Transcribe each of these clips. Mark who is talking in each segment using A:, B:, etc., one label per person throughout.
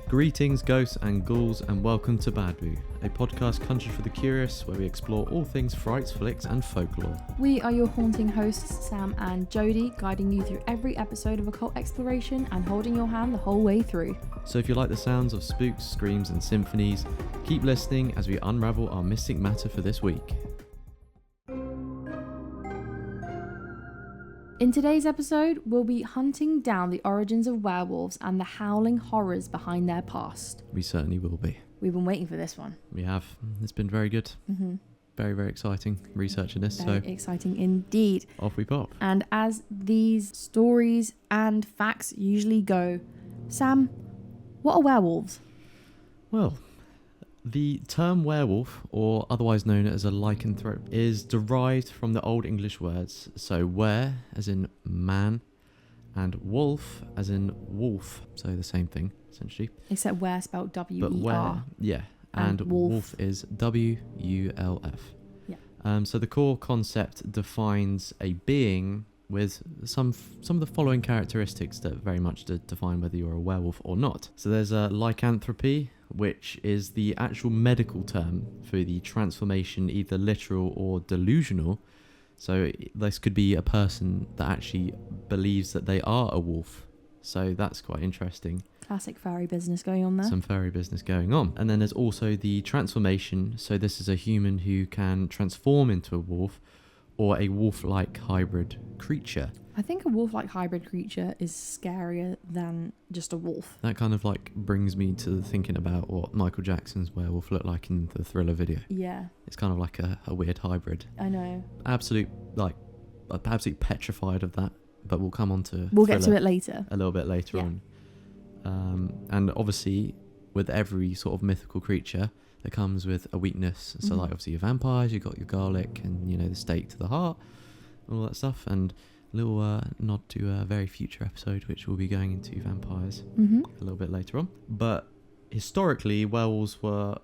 A: Greetings, ghosts and ghouls, and welcome to Badboo, a podcast country for the curious where we explore all things frights, flicks and folklore.
B: We are your haunting hosts, Sam and Jodie, guiding you through every episode of occult exploration and holding your hand the whole way through.
A: So if you like the sounds of spooks, screams and symphonies, keep listening as we unravel our mystic matter for this week.
B: In today's episode, we'll be hunting down the origins of werewolves and the howling horrors behind their past.
A: We certainly will be.
B: We've been waiting for this one.
A: We have. It's been very good.
B: Mm-hmm.
A: Very, very exciting researching this.
B: Very exciting indeed.
A: Off we pop.
B: And as these stories and facts usually go, Sam, what are werewolves?
A: Well, the term werewolf, or otherwise known as a lycanthrope, is derived from the Old English words, so were as in man, and wolf as in wolf, so the same thing, essentially.
B: Except were spelled W-E-R.
A: But were, yeah, and wolf is W-U-L-F.
B: Yeah.
A: So the core concept defines a being with some of the following characteristics that very much define whether you're a werewolf or not. So there's a lycanthropy, which is the actual medical term for the transformation, either literal or delusional. So this could be a person that actually believes that they are a wolf. So that's quite interesting.
B: Classic fairy business going on there.
A: Some fairy business going on. And then there's also the transformation. So this is a human who can transform into a wolf or a wolf-like hybrid creature.
B: I think a wolf-like hybrid creature is scarier than just a wolf.
A: That kind of like brings me to thinking about what Michael Jackson's werewolf looked like in the Thriller video.
B: Yeah.
A: It's kind of like a weird hybrid.
B: I know.
A: Absolutely petrified of that, but we'll come on to
B: We'll get to it later.
A: A little bit later on. And obviously, with every sort of mythical creature, there comes with a weakness. So like obviously your vampires, you've got your garlic and, the stake to the heart, all that stuff. And a little nod to a very future episode, which will be going into vampires a little bit later on. But historically, werewolves were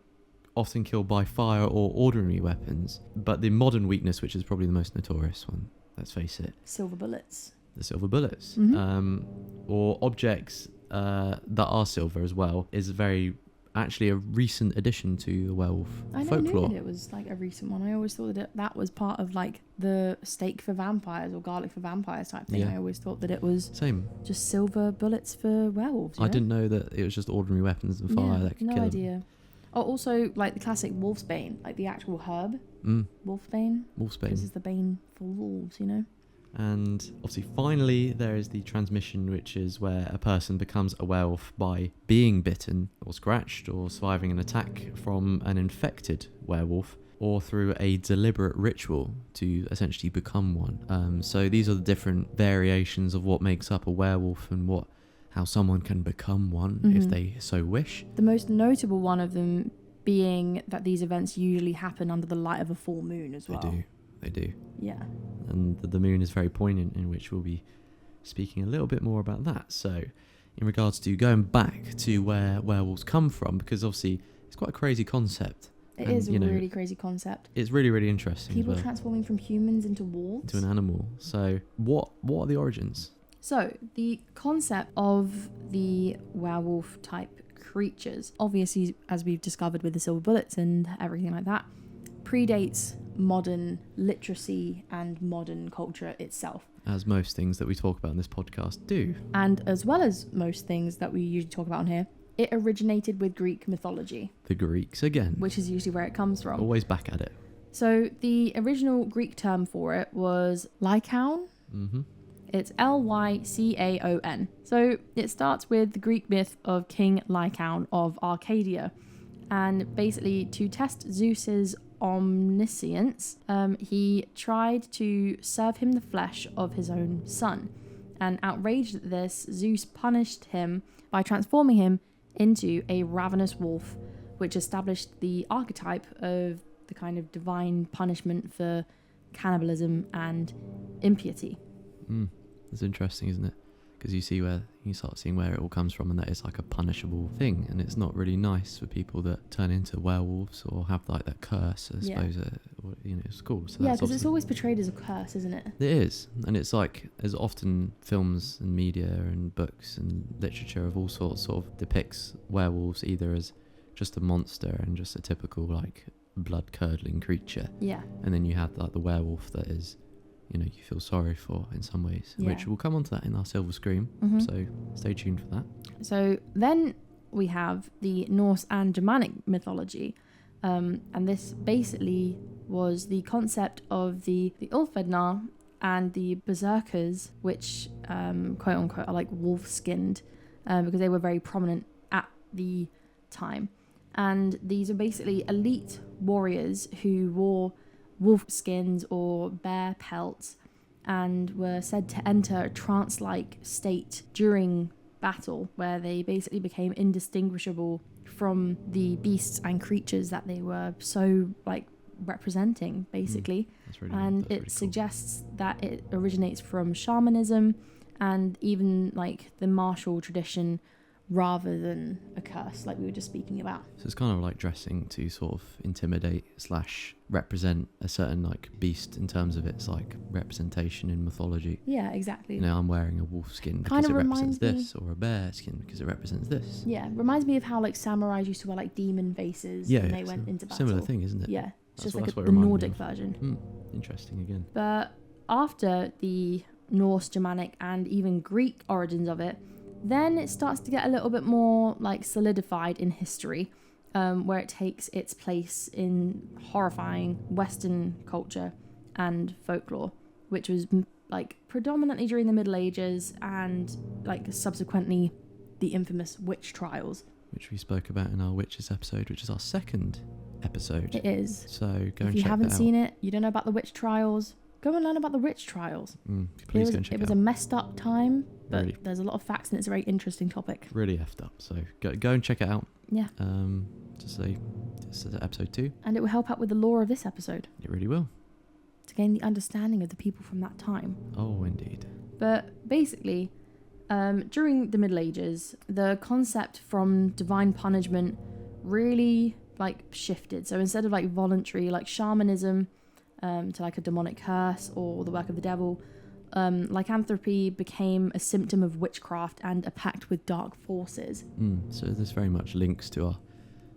A: often killed by fire or ordinary weapons. But the modern weakness, which is probably the most notorious one, let's face it.
B: Silver bullets.
A: The silver bullets. Or objects that are silver as well, is actually a recent addition to the werewolf folklore.
B: I knew that it was like a recent one. I always thought that was part of like the stake for vampires or garlic for vampires type thing. Yeah. I always thought that it was just silver bullets for werewolves. I
A: didn't know that it was just ordinary weapons and fire that could kill them. No idea.
B: Oh, also like the classic wolfsbane, like the actual herb. Wolfsbane. This is the bane for wolves,
A: And obviously, finally, there is the transmission, which is where a person becomes a werewolf by being bitten or scratched or surviving an attack from an infected werewolf or through a deliberate ritual to essentially become one. So these are the different variations of what makes up a werewolf and how someone can become one if they so wish.
B: The most notable one of them being that these events usually happen under the light of a full moon as well.
A: They do.
B: Yeah.
A: And the moon is very poignant, in which we'll be speaking a little bit more about that. So in regards to going back to where werewolves come from, because obviously it's quite a crazy concept.
B: It is a really crazy concept.
A: It's really, really interesting.
B: People transforming from humans into wolves.
A: Into an animal. So what are the origins?
B: So the concept of the werewolf type creatures, obviously, as we've discovered with the silver bullets and everything like that, predates modern literacy and modern culture itself.
A: As most things that we talk about in this podcast do.
B: And as well as most things that we usually talk about on here, it originated with Greek mythology.
A: The Greeks again.
B: Which is usually where it comes from.
A: Always back at it.
B: So the original Greek term for it was lycaon. It's Lycaon. So it starts with the Greek myth of King Lycaon of Arcadia. And basically, to test Zeus's omniscience, he tried to serve him the flesh of his own son. And outraged at this, Zeus punished him by transforming him into a ravenous wolf, which established the archetype of the kind of divine punishment for cannibalism and impiety.
A: That's interesting, isn't it? because you start seeing where it all comes from, and that it's like a punishable thing, and it's not really nice for people that turn into werewolves or have like that curse, I suppose, it's called. So
B: yeah, because it's always portrayed as a curse, isn't it?
A: It is, and it's like, as often films and media and books and literature of all sorts sort of depicts werewolves either as just a monster and just a typical like blood curdling creature, and then you have like the werewolf that is, you feel sorry for in some ways, which we'll come on to that in our Silver Scream, so stay tuned for that. So
B: then we have the Norse and Germanic mythology, and this basically was the concept of the Ulfvednar and the berserkers, which quote unquote are like wolf skinned, because they were very prominent at the time, and these are basically elite warriors who wore wolf skins or bear pelts and were said to enter a trance-like state during battle, where they basically became indistinguishable from the beasts and creatures that they were so like representing, basically. And it suggests that it originates from shamanism and even like the martial tradition, rather than a curse like we were just speaking about.
A: So it's kind of like dressing to sort of intimidate / represent a certain like beast in terms of its like representation in mythology.
B: Yeah, exactly.
A: I'm wearing a wolf skin because it represents this, or a bear skin because it represents this.
B: Yeah, reminds me of how like samurais used to wear like demon faces when they went into battle.
A: Similar thing, isn't it?
B: Yeah, it's just like the Nordic version.
A: Interesting again.
B: But after the Norse, Germanic and even Greek origins of it, then it starts to get a little bit more like solidified in history, where it takes its place in horrifying Western culture and folklore, which was like predominantly during the Middle Ages and like subsequently the infamous witch trials,
A: which we spoke about in our witches episode, which is our second epised.
B: It is.
A: So go and check that out.
B: If you haven't seen it, you don't know about the witch trials, go and learn about the witch trials.
A: Please go and check it out.
B: It was a messed up time, but
A: really,
B: there's a lot of facts and it's a very interesting topic.
A: Really effed up. So go and check it out.
B: Yeah.
A: Just say this is episode 2.
B: And it will help out with the lore of this episode.
A: It really will.
B: To gain the understanding of the people from that time.
A: Oh, indeed.
B: But basically, during the Middle Ages, the concept from divine punishment really like shifted. So instead of like voluntary like shamanism to like a demonic curse or the work of the devil, lycanthropy became a symptom of witchcraft and a pact with dark forces.
A: So this very much links to our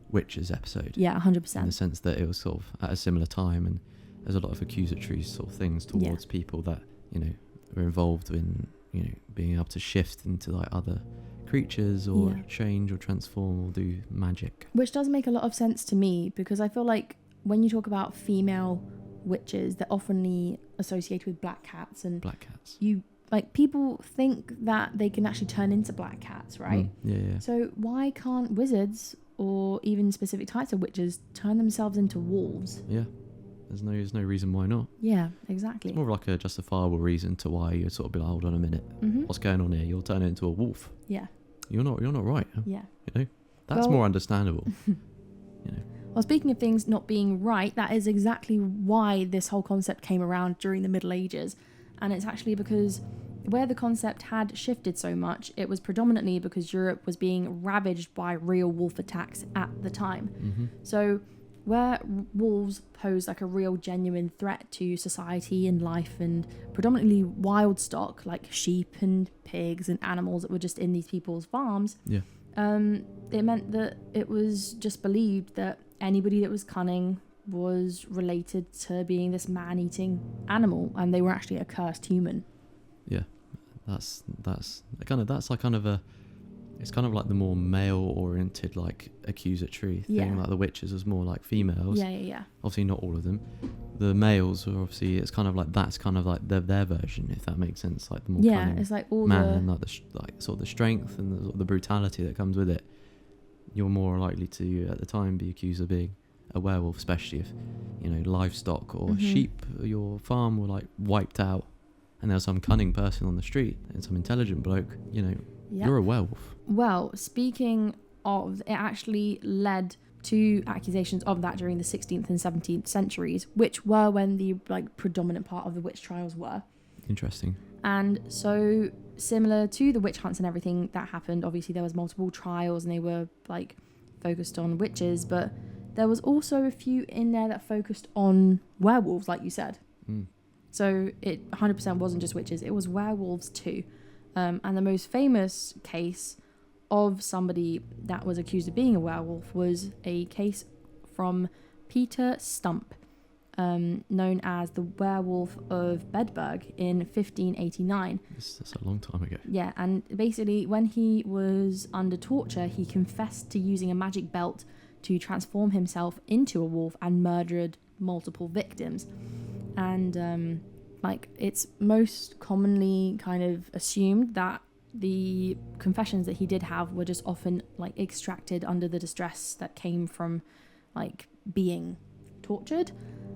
A: witches episode.
B: Yeah, 100%.
A: In the sense that it was sort of at a similar time, and there's a lot of accusatory sort of things towards people that, you know, were involved in, you know, being able to shift into like other creatures or change or transform or do magic. Which
B: does make a lot of sense to me, because I feel like when you talk about female witches, they're often associated with black cats, and you like people think that they can actually turn into black cats, right?
A: Yeah.
B: So why can't wizards or even specific types of witches turn themselves into wolves?
A: Yeah, there's no reason why not.
B: Yeah, exactly.
A: It's more like a justifiable reason to why you sort of be like, hold on a minute, what's going on here? You'll turn it into a wolf.
B: Yeah.
A: You're not right.
B: Yeah.
A: You know, that's more understandable. You know.
B: Well, speaking of things not being right, that is exactly why this whole concept came around during the Middle Ages. And it's actually because where the concept had shifted so much, it was predominantly because Europe was being ravaged by real wolf attacks at the time. So where wolves posed like a real genuine threat to society and life, and predominantly wild stock like sheep and pigs and animals that were just in these people's farms, it meant that it was just believed that anybody that was cunning was related to being this man-eating animal, and they were actually a cursed human. Yeah,
A: that's it's kind of like the more male-oriented, like accusatory thing.
B: Yeah.
A: Like the witches was more like females.
B: Yeah.
A: Obviously, not all of them. The males are obviously, it's kind of like that's kind of like their version, if that makes sense. Like the more cunning
B: it's like all
A: man, like sort of the strength and the brutality that comes with it. You're more likely to at the time be accused of being a werewolf, especially if, you know, livestock or sheep, your farm were like wiped out, and there's some cunning person on the street and some intelligent bloke, you know, you're a werewolf.
B: Well, speaking of, it actually led to accusations of that during the 16th and 17th centuries, which were when the like predominant part of the witch trials were.
A: Interesting.
B: And so similar to the witch hunts and everything that happened, obviously there was multiple trials and they were like focused on witches, but there was also a few in there that focused on werewolves, like you said. So it 100% wasn't just witches, it was werewolves too. And the most famous case of somebody that was accused of being a werewolf was a case from Peter Stumpp, known as the Werewolf of Bedburg in 1589.
A: That's a long time ago.
B: Yeah, and basically when he was under torture, he confessed to using a magic belt to transform himself into a wolf and murdered multiple victims. And like it's most commonly kind of assumed that the confessions that he did have were just often like extracted under the distress that came from like being tortured,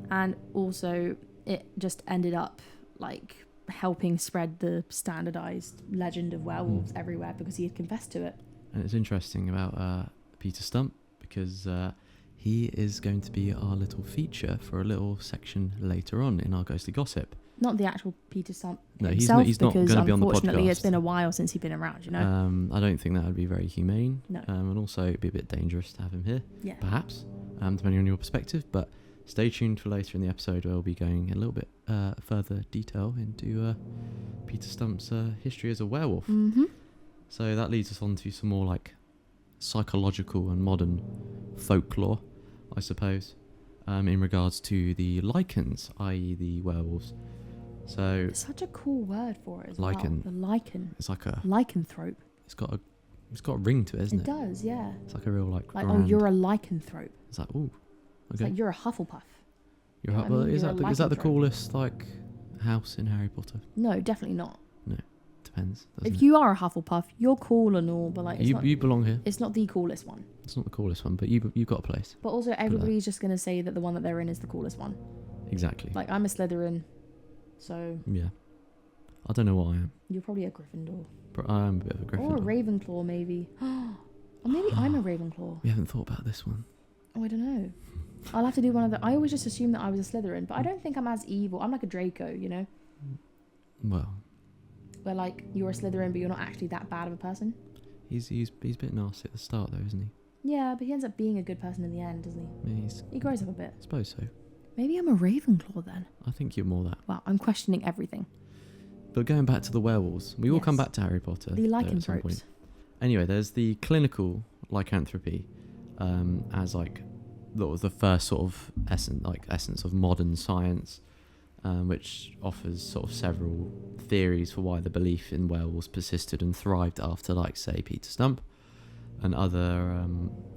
B: and also it just ended up like helping spread the standardized legend of werewolves everywhere because he had confessed to it.
A: And it's interesting about Peter Stumpp because he is going to be our little feature for a little section later on in our Ghostly Gossip.
B: Not the actual Peter Stumpp
A: No,
B: himself,
A: he's not going
B: because
A: to be on the podcast.
B: unfortunately it's been a while since he's been around, you know.
A: I don't think that would be very humane.
B: No.
A: And also it'd be a bit dangerous to have him here,
B: Yeah.
A: perhaps, depending on your perspective. But stay tuned for later in the episode where we'll be going a little bit further detail into Peter Stumpp's history as a werewolf.
B: Mm-hmm.
A: So that leads us on to some more like psychological and modern folklore, I suppose, in regards to the lichens, i.e. the werewolves. So
B: It's such a cool word for it as
A: Lichen.
B: well. The lichen.
A: it's like a
B: Lycanthrope.
A: it's got a ring to it, isn't it?
B: It does, yeah.
A: It's like a real like
B: Like,
A: grand.
B: oh, you're a lycanthrope.
A: It's like, ooh,
B: It's
A: okay.
B: like you're a Hufflepuff.
A: You're
B: I
A: well,
B: mean,
A: is
B: you're
A: that
B: a
A: is that the
B: lycanthrope.
A: coolest like house in Harry Potter?
B: No, definitely not.
A: Depends. Doesn't
B: If
A: it?
B: you are a Hufflepuff, you're cool and all, but like
A: you belong here.
B: it's not the coolest one.
A: It's not the coolest one, but you've got a place.
B: But also everybody's just gonna say that the one that they're in is the coolest one.
A: Exactly.
B: Like I'm a Slytherin, so
A: Yeah. I don't know what I am.
B: you're probably a Gryffindor.
A: But I am a bit of a Gryffindor.
B: Or a Ravenclaw, maybe. Or maybe I'm a Ravenclaw.
A: We haven't thought about this one.
B: Oh, I don't know. I'll have to do one of the... I always just assumed that I was a Slytherin, but I don't think I'm as evil. I'm like a Draco, you know?
A: Well,
B: Where, like, you're a Slytherin, but you're not actually that bad of a person.
A: he's a bit nasty at the start, though, isn't he?
B: Yeah, but he ends up being a good person in the end, doesn't he?
A: I mean,
B: He grows up a bit.
A: I suppose so.
B: Maybe I'm a Ravenclaw then.
A: I think you're more that.
B: Wow, I'm questioning everything.
A: But going back to the werewolves, we will come
B: Yes.
A: back to Harry Potter.
B: The
A: though, at some
B: lycanthropes.
A: point. Anyway, there's the clinical lycanthropy, as like the first sort of essence of modern science, which offers sort of several theories for why the belief in werewolves persisted and thrived after, like, say, Peter Stumpp and other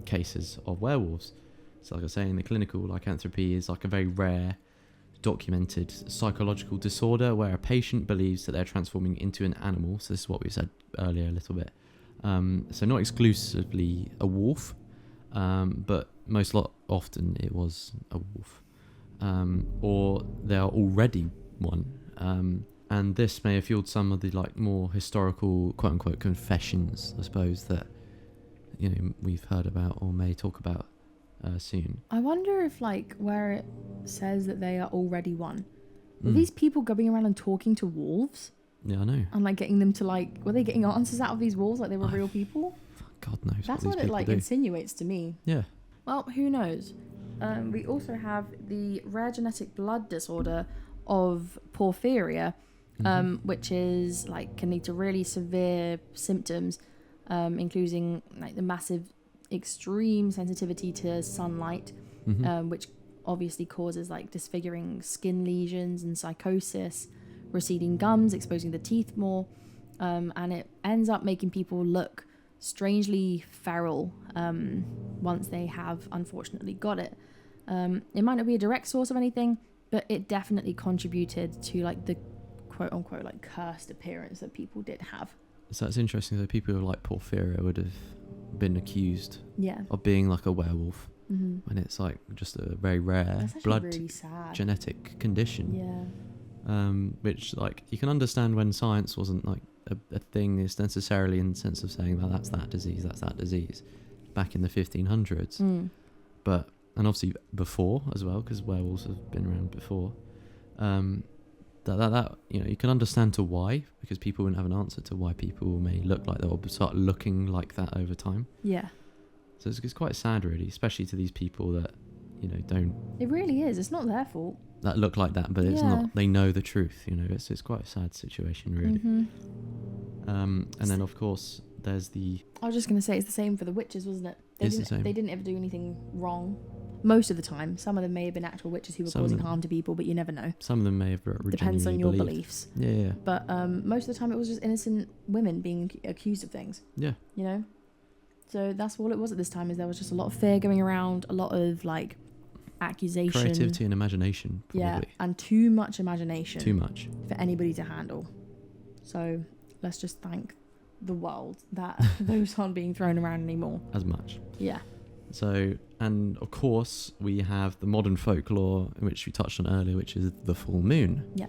A: cases of werewolves. So, like I was saying, the clinical lycanthropy is like a very rare, documented psychological disorder where a patient believes that they're transforming into an animal. So this is what we said earlier a little bit. So not exclusively a wolf, but often it was a wolf, or they are already one. And this may have fueled some of the like more historical quote unquote confessions, I suppose, that we've heard about or may talk about soon.
B: I wonder if, like, where it says that they are already one, were
A: Mm.
B: these people going around and talking to wolves?
A: Yeah, I know.
B: And, like, getting them to, like... Were they getting answers out of these wolves like they were real people?
A: God knows.
B: That's
A: what
B: what
A: these
B: it, like,
A: people do.
B: insinuates to me.
A: Yeah.
B: Well, who knows? We also have the rare genetic blood disorder of porphyria, which is, like, can lead to really severe symptoms, including, like, the massive extreme sensitivity to sunlight, which obviously causes, like, disfiguring skin lesions and psychosis, receding gums, exposing the teeth more, and it ends up making people look strangely feral once they have unfortunately got it. It might not be a direct source of anything, but it definitely contributed to, like, the quote-unquote, like, cursed appearance that people did have.
A: So that's interesting. So people like porphyria would have been accused
B: Yeah.
A: of being like a werewolf when it's like just a very rare
B: That's actually
A: blood
B: really sad.
A: genetic condition.
B: Yeah.
A: Which, like, you can understand when science wasn't like a thing is necessarily in the sense of saying that that's that disease back in the 1500s. And obviously before as well, because werewolves have been around before. that you can understand to why, because people wouldn't have an answer to why people may look like that or start looking like that over time.
B: Yeah.
A: So it's quite sad, really, especially to these people that don't.
B: It really is. It's not their fault.
A: That look like that, but it's not. They know the truth. It's quite a sad situation, really.
B: Mm-hmm.
A: And then of course there's the.
B: I was just gonna say it's the same for the witches, wasn't it?
A: It's the same.
B: They didn't ever do anything wrong. Most of the time, some of them may have been actual witches who were causing harm to people, but you never know.
A: Some of them may have
B: depends on your
A: believed.
B: beliefs.
A: Yeah.
B: But most of the time, it was just innocent women being accused of things.
A: Yeah.
B: So that's all it was at this time. Is there was just a lot of fear going around, a lot of like accusation,
A: creativity and imagination. Probably.
B: Yeah, and too much imagination.
A: Too much
B: for anybody to handle. So let's just thank the world that those aren't being thrown around anymore
A: as much.
B: Yeah.
A: So, and of course we have the modern folklore, which we touched on earlier, which is the full moon.
B: Yeah.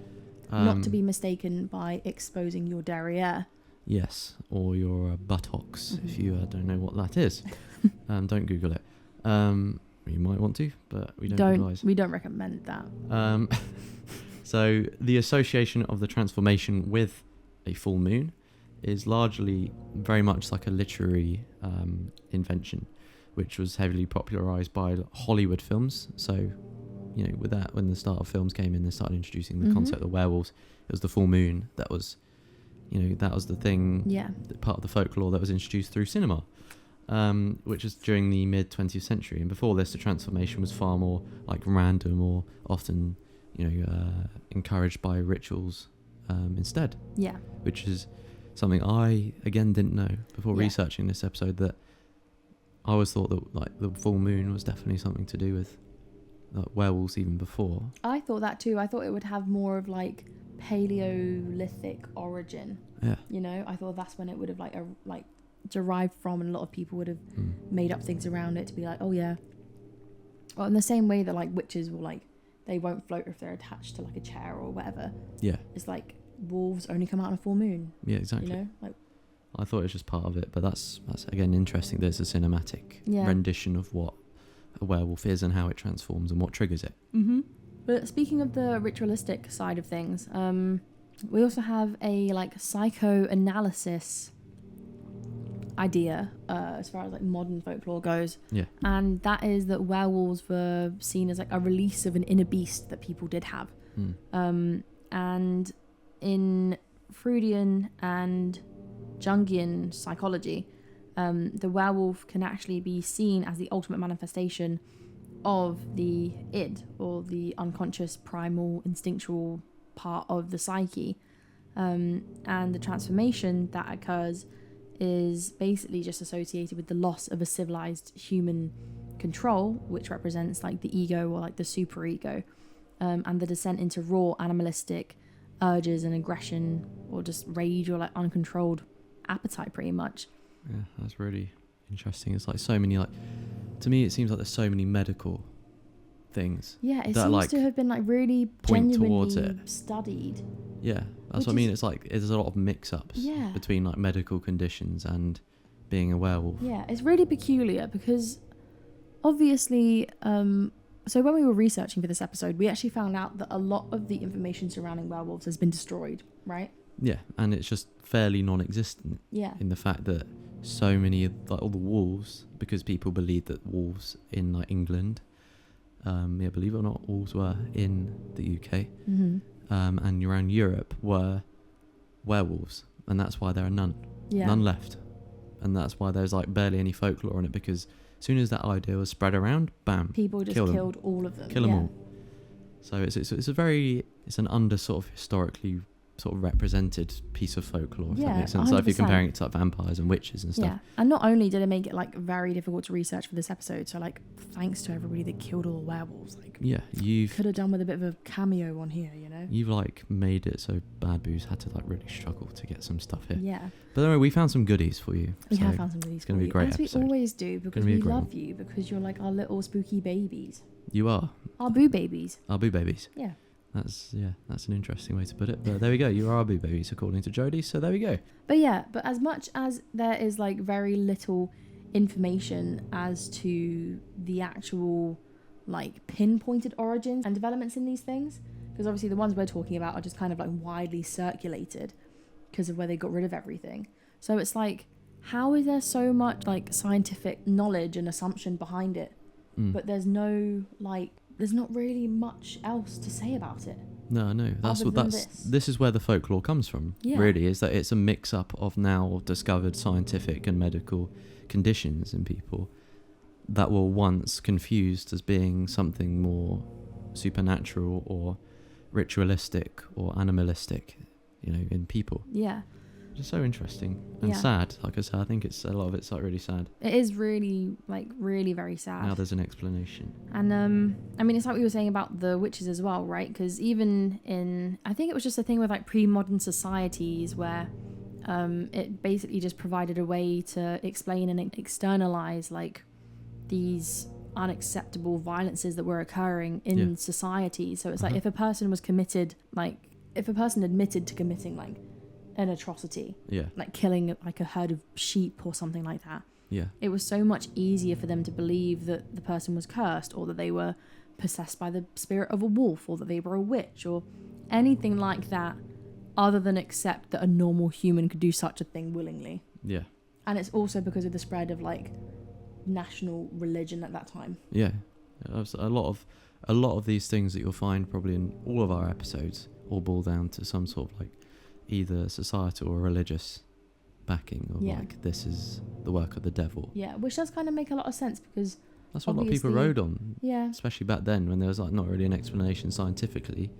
B: Not to be mistaken by exposing your derriere.
A: Yes, or your buttocks, if you don't know what that is. Don't Google it. You might want to, but we don't advise.
B: We don't recommend that.
A: So the association of the transformation with a full moon is largely very much like a literary invention, which was heavily popularized by Hollywood films. So, with that, when the start of films came in, they started introducing the concept of werewolves. It was the full moon that was, that was the thing, part of the folklore that was introduced through cinema, which was during the mid 20th century. And before this, the transformation was far more like random or often, encouraged by rituals instead. Yeah. Which is something I, again, didn't know before researching this episode, that I always thought that like the full moon was definitely something to do with werewolves even before. I thought that too. I thought it would have more of like Paleolithic origin. Yeah. I thought that's when it would have like derived from, and a lot of people would have made up things around it to be like, oh yeah. Well, in the same way that like witches will like, they won't float if they're attached to like a chair or whatever. Yeah. It's like wolves only come out on a full moon. Yeah, exactly. Like. I thought it was just part of it, but that's again interesting. There's a cinematic rendition of what a werewolf is and how it transforms and what triggers it. Mm-hmm. But speaking of the ritualistic side of things, we also have a like psychoanalysis idea as far as like modern folklore goes. Yeah. And that is that werewolves were seen as like a release of an inner beast that people did have. And in Freudian and Jungian psychology, the werewolf can actually be seen as the ultimate manifestation of the id, or the unconscious primal instinctual part of the psyche, and the transformation that occurs is basically just associated with the loss of a civilized human control, which represents like the ego or like the superego, and the descent into raw animalistic urges and aggression, or just rage, or like uncontrolled appetite, pretty much. Yeah, that's really interesting. It's like so many, like, to me it seems like there's so many medical things. Yeah, it seems like to have been like really genuinely studied. Yeah, that's what I mean. It's like there's a lot of mix-ups between like medical conditions and being a werewolf. Yeah, it's really peculiar because obviously, so when we were researching for this episode, we actually found out that a lot of the information surrounding werewolves has been destroyed, right? Yeah, and it's just fairly non-existent. Yeah. In the fact that so many, like all the wolves, because people believe that wolves in like England, believe it or not, wolves were in the UK, and around Europe were werewolves, and that's why there are none left, and that's why there's like barely any folklore on it, because as soon as that idea was spread around, bam, people just killed all of them. Kill them all. So it's an under sort of historically sort of represented piece of folklore, if that makes sense. 100%. So if you're comparing it to like vampires and witches and stuff. Yeah, and not only did it make it like very difficult to research for this episode, so like thanks to everybody that killed all the werewolves, like you could have done with a bit of a cameo on here, you've like made it so Bad Boo's had to like really struggle to get some stuff here. Yeah, but anyway, we found some goodies for you. We have found some goodies. It's going to be a great episode. As we always do, because we love you, because you're like our little spooky babies. You are our boo babies. Our boo babies. Yeah. That's an interesting way to put it. But there we go. You are our boo babies, according to Jodie. So there we go. But as much as there is like very little information as to the actual like pinpointed origins and developments in these things,
B: because obviously the ones we're talking about are just kind of like widely circulated because of where they got rid of everything. So it's like, how is there so much like scientific knowledge and assumption behind it, but there's not really much else to say about it?
A: No, this is where the folklore comes from.
B: Yeah.
A: Really, is that it's a mix up of now discovered scientific and medical conditions in people that were once confused as being something more supernatural or ritualistic or animalistic, in people.
B: Yeah.
A: It's so interesting and sad. Like I said, I think a lot of it's like really sad.
B: It is really very sad.
A: Now there's an explanation.
B: And I mean, it's like we were saying about the witches as well, right? Because even I think it was just a thing with like pre-modern societies where it basically just provided a way to explain and externalize like these unacceptable violences that were occurring in society. So it's like if a person admitted to committing like an atrocity, like killing like a herd of sheep or something like that, it was so much easier for them to believe that the person was cursed, or that they were possessed by the spirit of a wolf, or that they were a witch, or anything like that, other than accept that a normal human could do such a thing willingly.
A: Yeah.
B: And it's also because of the spread of like national religion at that time.
A: Yeah. A lot of these things that you'll find probably in all of our episodes all boil down to some sort of like either societal or religious backing of like, this is the work of the devil. Yeah, which
B: does kind of make a lot of sense, because
A: that's what a lot of people rode on.
B: Yeah.
A: Especially back then, when there was like not really an explanation scientifically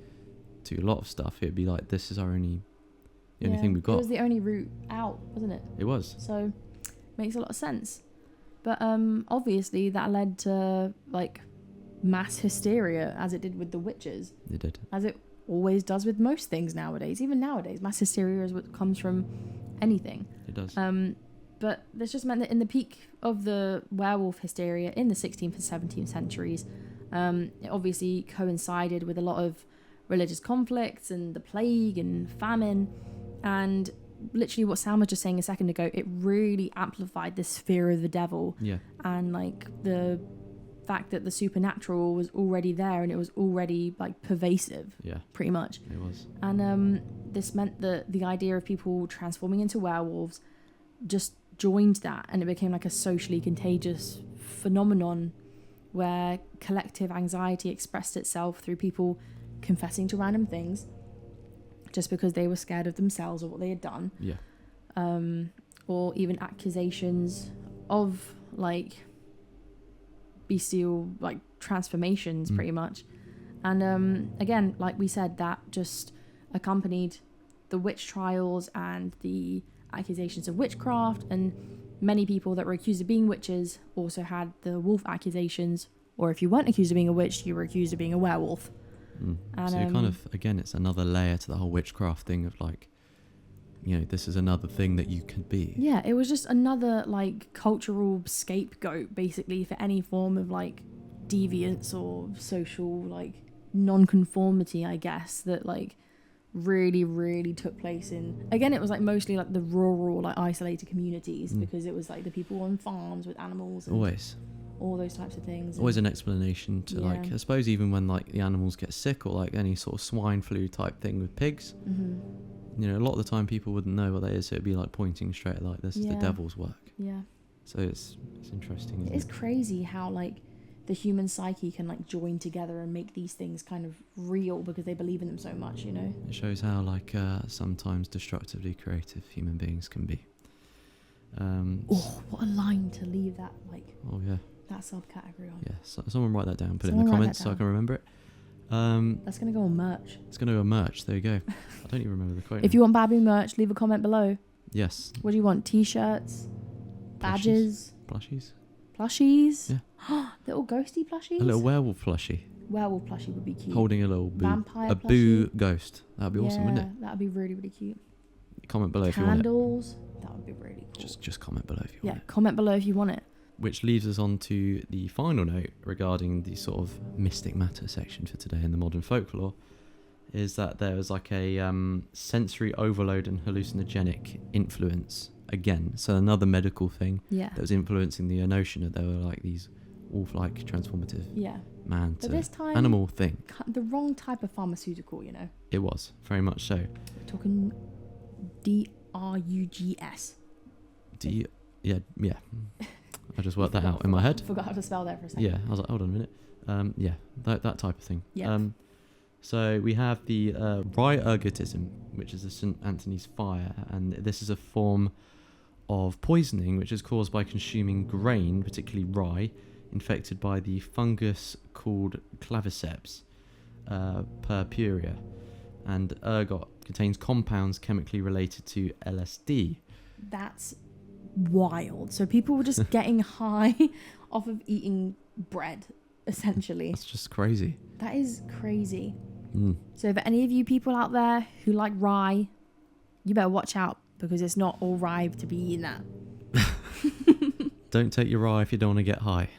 A: to a lot of stuff. It'd be like, this is our only thing we've got.
B: It was the only route out, wasn't it?
A: It was.
B: So makes a lot of sense. But obviously that led to like mass hysteria, as it did with the witches.
A: It did.
B: As it always does with most things nowadays. Even nowadays, mass hysteria is what comes from anything.
A: It does.
B: But this just meant that in the peak of the werewolf hysteria in the 16th and 17th centuries, it obviously coincided with a lot of religious conflicts and the plague and famine, and literally what Sam was just saying a second ago, it really amplified this fear of the devil.
A: Yeah.
B: And like the fact that the supernatural was already there, and it was already like pervasive.
A: Yeah.
B: Pretty much.
A: It was.
B: And this meant that the idea of people transforming into werewolves just joined that, and it became like a socially contagious phenomenon where collective anxiety expressed itself through people confessing to random things just because they were scared of themselves or what they had done.
A: Yeah.
B: Or even accusations of like bestial like transformations, pretty much. And again, like we said, that just accompanied the witch trials and the accusations of witchcraft, and many people that were accused of being witches also had the wolf accusations, or if you weren't accused of being a witch, you were accused of being a werewolf. And,
A: so you kind of, again, it's another layer to the whole witchcraft thing of like, this is another thing that you could be.
B: Yeah, it was just another like cultural scapegoat basically for any form of like deviance or social like non-conformity, I guess, that like really took place in, again, it was like mostly like the rural, like isolated communities, because it was like the people on farms with animals and
A: always
B: all those types of things.
A: Always an explanation to like, I suppose even when like the animals get sick, or like any sort of swine flu type thing with pigs, a lot of the time people wouldn't know what that is, so it'd be like pointing straight like, this is the devil's work.
B: Yeah.
A: So it's interesting.
B: It is crazy how like the human psyche can like join together and make these things kind of real because they believe in them so much, It
A: shows how like sometimes destructively creative human beings can be.
B: What a line to leave that like.
A: Oh yeah.
B: That subcategory on.
A: Yeah, so someone write that down. Put it in the comments so I can remember it.
B: That's going to go on merch.
A: It's going to go on merch. There you go. I don't even remember the quote.
B: If you want Babu merch, leave a comment below.
A: Yes.
B: What do you want? T-shirts? Badges?
A: Plushies?
B: Yeah. Little ghosty plushies?
A: A little werewolf plushie.
B: Werewolf plushie would be cute.
A: Holding a little boo.
B: Vampire
A: a
B: plushie.
A: boo ghost. That would be awesome, wouldn't it?
B: That would be really cute.
A: Comment below if you want it.
B: Candles. That would be really cool.
A: Just comment below if you want it.
B: Yeah, comment below if you want it.
A: Which leaves us on to the final note regarding the sort of mystic matter section for today in the modern folklore, is that there was like a sensory overload and hallucinogenic influence again. So another medical thing that was influencing the notion that there were like these wolf-like transformative
B: Yeah.
A: man
B: But
A: to
B: this time,
A: animal thing.
B: the wrong type of pharmaceutical, you know.
A: It was very much so.
B: We're talking drugs.
A: Yeah. I just worked that out in my head.
B: Forgot how to spell that for a second.
A: Yeah, I was like, hold on a minute. That type of thing.
B: Yeah.
A: So we have the rye ergotism, which is a St. Anthony's fire, and this is a form of poisoning which is caused by consuming grain, particularly rye, infected by the fungus called claviceps purpurea, and ergot contains compounds chemically related to LSD.
B: That's wild. So people were just getting high off of eating bread, essentially.
A: That's just crazy.
B: That is crazy.
A: Mm.
B: So for any of you people out there who like rye, you better watch out, because it's not all rye to be eating that.
A: Don't take your rye if you don't want to get high.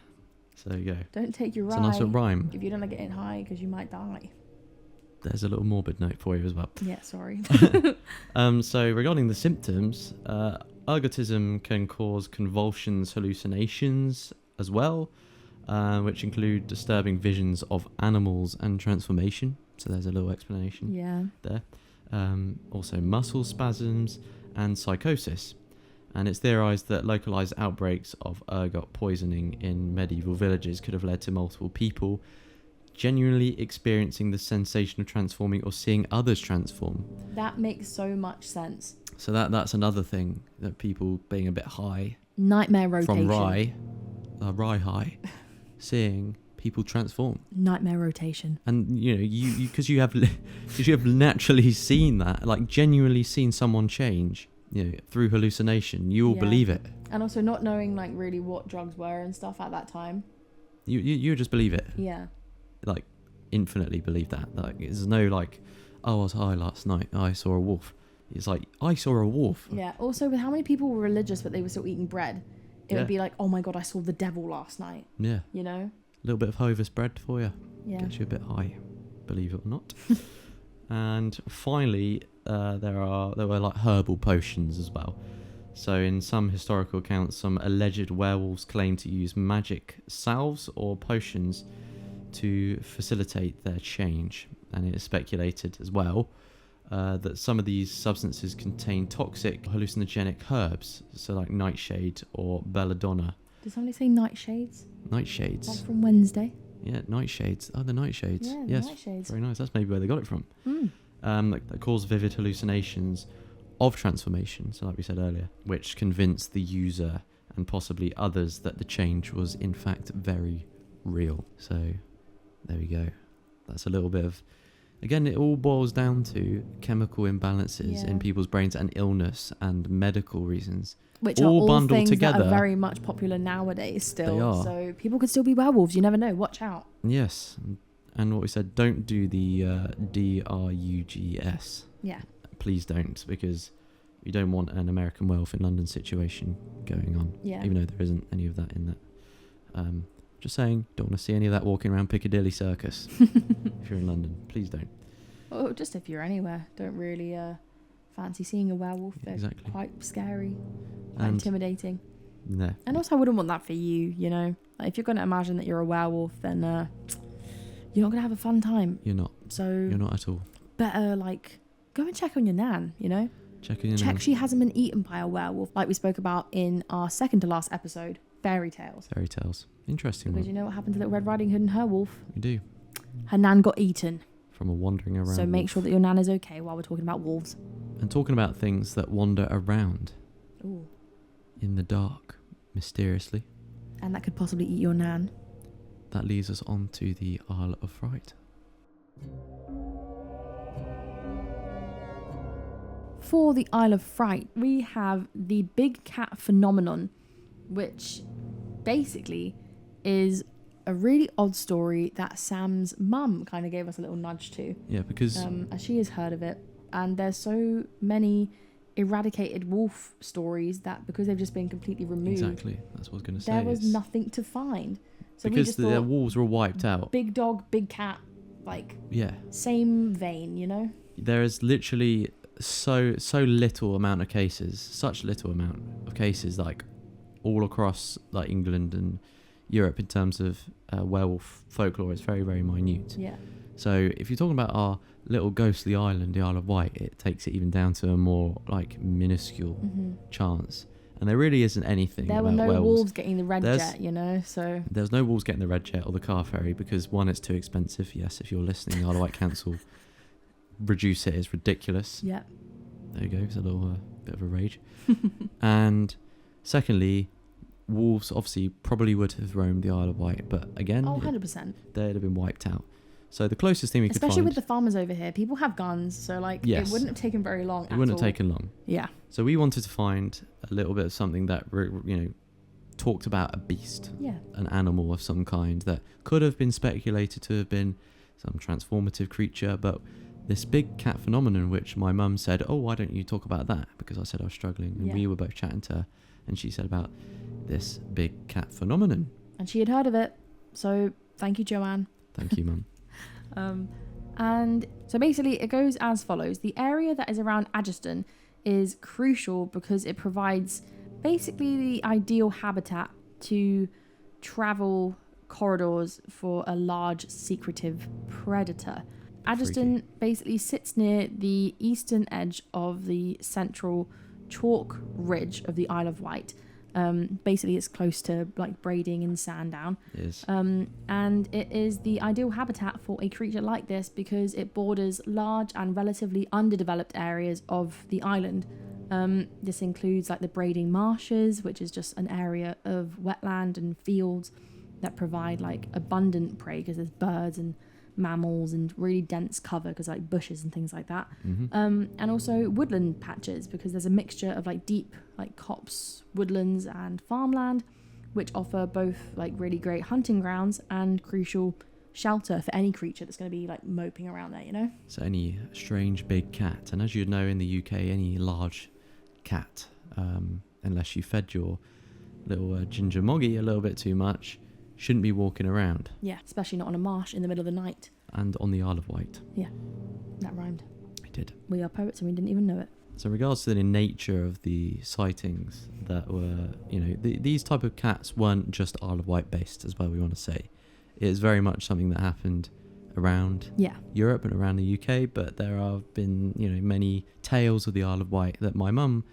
A: So there you go.
B: Don't take your rye
A: It's a nice little rhyme.
B: if you don't like getting high, because you might die.
A: There's a little morbid note for you as well.
B: Yeah, sorry.
A: So regarding the symptoms, ergotism can cause convulsions, hallucinations as well, which include disturbing visions of animals and transformation. So there's a little explanation
B: Yeah.
A: there. Also muscle spasms and psychosis. And it's theorised that localised outbreaks of ergot poisoning in medieval villages could have led to multiple people genuinely experiencing the sensation of transforming or seeing others transform.
B: That makes so much sense.
A: So that's another thing, that people being a bit high
B: Nightmare rotation.
A: from rye high, seeing people transform.
B: Nightmare rotation.
A: And you know, because you have naturally seen that, like genuinely seen someone change, you know, through hallucination, you all
B: Yeah.
A: believe it.
B: And also not knowing like really what drugs were and stuff at that time.
A: You just believe it,
B: Yeah.
A: like infinitely believe that. Like there's no like, oh, I was high last night, I saw a wolf. It's like, I saw a wolf.
B: Yeah. Also, with how many people were religious but they were still eating bread, it
A: Yeah.
B: would be like, oh my God, I saw the devil last night.
A: Yeah,
B: You know?
A: a little bit of Hovis bread for you.
B: Yeah.
A: Gets you a bit high, believe it or not. And finally, there were like herbal potions as well. So in some historical accounts, some alleged werewolves claim to use magic salves or potions to facilitate their change. And it is speculated as well that some of these substances contain toxic hallucinogenic herbs, so like nightshade or belladonna.
B: Did somebody say nightshades?
A: Nightshades.
B: Like from Wednesday?
A: Yeah, nightshades. Oh, the nightshades.
B: Yeah, the
A: yes,
B: nightshades.
A: very nice. That's maybe where they got it from.
B: Mm.
A: That cause vivid hallucinations of transformation, so like we said earlier, which convince the user and possibly others that the change was in fact very real. So there we go. That's a little bit of, again, it all boils down to chemical imbalances
B: Yeah.
A: in people's brains and illness and medical reasons.
B: Which
A: all
B: are all
A: bundled
B: things
A: together.
B: that are very much popular nowadays still.
A: They are.
B: So people could still be werewolves. You never know. Watch out.
A: Yes, and what we said, don't do the drugs.
B: Yeah.
A: Please don't, because you don't want an American Werewolf in London situation going on.
B: Yeah.
A: Even though there isn't any of that in that. Just saying, don't want to see any of that walking around Piccadilly Circus. If you're in London, please don't.
B: Or just if you're anywhere. Don't really fancy seeing a werewolf. They're
A: Exactly.
B: quite scary. Quite
A: And
B: intimidating.
A: no,
B: And also I wouldn't want that for you, you know. Like, if you're going to imagine that you're a werewolf, then you're not going to have a fun time.
A: you're not.
B: So
A: You're not at all.
B: better, like, go and check on your nan, you know.
A: Checking in.
B: Check she hasn't been eaten by a werewolf, like we spoke about in our second to last episode, Fairy Tales.
A: Fairy tales. Interesting
B: Because
A: one.
B: you know what happened to Little Red Riding Hood and her wolf?
A: You do.
B: Her nan got eaten.
A: From a wandering around.
B: So make
A: wolf.
B: sure that your nan is okay while we're talking about wolves.
A: And talking about things that wander around
B: Ooh.
A: in the dark, mysteriously,
B: And that could possibly eat your nan.
A: that leads us on to the Isle of Fright.
B: For the Isle of Fright, we have the big cat phenomenon, which basically is a really odd story that Sam's mum kind of gave us a little nudge to,
A: Yeah, because
B: as she has heard of it. And there's so many eradicated wolf stories that because they've just been completely removed,
A: exactly, that's what I was going to say.
B: there was
A: is
B: nothing to find. So we
A: because
B: just
A: the
B: thought,
A: wolves were wiped out.
B: big dog, big cat, like
A: Yeah,
B: same vein, you know?
A: there is literally so little amount of cases, such little amount of cases, like all across like England and Europe in terms of werewolf folklore is very, very minute.
B: Yeah.
A: So if you're talking about our little ghostly island, the Isle of Wight, it takes it even down to a more like minuscule chance. And there really isn't anything
B: There
A: about
B: were no
A: werewolves.
B: wolves getting the red jet, you know, so...
A: There's no wolves getting the red jet or the car ferry because, one, it's too expensive. Yes, if you're listening, the Isle of Wight Council, reduce it. It's ridiculous.
B: Yeah.
A: There you go. It's a little bit of a rage. And secondly, wolves obviously probably would have roamed the Isle of Wight, but again,
B: 100%.
A: they'd have been wiped out. So the closest thing we could find...
B: Especially with the farmers over here. People have guns, so like
A: Yes.
B: it wouldn't have taken very long
A: It wouldn't have taken long.
B: Yeah.
A: So we wanted to find a little bit of something that, talked about a beast.
B: Yeah.
A: An animal of some kind that could have been speculated to have been some transformative creature, but this big cat phenomenon, which my mum said, oh, why don't you talk about that? Because I said I was struggling, and we were both chatting to her, and she said about this big cat phenomenon.
B: And she had heard of it, so thank you, Joanne.
A: Thank you, Mum.
B: And so basically it goes as follows. The area that is around Agiston is crucial because it provides basically the ideal habitat to travel corridors for a large secretive predator. Agiston basically sits near the eastern edge of the central chalk ridge of the Isle of Wight. Basically it's close to like Brading and Sandown.
A: It is.
B: And it is the ideal habitat for a creature like this because it borders large and relatively underdeveloped areas of the island. This includes like the Brading Marshes, which is just an area of wetland and fields that provide like abundant prey because there's birds and mammals and really dense cover because like bushes and things like that. And also woodland patches because there's a mixture of like deep like copse, woodlands and farmland, which offer both like really great hunting grounds and crucial shelter for any creature that's going to be like moping around there, you know?
A: So any strange big cat, and as you know in the UK, any large cat, unless you fed your little ginger moggy a little bit too much, shouldn't be walking around.
B: Yeah, especially not on a marsh in the middle of the night.
A: And on the Isle of Wight.
B: Yeah, that rhymed.
A: I did.
B: We are poets and we didn't even know it.
A: So in regards to the nature of the sightings that were, these type of cats weren't just Isle of Wight based as well, we want to say. It is very much something that happened around Europe and around the UK, but there have been, many tales of the Isle of Wight that my mum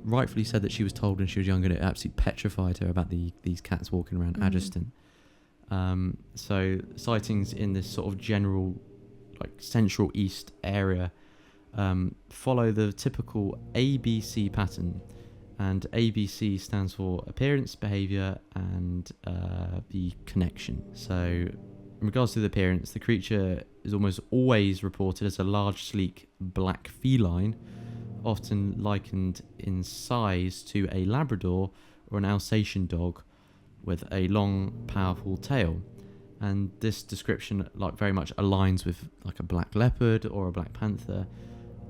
A: rightfully said that she was told when she was younger, and it absolutely petrified her about these cats walking around Agiston. So sightings in this sort of general like central east area follow the typical ABC pattern, and ABC stands for appearance, behaviour and the connection. So in regards to the appearance, the creature is almost always reported as a large, sleek black feline, often likened in size to a Labrador or an Alsatian dog with a long, powerful tail. And this description like very much aligns with like a black leopard or a black panther,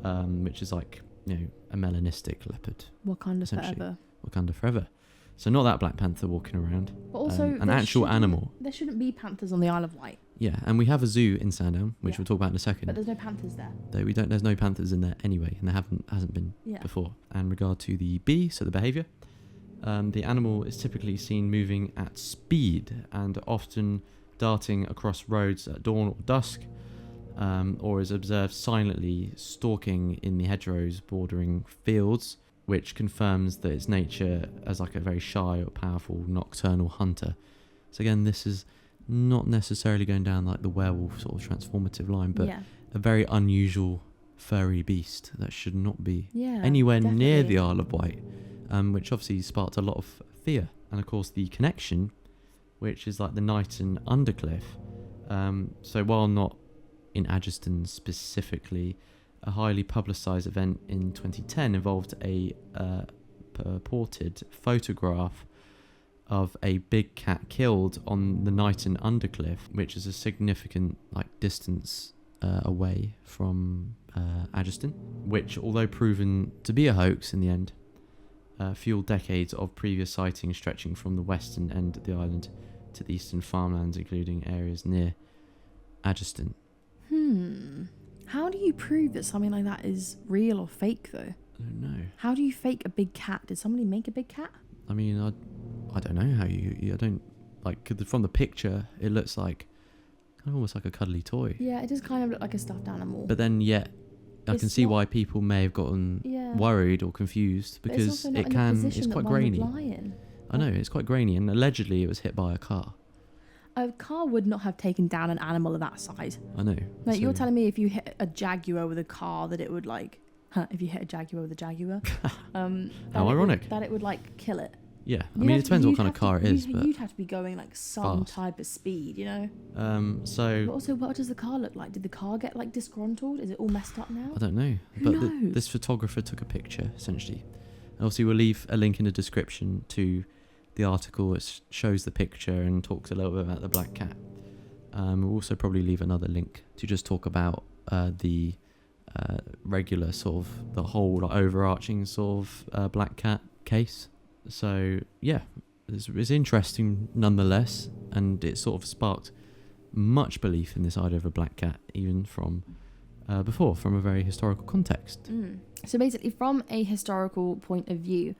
A: which is like, a melanistic leopard.
B: Wakanda forever.
A: Wakanda forever. So not that Black Panther walking around.
B: But also
A: an actual animal.
B: There shouldn't be panthers on the Isle of Wight.
A: Yeah, and we have a zoo in Sandown, which we'll talk about in a second.
B: But there's no panthers there.
A: Though there's no panthers in there anyway, and there hasn't been before. And regard to the B, so the behaviour, the animal is typically seen moving at speed and often darting across roads at dawn or dusk, or is observed silently stalking in the hedgerows bordering fields, which confirms that its nature as like a very shy or powerful nocturnal hunter. So again, this is not necessarily going down like the werewolf sort of transformative line, but a very unusual furry beast that should not be anywhere near the Isle of Wight, which obviously sparked a lot of fear. And of course the connection, which is like the Knighton Undercliff. So while not in Agiston specifically, a highly publicised event in 2010 involved a purported photograph of a big cat killed on the Knighton Undercliff, which is a significant distance away from Agiston, which, although proven to be a hoax in the end, fueled decades of previous sightings stretching from the western end of the island to the eastern farmlands, including areas near Agiston.
B: How do you prove that something like that is real or fake, though?
A: I don't know.
B: How do you fake a big cat? Did somebody make a big cat?
A: I mean, I don't know how you I don't like from the picture, it looks like kind of almost like a cuddly toy.
B: Yeah, it does kind of look like a stuffed animal.
A: But then yet, I
B: It's
A: can see
B: not-
A: why people may have gotten
B: Yeah.
A: worried or confused
B: But
A: because
B: it's also not
A: it
B: in the
A: can.
B: position
A: It's
B: that
A: quite
B: one would
A: grainy.
B: lie in.
A: I know it's quite grainy, and allegedly it was hit by a car.
B: A car would not have taken down an animal of that size.
A: I know.
B: Like,
A: So-
B: you're telling me if you hit a jaguar with a car that it would like, if you hit a jaguar with a jaguar, that
A: How
B: it
A: ironic.
B: would, that it would like kill it.
A: Yeah, I
B: You'd
A: mean,
B: have
A: it depends
B: to-
A: what
B: you'd
A: kind of
B: have
A: car
B: to-
A: it is,
B: you'd,
A: but
B: you'd have to be going like some
A: fast.
B: type of speed, you know. But
A: so
B: also, what does the car look like? Did the car get like disgruntled? Is it all messed up now?
A: I don't know.
B: Who
A: But
B: knows?
A: this photographer took a picture essentially. And obviously, we'll leave a link in the description to the article that shows the picture and talks a little bit about the black cat. We'll also probably leave another link to just talk about the regular sort of the whole like, overarching sort of black cat case. So yeah, it's interesting nonetheless, and it sort of sparked much belief in this idea of a black cat, even from before, from a very historical context.
B: So basically, from a historical point of view,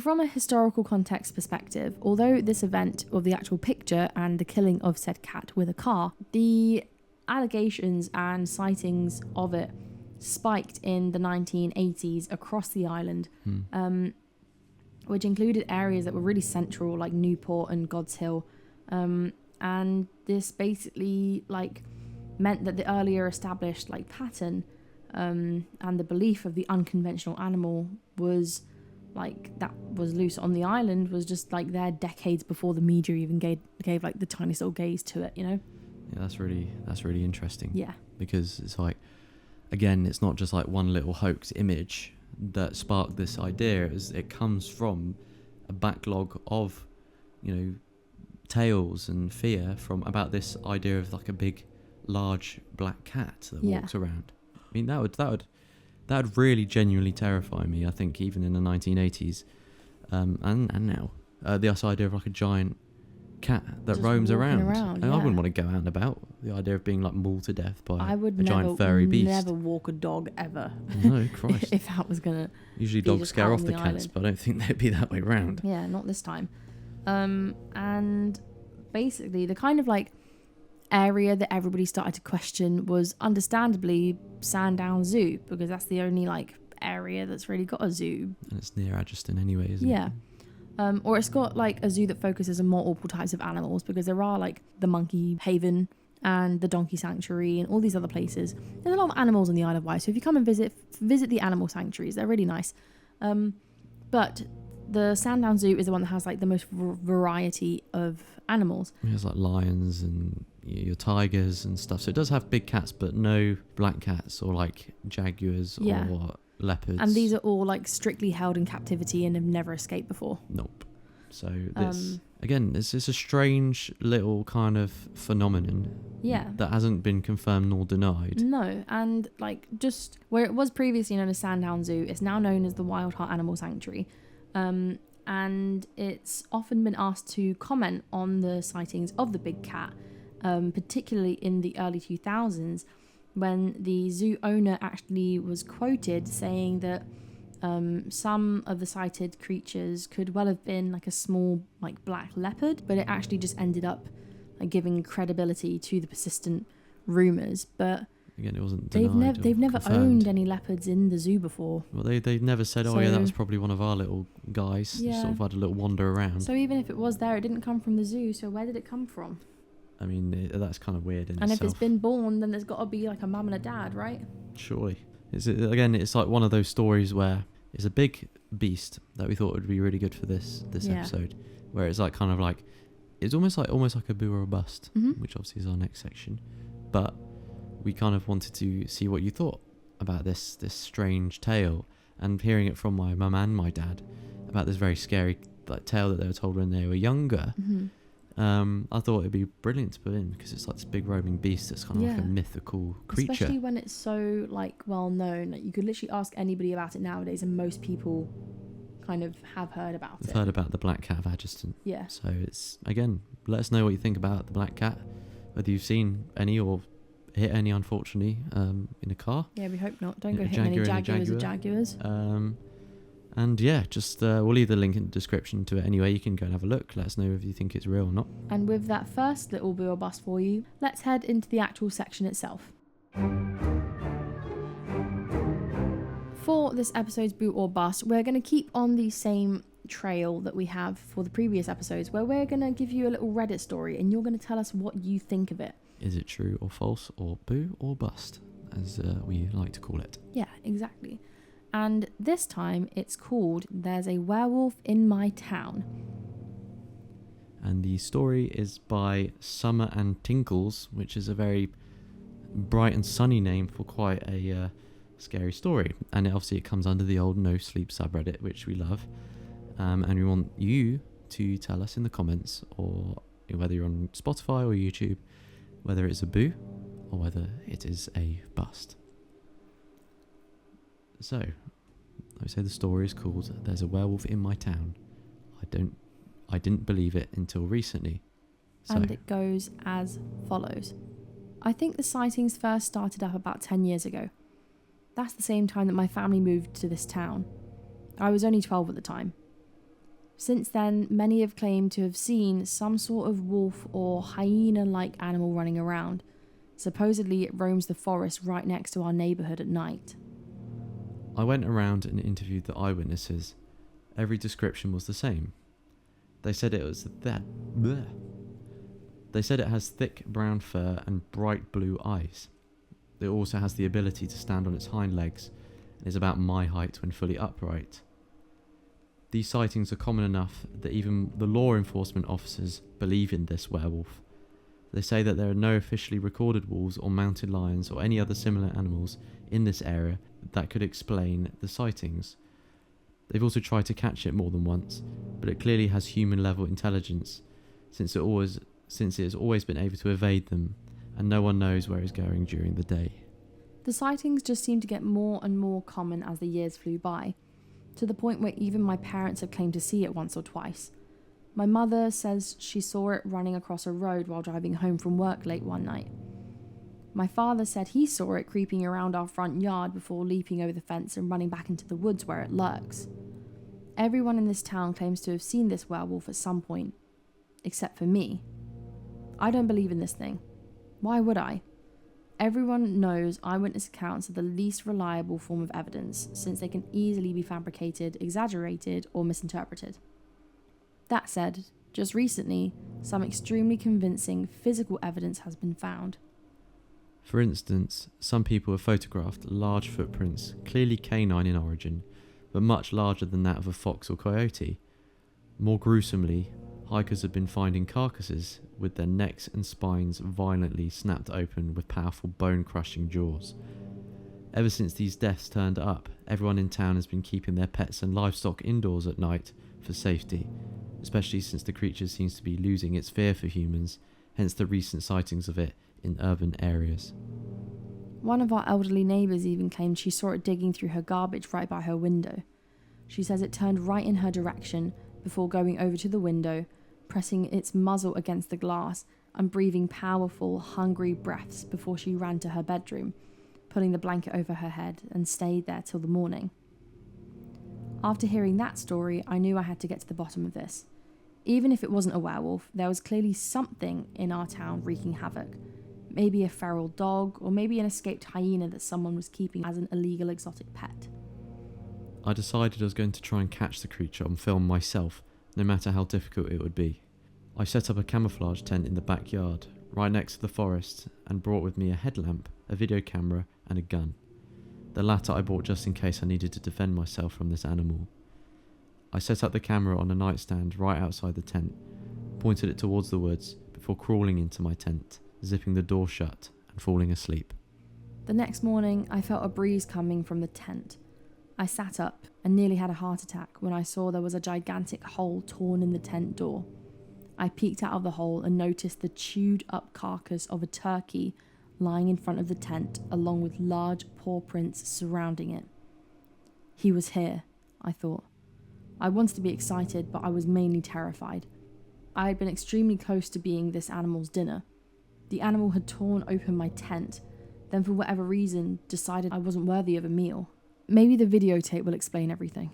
B: from a historical context perspective, although this event of the actual picture and the killing of said cat with a car, the allegations and sightings of it spiked in the 1980s across the island, which included areas that were really central, like Newport and God's Hill. And this basically like meant that the earlier established like pattern and the belief of the unconventional animal was like that was loose on the island was just like there decades before the media even gave like the tiniest little gaze to it, you know.
A: Yeah, that's really interesting.
B: Yeah.
A: Because it's like, again, it's not just like one little hoax image that sparked this idea. It comes from a backlog of, you know, tales and fear from about this idea of like a big, large black cat that walks around. I mean, that would really genuinely terrify me. I think even in the 1980s, and now, this idea of like a giant cat that
B: Just
A: roams
B: walking
A: around.
B: around,
A: I
B: yeah.
A: wouldn't want to go out and about. The idea of being like mauled to death by
B: I would
A: a giant furry beast.
B: never walk a dog ever.
A: No, Christ.
B: If that was gonna
A: Usually
B: be
A: dogs
B: just
A: scare
B: out
A: off
B: on
A: the
B: the
A: cats,
B: island.
A: but I don't think they'd be that way round.
B: Yeah, not this time. And basically the kind of like area that everybody started to question was understandably Sandown Zoo, because that's the only like area that's really got a zoo.
A: And it's near Adgeston anyway, isn't
B: Yeah.
A: it?
B: Or it's got like a zoo that focuses on multiple types of animals, because there are like the monkey haven and the donkey sanctuary and all these other places. There's a lot of animals in the Isle of Wight, so if you come and visit the animal sanctuaries, they're really nice. But the Sandown Zoo is the one that has like the most variety of animals.
A: There's like lions and your tigers and stuff. So it does have big cats, but no black cats or like jaguars
B: Yeah.
A: or leopards.
B: And these are all like strictly held in captivity and have never escaped before.
A: Nope. So this again, it's a strange little kind of phenomenon.
B: Yeah.
A: That hasn't been confirmed nor denied.
B: No, and like just where it was previously known as Sandown Zoo, it's now known as the Wild Heart Animal Sanctuary. And it's often been asked to comment on the sightings of the big cat, particularly in the early 2000s, when the zoo owner actually was quoted saying that some of the sighted creatures could well have been like a small like black leopard, but it actually just ended up like giving credibility to the persistent rumours. But
A: Again, it wasn't denied.
B: they've never
A: confirmed.
B: owned any leopards in the zoo before.
A: Well, they've never said, oh yeah, that
B: So-
A: was probably one of our little guys.
B: Yeah.
A: Sort of had a little wander around.
B: So even if it was there, it didn't come from the zoo. So where did it come from?
A: I mean, that's kind of weird in
B: And
A: itself.
B: if it's been born, then there's got to be like a mum and a dad, right?
A: Surely. It's like one of those stories where it's a big beast that we thought would be really good for this
B: Yeah.
A: episode, where it's like kind of like it's almost like a boo or a bust,
B: Mhm.
A: which obviously is our next section. But we kind of wanted to see what you thought about this strange tale, and hearing it from my mum and my dad about this very scary like tale that they were told when they were younger.
B: Mm-hmm.
A: I thought it'd be brilliant to put in, because it's like this big roaming beast that's kind of like a
B: Yeah.
A: mythical creature.
B: Especially when it's so like well known. Like you could literally ask anybody about it nowadays, and most people kind of have heard about
A: I've
B: it.
A: heard about the black cat of Adgeston.
B: Yeah.
A: So it's, again, let us know what you think about the black cat, whether you've seen any or hit any, unfortunately, in a car.
B: Yeah, we hope not. Don't
A: Yeah,
B: go
A: a
B: hitting any
A: jaguar and a
B: jaguars or
A: jaguar.
B: jaguars.
A: And yeah, just we'll leave the link in the description to it anyway. You can go and have a look. Let us know if you think it's real or not.
B: And with that first little boo or bust for you, let's head into the actual section itself. For this episode's boo or bust, we're going to keep on the same trail that we have for the previous episodes, where we're going to give you a little Reddit story and you're going to tell us what you think of it.
A: Is it true or false, or boo or bust, as we like to call it?
B: Yeah, exactly. And this time it's called There's a Werewolf in My Town.
A: And the story is by Summer and Tinkles, which is a very bright and sunny name for quite a scary story. And obviously it comes under the old No Sleep subreddit, which we love. And we want you to tell us in the comments, or whether you're on Spotify or YouTube, whether it's a boo or whether it is a bust. So, I would say the story is called There's a Werewolf in My Town. I didn't believe it until recently. So.
B: And it goes as follows. I think the sightings first started up about 10 years ago. That's the same time that my family moved to this town. I was only 12 at the time. Since then, many have claimed to have seen some sort of wolf or hyena-like animal running around. Supposedly it roams the forest right next to our neighbourhood at night.
A: I went around and interviewed the eyewitnesses. Every description was the same. They said it was They said it has thick brown fur and bright blue eyes. It also has the ability to stand on its hind legs and is about my height when fully upright. These sightings are common enough that even the law enforcement officers believe in this werewolf. They say that there are no officially recorded wolves or mounted lions or any other similar animals in this area that could explain the sightings. They've also tried to catch it more than once, but it clearly has human level intelligence since it has always been able to evade them, and no one knows where it's going during the day.
B: The sightings just seem to get more and more common as the years flew by, to the point where even my parents have claimed to see it once or twice. My mother says she saw it running across a road while driving home from work late one night. My father said he saw it creeping around our front yard before leaping over the fence and running back into the woods where it lurks. Everyone in this town claims to have seen this werewolf at some point, except for me. I don't believe in this thing. Why would I? Everyone knows eyewitness accounts are the least reliable form of evidence, since they can easily be fabricated, exaggerated, or misinterpreted. That said, just recently, some extremely convincing physical evidence has been found.
A: For instance, some people have photographed large footprints, clearly canine in origin, but much larger than that of a fox or coyote. More gruesomely, hikers have been finding carcasses with their necks and spines violently snapped open with powerful bone-crushing jaws. Ever since these deaths turned up, everyone in town has been keeping their pets and livestock indoors at night for safety, especially since the creature seems to be losing its fear for humans, hence the recent sightings of it in urban areas.
B: One of our elderly neighbours even claimed she saw it digging through her garbage right by her window. She says it turned right in her direction before going over to the window, pressing its muzzle against the glass and breathing powerful, hungry breaths before she ran to her bedroom, pulling the blanket over her head and stayed there till the morning. After hearing that story, I knew I had to get to the bottom of this. Even if it wasn't a werewolf, there was clearly something in our town wreaking havoc. Maybe a feral dog, or maybe an escaped hyena that someone was keeping as an illegal exotic pet.
A: I decided I was going to try and catch the creature on film myself, no matter how difficult it would be. I set up a camouflage tent in the backyard, right next to the forest, and brought with me a headlamp, a video camera, and a gun. The latter I bought just in case I needed to defend myself from this animal. I set up the camera on a nightstand right outside the tent, pointed it towards the woods before crawling into my tent, zipping the door shut and falling asleep.
B: The next morning, I felt a breeze coming from the tent. I sat up and nearly had a heart attack when I saw there was a gigantic hole torn in the tent door. I peeked out of the hole and noticed the chewed up carcass of a turkey lying in front of the tent, along with large paw prints surrounding it. He was here, I thought. I wanted to be excited, but I was mainly terrified. I had been extremely close to being this animal's dinner. The animal had torn open my tent, then for whatever reason decided I wasn't worthy of a meal. Maybe the videotape will explain everything.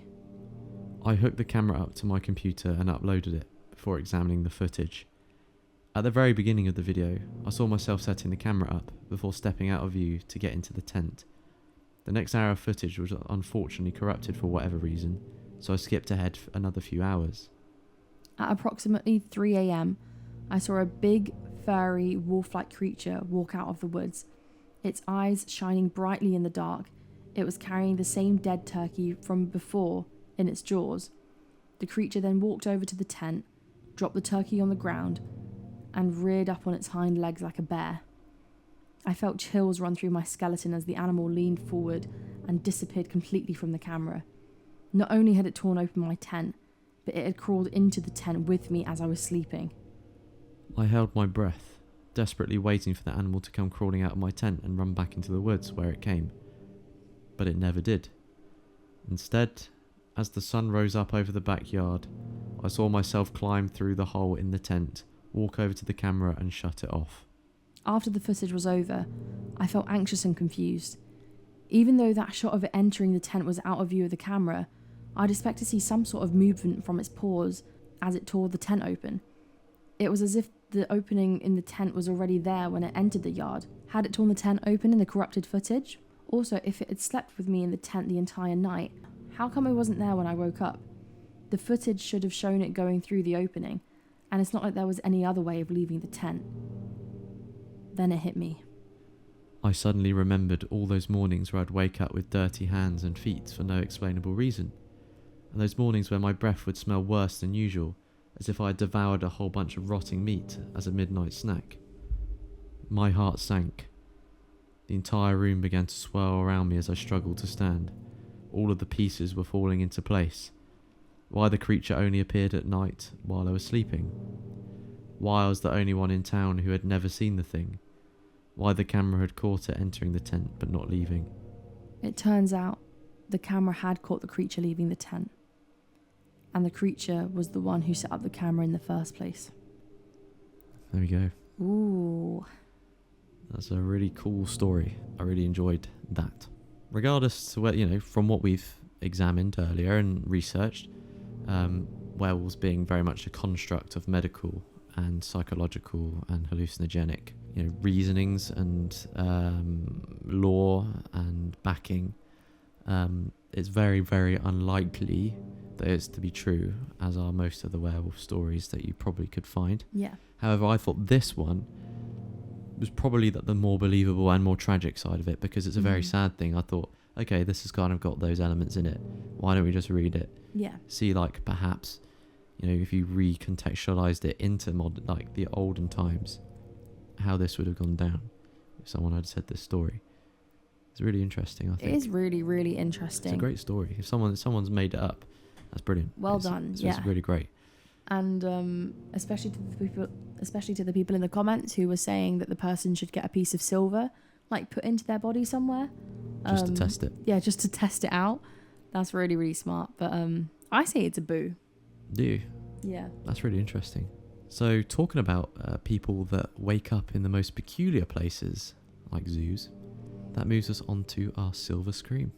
A: I hooked the camera up to my computer and uploaded it before examining the footage. At the very beginning of the video, I saw myself setting the camera up before stepping out of view to get into the tent. The next hour of footage was unfortunately corrupted for whatever reason, so I skipped ahead for another few hours.
B: At approximately 3 a.m, I saw a big, furry, wolf-like creature walk out of the woods, its eyes shining brightly in the dark. It was carrying the same dead turkey from before in its jaws. The creature then walked over to the tent, dropped the turkey on the ground, and reared up on its hind legs like a bear. I felt chills run through my skeleton as the animal leaned forward and disappeared completely from the camera. Not only had it torn open my tent, but it had crawled into the tent with me as I was sleeping.
A: I held my breath, desperately waiting for the animal to come crawling out of my tent and run back into the woods where it came. But it never did. Instead, as the sun rose up over the backyard, I saw myself climb through the hole in the tent, walk over to the camera and shut it off.
B: After the footage was over, I felt anxious and confused. Even though that shot of it entering the tent was out of view of the camera, I'd expect to see some sort of movement from its paws as it tore the tent open. It was as if the opening in the tent was already there when it entered the yard. Had it torn the tent open in the corrupted footage? Also, if it had slept with me in the tent the entire night, how come it wasn't there when I woke up? The footage should have shown it going through the opening, and it's not like there was any other way of leaving the tent. Then it hit me.
A: I suddenly remembered all those mornings where I'd wake up with dirty hands and feet for no explainable reason, and those mornings where my breath would smell worse than usual, as if I had devoured a whole bunch of rotting meat as a midnight snack. My heart sank. The entire room began to swirl around me as I struggled to stand. All of the pieces were falling into place. Why the creature only appeared at night while I was sleeping. Why I was the only one in town who had never seen the thing. Why the camera had caught it entering the tent but not leaving.
B: It turns out the camera had caught the creature leaving the tent. And the creature was the one who set up the camera in the first place.
A: There we go.
B: Ooh.
A: That's a really cool story. I really enjoyed that. Regardless to where, from what we've examined earlier and researched, werewolves being very much a construct of medical and psychological and hallucinogenic, reasonings and lore and backing, it's very, very unlikely that it's to be true, as are most of the werewolf stories that you probably could find.
B: Yeah.
A: However, I thought this one was probably the more believable and more tragic side of it, because it's a very sad thing. I thought, okay, this has kind of got those elements in it. Why don't we just read it?
B: Yeah.
A: See, perhaps, if you recontextualized it into modern, the olden times, how this would have gone down if someone had said this story. It's really interesting, I think.
B: It is really, really interesting.
A: It's a great story. If someone's made it up, that's brilliant.
B: Well done.
A: It's really great.
B: And especially to the people in the comments who were saying that the person should get a piece of silver, put into their body somewhere,
A: just to test it.
B: Yeah, just to test it out. That's really, really smart. But I say it's a boo.
A: Do you?
B: Yeah.
A: That's really interesting. So, talking about people that wake up in the most peculiar places, like zoos, that moves us on to our Silver Scream.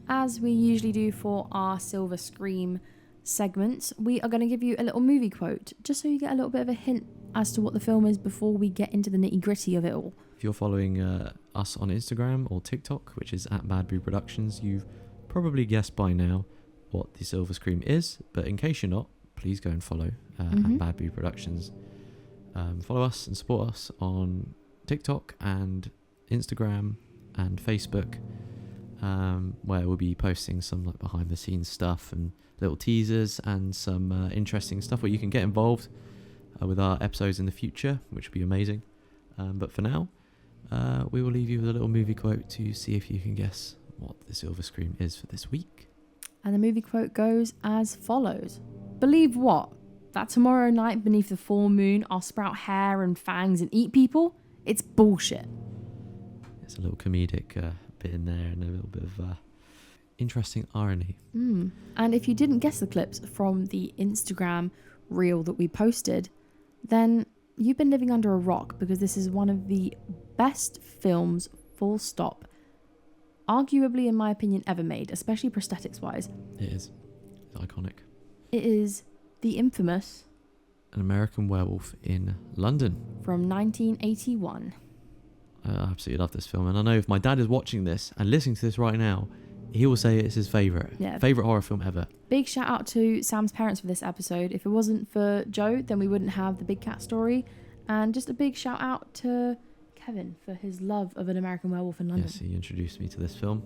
B: As we usually do for our Silver Scream segments, we are going to give you a little movie quote, just so you get a little bit of a hint as to what the film is before we get into the nitty-gritty of it all.
A: If you're following us on Instagram or TikTok, which is @Badbury Productions, you've probably guessed by now what the Silver Scream is, but in case you're not, please go and follow @Badbury Productions. Follow us and support us on TikTok and Instagram and Facebook, where we'll be posting some behind the scenes stuff and little teasers and some interesting stuff where you can get involved with our episodes in the future, which will be amazing. But for now, we will leave you with a little movie quote to see if you can guess what the Silver Scream is for this week.
B: And the movie quote goes as follows. Believe what? That tomorrow night beneath the full moon I'll sprout hair and fangs and eat people? It's bullshit.
A: It's a little comedic bit in there and a little bit of interesting irony.
B: And if you didn't guess the clips from the Instagram reel that we posted, then you've been living under a rock, because this is one of the best films, full stop, arguably, in my opinion, ever made, especially prosthetics wise.
A: It is. It's iconic.
B: It is the infamous
A: An American Werewolf in London.
B: from 1981.
A: I absolutely love this film, and I know if my dad is watching this and listening to this right now, he will say it's his favourite horror film ever.
B: Big shout out to Sam's parents for this episode. If it wasn't for Joe, then we wouldn't have the Big Cat story. And just a big shout out to Kevin for his love of An American Werewolf in London.
A: Yes, he introduced me to this film,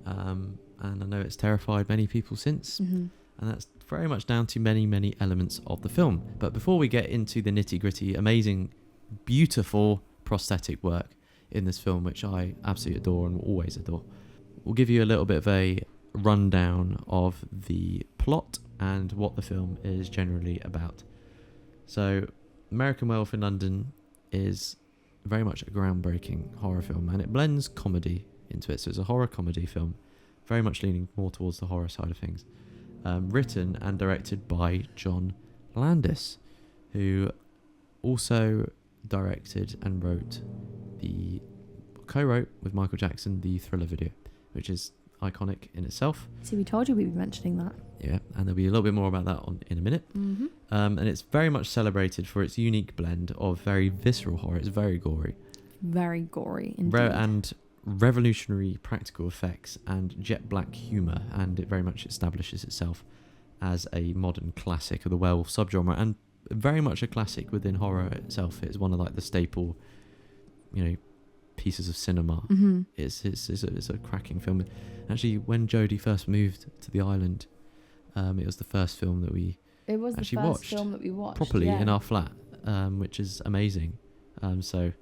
A: and I know it's terrified many people since, and that's very much down to many elements of the film. But before we get into the nitty gritty, amazing, beautiful prosthetic work in this film, which I absolutely adore and will always adore, we'll give you a little bit of a rundown of the plot and what the film is generally about. So, American Werewolf in London is very much a groundbreaking horror film, and it blends comedy into it. So it's a horror comedy film, very much leaning more towards the horror side of things. Written and directed by John Landis, who also directed and co-wrote with Michael Jackson the Thriller video, which is iconic in itself.
B: See, we told you we'd be mentioning that.
A: Yeah, and there'll be a little bit more about that in a minute. And it's very much celebrated for its unique blend of very visceral horror. It's very gory.
B: Very gory, indeed.
A: And revolutionary practical effects and jet black humour, and it very much establishes itself as a modern classic of the werewolf subgenre, and very much a classic within horror itself. It's one of like the staple, pieces of cinema. It's a cracking film. Actually, when Jodie first moved to the island, it was the first film that we watched properly in our flat, which is amazing. So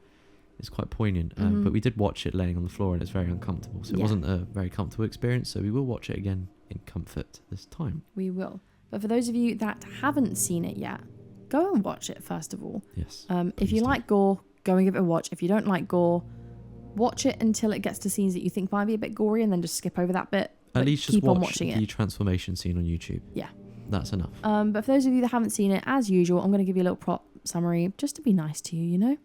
A: it's quite poignant. But we did watch it laying on the floor, and it's very uncomfortable. So it wasn't a very comfortable experience. So we will watch it again in comfort this time.
B: We will. But for those of you that haven't seen it yet, go and watch it first of all.
A: Yes.
B: If you like gore, go and give it a watch. If you don't like gore, watch it until it gets to scenes that you think might be a bit gory, and then just skip over that bit.
A: At least just watch
B: watching
A: the transformation scene on YouTube.
B: Yeah.
A: That's enough.
B: But for those of you that haven't seen it, as usual, I'm going to give you a little plot summary just to be nice to you,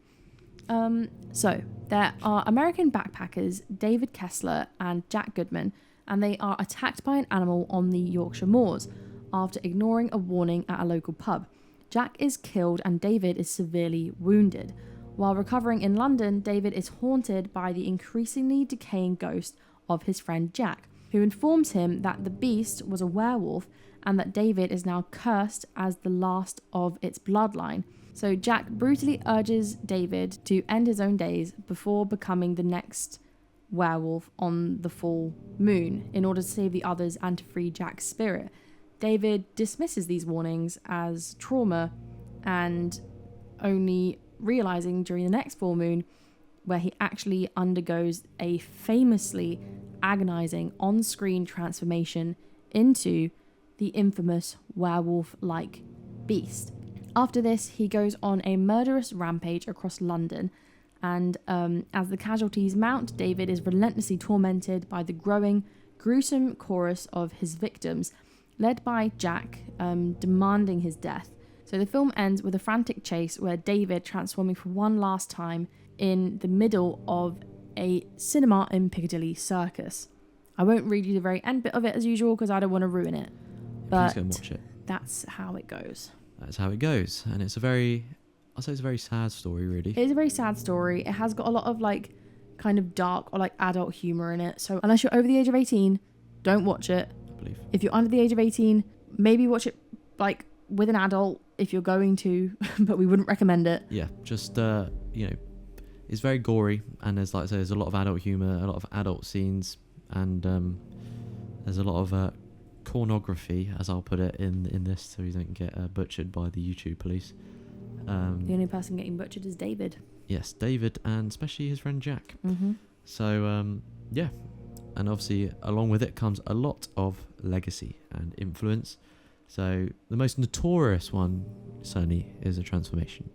B: So, there are American backpackers, David Kessler and Jack Goodman, and they are attacked by an animal on the Yorkshire moors after ignoring a warning at a local pub. Jack is killed and David is severely wounded. While recovering in London, David is haunted by the increasingly decaying ghost of his friend Jack, who informs him that the beast was a werewolf and that David is now cursed as the last of its bloodline. So Jack brutally urges David to end his own days before becoming the next werewolf on the full moon in order to save the others and to free Jack's spirit. David dismisses these warnings as trauma, and only realizing during the next full moon, where he actually undergoes a famously agonizing on-screen transformation into the infamous werewolf-like beast. After this, he goes on a murderous rampage across London, and as the casualties mount, David is relentlessly tormented by the growing, gruesome chorus of his victims, led by Jack, demanding his death. So the film ends with a frantic chase where David, transforming for one last time in the middle of a cinema in Piccadilly Circus. I won't read you the very end bit of it as usual because I don't want to ruin it. But
A: please go and watch it.
B: That's how it goes.
A: That's how it goes. And it's a very sad story, really.
B: It is a very sad story. It has got a lot of kind of dark or adult humour in it. So unless you're over the age of 18, don't watch it.
A: I believe.
B: If you're under the age of 18, maybe watch it with an adult if you're going to, but we wouldn't recommend it.
A: Yeah, just it's very gory, and there's there's a lot of adult humour, a lot of adult scenes, and there's a lot of pornography, as I'll put it, in this, so you don't get butchered by the YouTube police.
B: The only person getting butchered is David.
A: Yes, David, and especially his friend Jack.
B: Mm-hmm.
A: So yeah, and obviously along with it comes a lot of legacy and influence. So the most notorious one certainly is a transformation,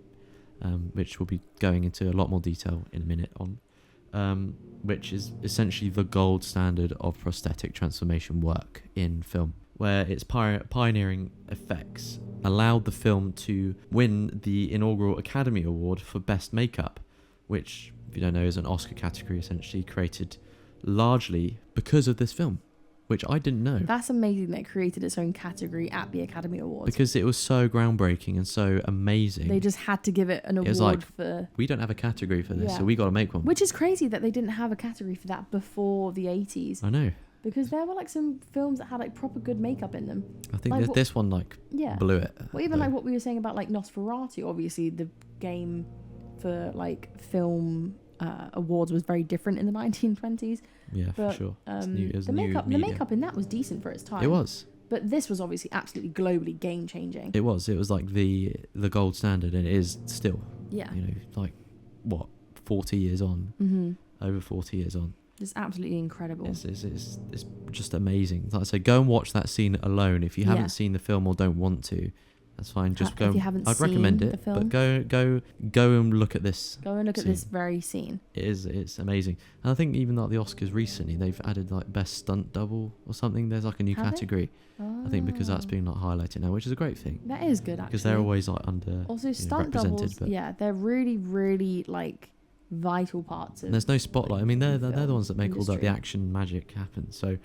A: which we'll be going into a lot more detail in a minute on, which is essentially the gold standard of prosthetic transformation work in film, where its pioneering effects allowed the film to win the inaugural Academy Award for Best Makeup, which, if you don't know, is an Oscar category essentially created largely because of this film, which I didn't know.
B: That's amazing that it created its own category at the Academy Awards.
A: Because it was so groundbreaking and so amazing.
B: They just had to give it an award
A: like,
B: for...
A: We don't have a category for this,
B: Yeah.
A: so we got to make one.
B: Which is crazy that they didn't have a category for that before the 80s.
A: I know.
B: Because there were like some films that had like proper good makeup in them.
A: I think
B: Like
A: this one like
B: Yeah.
A: blew it.
B: Well, even
A: though.
B: like what we were saying about like Nosferatu, obviously the game for like film awards was very different in the 1920s.
A: Yeah,
B: But
A: for sure. It's new, it was
B: the
A: new
B: makeup
A: media.
B: in that was decent for its time.
A: It was.
B: But this was obviously absolutely globally game changing.
A: It was. It was like the gold standard, and it is still.
B: Yeah.
A: You know, like what 40 years on,
B: Mm-hmm.
A: over 40 years on.
B: It's absolutely incredible.
A: It's just amazing. Like I say, go and watch that scene alone. If you haven't
B: Yeah.
A: seen the film or don't want to, that's fine. Just go.
B: If you haven't
A: I'd recommend
B: seen
A: it,
B: the
A: but
B: film.
A: go and look at this.
B: Go and look at
A: scene.
B: this very scene.
A: It's amazing. And I think even like the Oscars recently, they've added like best stunt double or something. There's like a new
B: Have they?
A: category. I think because that's
B: Oh.
A: being like highlighted now, which is a great thing.
B: That is good, actually.
A: Because they're always like under
B: Also, stunt
A: represented,
B: doubles,
A: but
B: yeah, they're really, really like vital parts of.
A: and there's no spotlight. I mean, they're the ones that make all the
B: industry.
A: action magic happen. So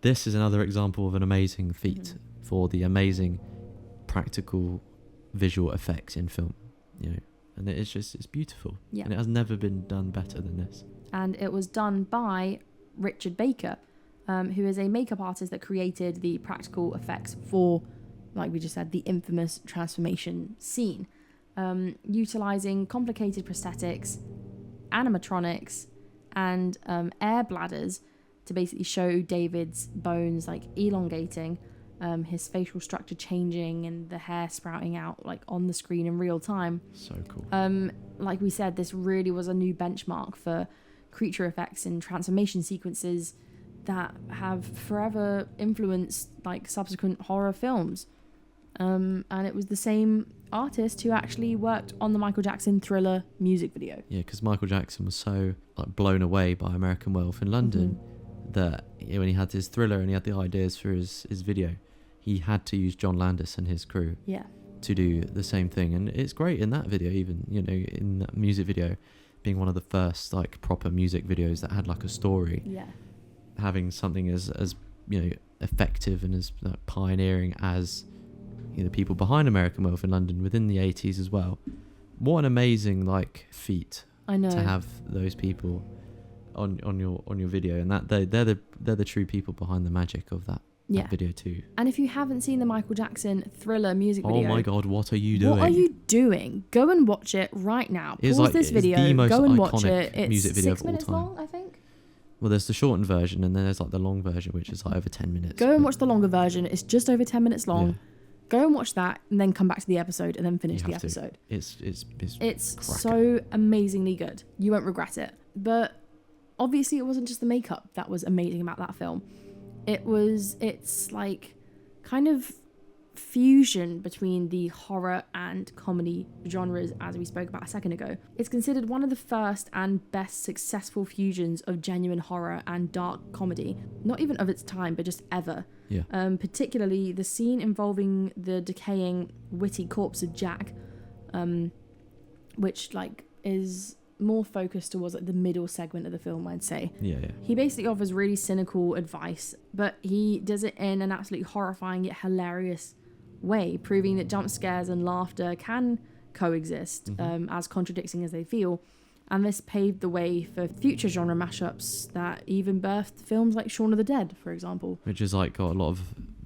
A: this is another example of an amazing feat for the amazing practical visual effects in film. You know, and it's beautiful.
B: Yeah.
A: And it has never been done better than this.
B: And it was done by Richard Baker, who is a makeup artist that created the practical effects for, like we just said, the infamous transformation scene, utilizing complicated prosthetics, animatronics, and air bladders to basically show David's bones like elongating, his facial structure changing, and the hair sprouting out like on the screen in real time.
A: So cool.
B: Like we said, this really was a new benchmark for creature effects and transformation sequences that have forever influenced like subsequent horror films. And it was the same artist who actually worked on the Michael Jackson Thriller music video.
A: Yeah, because Michael Jackson was so like blown away by American Werewolf in London that when he had his Thriller and he had the ideas for his video, he had to use John Landis and his crew
B: Yeah.
A: to do the same thing. And it's great in that video, even, you know, in that music video, being one of the first like proper music videos that had like a story,
B: Yeah.
A: having something as you know, effective and as pioneering as, you know, people behind American Werewolf in London within the 80s as well. What an amazing like feat
B: I know.
A: to have those people on your video, and that they're the true people behind the magic of that
B: Yeah.
A: video too.
B: And if you haven't seen the Michael Jackson Thriller music video,
A: Oh my god, what are you doing?
B: what are you doing? Go and watch it right now.
A: It's
B: Pause
A: like-
B: this
A: it's
B: video,
A: the most
B: go and watch
A: iconic
B: it. It's
A: music video
B: 6
A: of all
B: minutes
A: time.
B: long, I think.
A: Well, there's the shortened version, and then there's like the long version, which is like over 10 minutes.
B: Go and
A: but
B: watch the longer version. It's just over 10 minutes long.
A: Yeah.
B: Go and watch that, and then come back to the episode, and then finish
A: You
B: the
A: have to.
B: episode.
A: It's
B: It's
A: cracker.
B: so amazingly good. You won't regret it. But obviously, it wasn't just the makeup that was amazing about that film. It's like kind of fusion between the horror and comedy genres, as we spoke about a second ago. It's considered one of the first and best successful fusions of genuine horror and dark comedy, not even of its time, but just ever.
A: Yeah.
B: Particularly the scene involving the decaying, witty corpse of Jack, which like is more focused towards like the middle segment of the film, I'd say.
A: Yeah.
B: He basically offers really cynical advice, but he does it in an absolutely horrifying yet hilarious way, proving that jump scares and laughter can coexist, as contradicting as they feel. And this paved the way for future genre mashups that even birthed films like Shaun of the Dead, for example.
A: Which has like got a lot of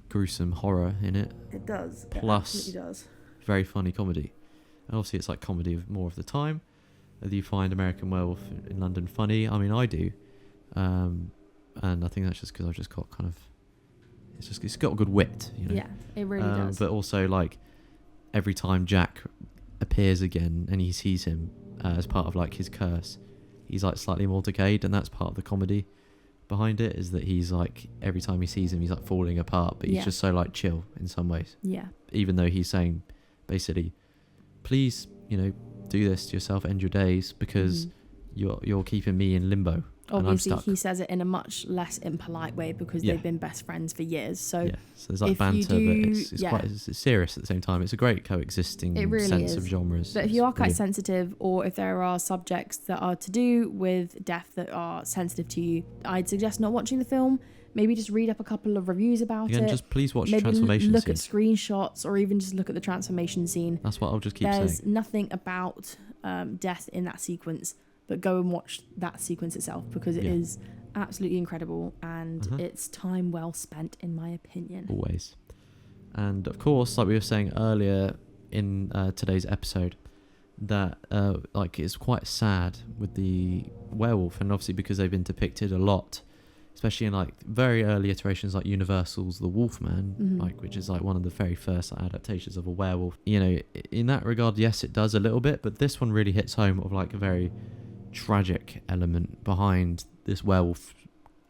A: gruesome horror in it,
B: It does.
A: Plus-
B: It absolutely does.
A: very funny comedy. And obviously it's like comedy of more of the time. Do you find American Werewolf in London funny? I mean, I do. And I think that's just because I've just got kind of... It's got a good wit, you know.
B: Yeah, it really does.
A: But also, like, every time Jack appears again and he sees him as part of, like, his curse, he's, like, slightly more decayed, and that's part of the comedy behind it, is that he's, like, every time he sees him, he's, like, falling apart, but he's
B: Yeah.
A: just so, like, chill in some ways.
B: Yeah.
A: Even though he's saying, basically, please, you know, do this to yourself, end your days, because you're keeping me in limbo.
B: Obviously,
A: stuck.
B: he says it in a much less impolite way because they've been best friends for years. So,
A: so there's like banter, but it's quite it's serious at the same time. It's a great coexisting sense of genres.
B: But if you are quite sensitive, or if there are subjects that are to do with death that are sensitive to you, I'd suggest not watching the film. Maybe just read up a couple of reviews about it.
A: Just please watch the
B: Maybe
A: transformation
B: look
A: scene.
B: at screenshots, or even just look at the transformation scene.
A: That's what I'll just keep saying.
B: There's nothing about death in that sequence, but go and watch that sequence itself because it is absolutely incredible, and it's time well spent, in my opinion.
A: Always. And of course, like we were saying earlier in today's episode, that it's quite sad with the werewolf, and obviously because they've been depicted a lot, especially in like very early iterations like Universal's The Wolfman, which is like one of the very first adaptations of a werewolf. You know, in that regard, yes, it does a little bit, but this one really hits home of like a very tragic element behind this werewolf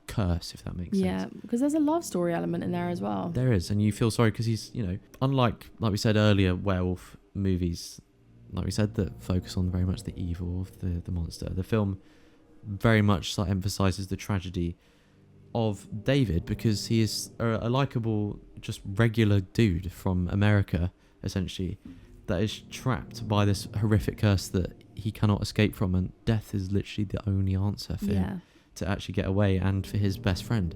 A: curse, if that makes sense.
B: Yeah, because there's a love story element in there as well.
A: There is, and you feel sorry because he's, you know, unlike, like we said earlier, werewolf movies, like we said, that focus on very much the evil of the monster. The film very much like emphasizes the tragedy of David, because he is a likable, just regular dude from America, essentially, that is trapped by this horrific curse that he cannot escape from, and death is literally the only answer for him to actually get away, and for his best friend.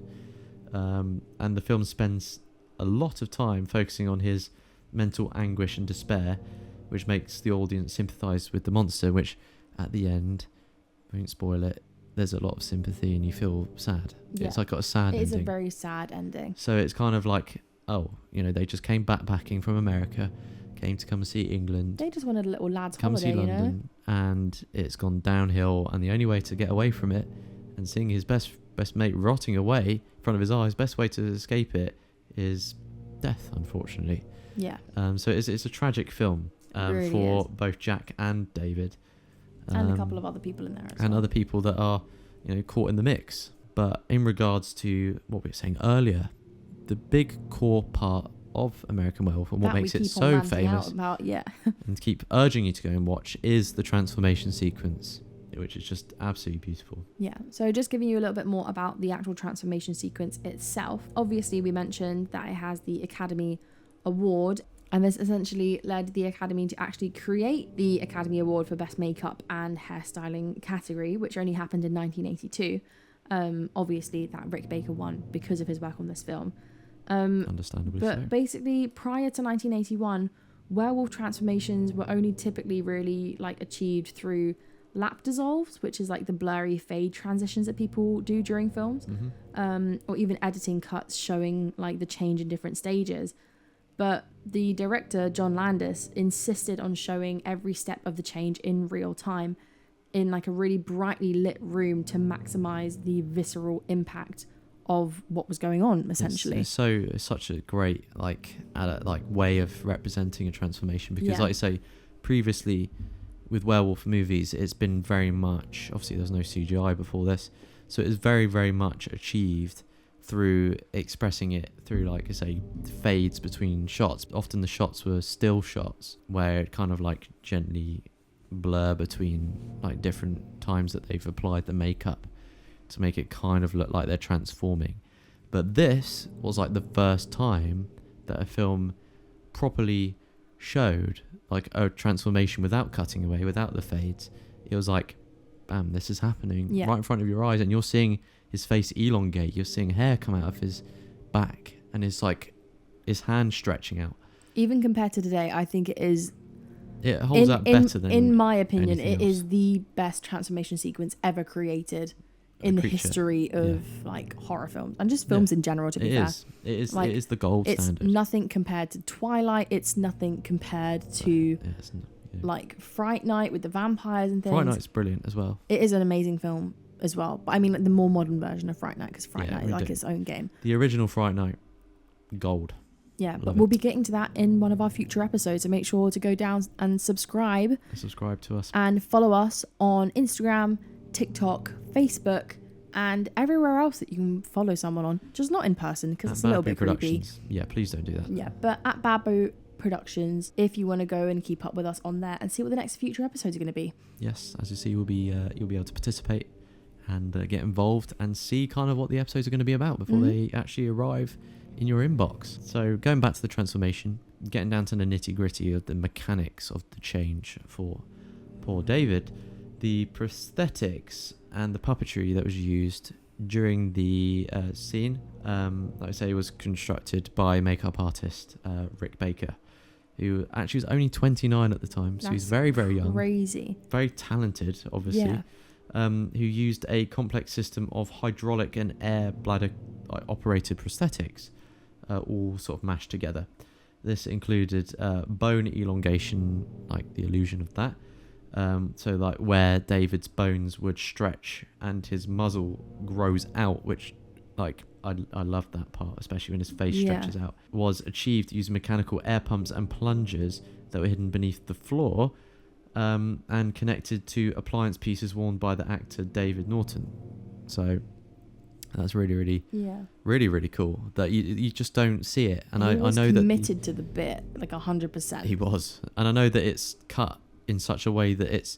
A: And the film spends a lot of time focusing on his mental anguish and despair, which makes the audience sympathise with the monster, which at the end, I won't spoil it, there's a lot of sympathy and you feel sad.
B: Yeah.
A: It's like got a sad ending.
B: It is a very sad ending.
A: So it's kind of like, oh, you know, they just came backpacking from America, came to come and see England.
B: They just wanted a little lad's
A: come
B: holiday,
A: see London, and it's gone downhill, and the only way to get away from it, and seeing his best mate rotting away in front of his eyes, best way to escape it is death, unfortunately.
B: Yeah.
A: So it's a tragic film
B: really
A: for
B: is.
A: both Jack and David.
B: And a couple of other people in there as well.
A: And other people that are, you know, caught in the mix. But in regards to what we were saying earlier, the big core part of American Werewolf and what makes it so famous and keep urging you to go and watch is the transformation sequence, which is just absolutely beautiful.
B: Yeah, so just giving you a little bit more about the actual transformation sequence itself. Obviously, we mentioned that it has the Academy Award, and this essentially led the Academy to actually create the Academy Award for Best Makeup and Hairstyling category, which only happened in 1982. Obviously, that Rick Baker won because of his work on this film.
A: Understandably
B: but
A: so.
B: Basically, prior to 1981, werewolf transformations were only typically really like achieved through lap dissolves, which is like the blurry fade transitions that people do during films, or even editing cuts showing like the change in different stages. But the director, John Landis, insisted on showing every step of the change in real time in like a really brightly lit room to maximize the visceral impact of what was going on, essentially.
A: It's such a great like way of representing a transformation, because like I say, previously with werewolf movies, it's been very much, obviously there's no CGI before this, so it's very, very much achieved through expressing it through, like I say, fades between shots. Often the shots were still shots where it kind of like gently blur between like different times that they've applied the makeup to make it kind of look like they're transforming. But this was like the first time that a film properly showed like a transformation without cutting away, without the fades. It was like, bam, this is happening right in front of your eyes, and you're seeing his face elongate, you're seeing hair come out of his back, and it's like his hand stretching out.
B: Even compared to today, I think
A: it holds up better than,
B: in my opinion,
A: it
B: is the best transformation sequence ever created in the history of like horror films and just films in general, to be fair.
A: It is
B: like,
A: the gold standard.
B: It's nothing compared to Twilight, it's nothing compared to like Fright Night with the vampires and things.
A: Fright Night's brilliant as well.
B: It is an amazing film as well, but I mean like the more modern version of Fright Night, because Fright Night is like its own game.
A: The original Fright Night, gold.
B: Yeah, but we'll be getting to that in one of our future episodes, so make sure to go down and subscribe
A: to us
B: and follow us on Instagram, TikTok, Facebook, and everywhere else that you can follow someone on, just not in person because it's a little bit creepy.
A: Yeah, please don't do that.
B: Yeah, but at Babo Productions, if you want to go and keep up with us on there and see what the next future episodes are going to be.
A: Yes, as you see, you'll be able to participate and get involved and see kind of what the episodes are going to be about before they actually arrive in your inbox. So going back to the transformation, getting down to the nitty gritty of the mechanics of the change for poor David, the prosthetics and the puppetry that was used during the scene, like I say, was constructed by makeup artist Rick Baker, who actually was only 29 at the time, so he's very, very young.
B: Crazy.
A: Very talented, obviously.
B: Yeah.
A: Who used a complex system of hydraulic and air bladder operated prosthetics, all sort of mashed together. This included bone elongation, like the illusion of that. So like where David's bones would stretch and his muzzle grows out, which like I love that part, especially when his face stretches out, was achieved using mechanical air pumps and plungers that were hidden beneath the floor, and connected to appliance pieces worn by the actor David Norton. So that's really cool that you just don't see it. And I know that
B: committed to the bit like 100%.
A: He was, and I know that it's cut in such a way that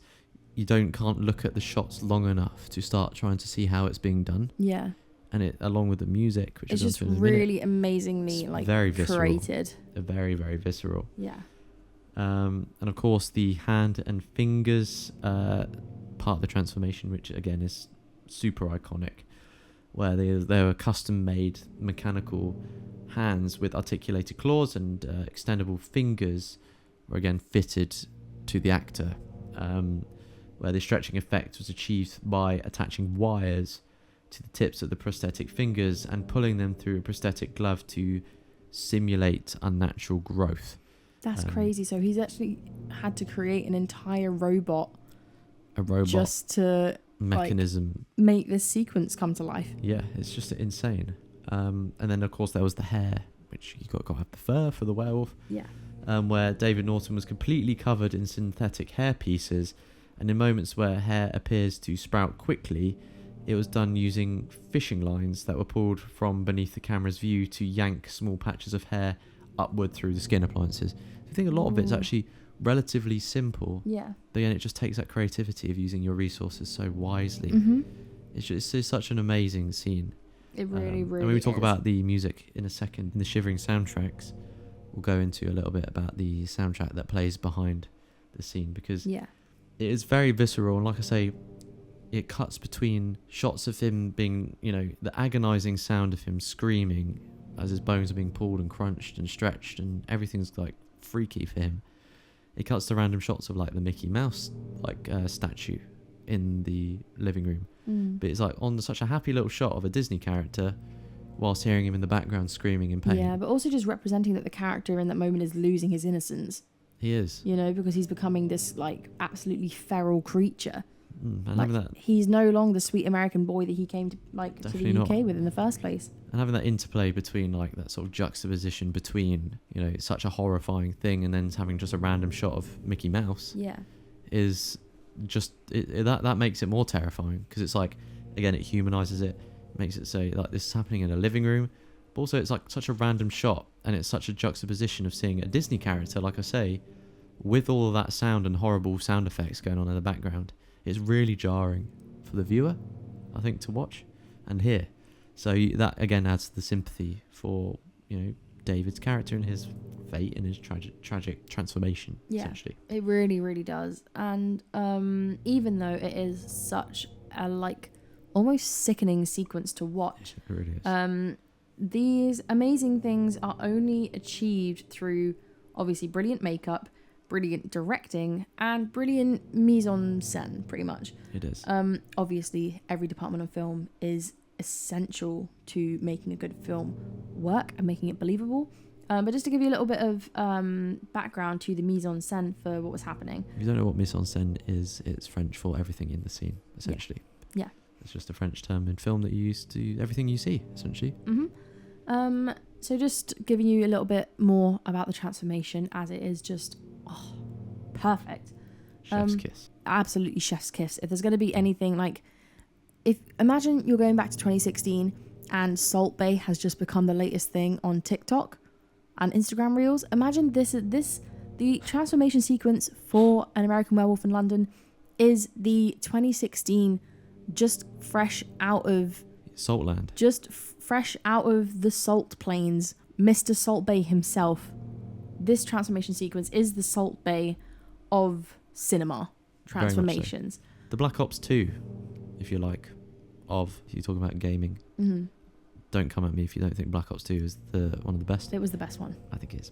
A: you can't look at the shots long enough to start trying to see how it's being done.
B: Yeah.
A: And it, along with the music, which
B: it's
A: is
B: just really amazingly like
A: very visceral,
B: created.
A: Very, very visceral.
B: Yeah.
A: And of course the hand and fingers part of the transformation, which again is super iconic, where they were custom made mechanical hands with articulated claws and extendable fingers were again fitted to the actor, where the stretching effect was achieved by attaching wires to the tips of the prosthetic fingers and pulling them through a prosthetic glove to simulate unnatural growth.
B: That's crazy. So he's actually had to create an entire robot just to
A: mechanism
B: make this sequence come to life.
A: Yeah, it's just insane. And then of course there was the hair, which you got to have the fur for the werewolf.
B: Yeah.
A: Where David Norton was completely covered in synthetic hair pieces, and in moments where hair appears to sprout quickly, it was done using fishing lines that were pulled from beneath the camera's view to yank small patches of hair upward through the skin appliances. I think a lot of it's actually relatively simple.
B: Yeah.
A: But again, it just takes that creativity of using your resources so wisely.
B: Mm-hmm.
A: It's such an amazing scene.
B: It really
A: and when we talk about the music in a second, in the Shivering Soundtracks, we'll go into a little bit about the soundtrack that plays behind the scene, because it is very visceral, and like I say, it cuts between shots of him being, the agonizing sound of him screaming as his bones are being pulled and crunched and stretched and everything's like freaky for him. It cuts to random shots of like the Mickey Mouse statue in the living room, but it's like on such a happy little shot of a Disney character whilst hearing him in the background screaming in pain.
B: Yeah, but also just representing that the character in that moment is losing his innocence.
A: He is.
B: Because he's becoming this like absolutely feral creature.
A: And having that,
B: he's no longer the sweet American boy that he came to the UK with in the first place.
A: And having that interplay between like that sort of juxtaposition between such a horrifying thing and then having just a random shot of Mickey Mouse, is just that makes it more terrifying, because it's like, again, it humanizes it, makes it say like this is happening in a living room, but also it's like such a random shot, and it's such a juxtaposition of seeing a Disney character, like I say, with all of that sound and horrible sound effects going on in the background. It's really jarring for the viewer, I think, to watch and hear. So that again adds to the sympathy for David's character and his fate and his tragic transformation. Essentially,
B: it really, really does. And even though it is such a almost sickening sequence to watch,
A: it really is.
B: These amazing things are only achieved through obviously brilliant makeup, brilliant directing, and brilliant mise en scène, pretty much.
A: It is.
B: Obviously, every department of film is essential to making a good film work and making it believable. But just to give you a little bit of background to the mise en scène for what was happening.
A: If you don't know what mise en scène is, it's French for everything in the scene, essentially.
B: Yeah.
A: It's just a French term in film that you use to everything you see, essentially.
B: Mm-hmm. So just giving you a little bit more about the transformation, as it is just perfect.
A: Chef's kiss.
B: Absolutely chef's kiss. If there's going to be anything imagine you're going back to 2016 and Salt Bae has just become the latest thing on TikTok and Instagram Reels. Imagine the transformation sequence for An American Werewolf in London is the 2016 just fresh out of
A: Saltland.
B: fresh out of the salt plains, Mr. Salt Bay himself. This transformation sequence is the Salt Bay of cinema transformations.
A: So. The Black Ops 2, if you like, if you're talking about gaming.
B: Mm-hmm.
A: Don't come at me if you don't think Black Ops 2 is one of the best.
B: It was the best one.
A: I think it is.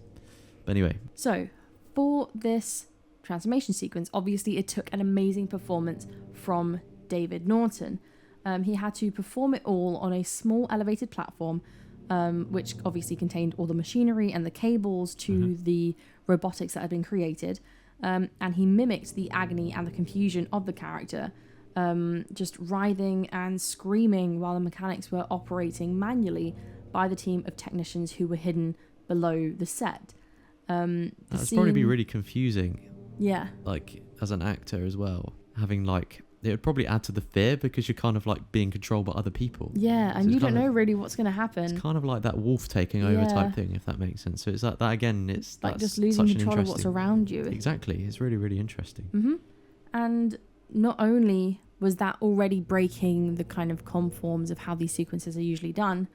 A: But anyway.
B: So, for this transformation sequence, obviously it took an amazing performance from David Norton. He had to perform it all on a small elevated platform, which obviously contained all the machinery and the cables to the robotics that had been created. And he mimicked the agony and the confusion of the character, just writhing and screaming while the mechanics were operating manually by the team of technicians who were hidden below the set.
A: That's probably be really confusing.
B: Yeah.
A: Like, as an actor as well, having it would probably add to the fear because you're kind of like being controlled by other people.
B: Yeah, and
A: so
B: you don't know really what's going to happen.
A: It's kind of like that wolf taking over type thing, if that makes sense. So it's like that again. It's
B: like just losing control of what's around you.
A: Exactly, it's really, really interesting.
B: Mm-hmm. And not only was that already breaking the kind of conforms of how these sequences are usually done,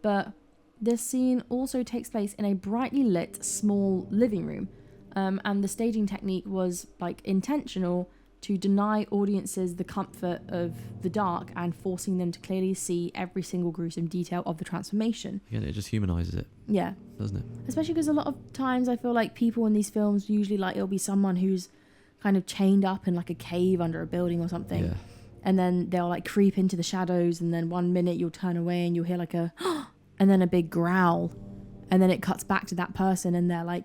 B: but this scene also takes place in a brightly lit small living room, and the staging technique was intentional to deny audiences the comfort of the dark and forcing them to clearly see every single gruesome detail of the transformation.
A: Again, it just humanizes it.
B: Yeah.
A: Doesn't it?
B: Especially because a lot of times I feel like people in these films usually it'll be someone who's kind of chained up in a cave under a building or something.
A: Yeah.
B: And then they'll creep into the shadows, and then 1 minute you'll turn away and you'll hear a and then a big growl, and then it cuts back to that person and they're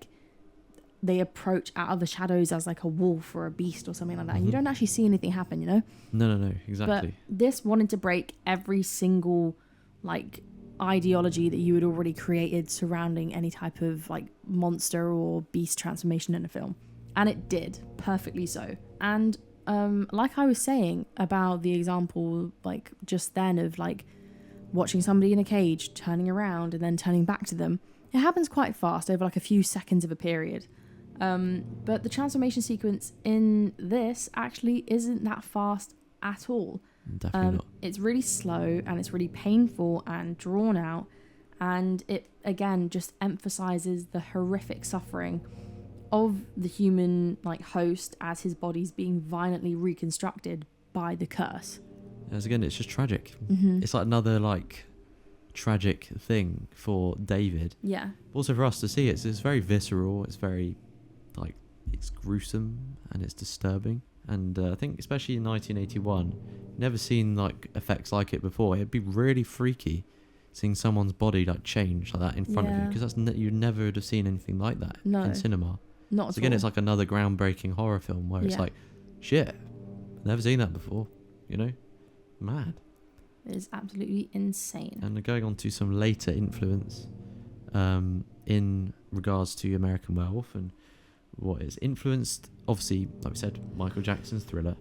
B: they approach out of the shadows as a wolf or a beast or something like that. And you don't actually see anything happen, you know?
A: No, exactly.
B: But this wanted to break every single ideology that you had already created surrounding any type of monster or beast transformation in a film. And it did, perfectly so. And like I was saying about the example just then of watching somebody in a cage turning around and then turning back to them, it happens quite fast over a few seconds of a period. But the transformation sequence in this actually isn't that fast at all.
A: Definitely not.
B: It's really slow and it's really painful and drawn out, and it again just emphasizes the horrific suffering of the human host as his body's being violently reconstructed by the curse.
A: As again, it's just tragic.
B: Mm-hmm.
A: It's another tragic thing for David.
B: Yeah.
A: Also for us to see, it's very visceral. It's very it's gruesome and it's disturbing. And I think especially in 1981, never seen effects like it before. It'd be really freaky seeing someone's body change like that in front of you, because you never would have seen anything like that in cinema.
B: Not at
A: so again,
B: all.
A: it's another groundbreaking horror film where it's shit, never seen that before, mad.
B: It is absolutely insane.
A: And going on to some later influence in regards to American Werewolf and what is influenced, obviously, like we said, Michael Jackson's Thriller,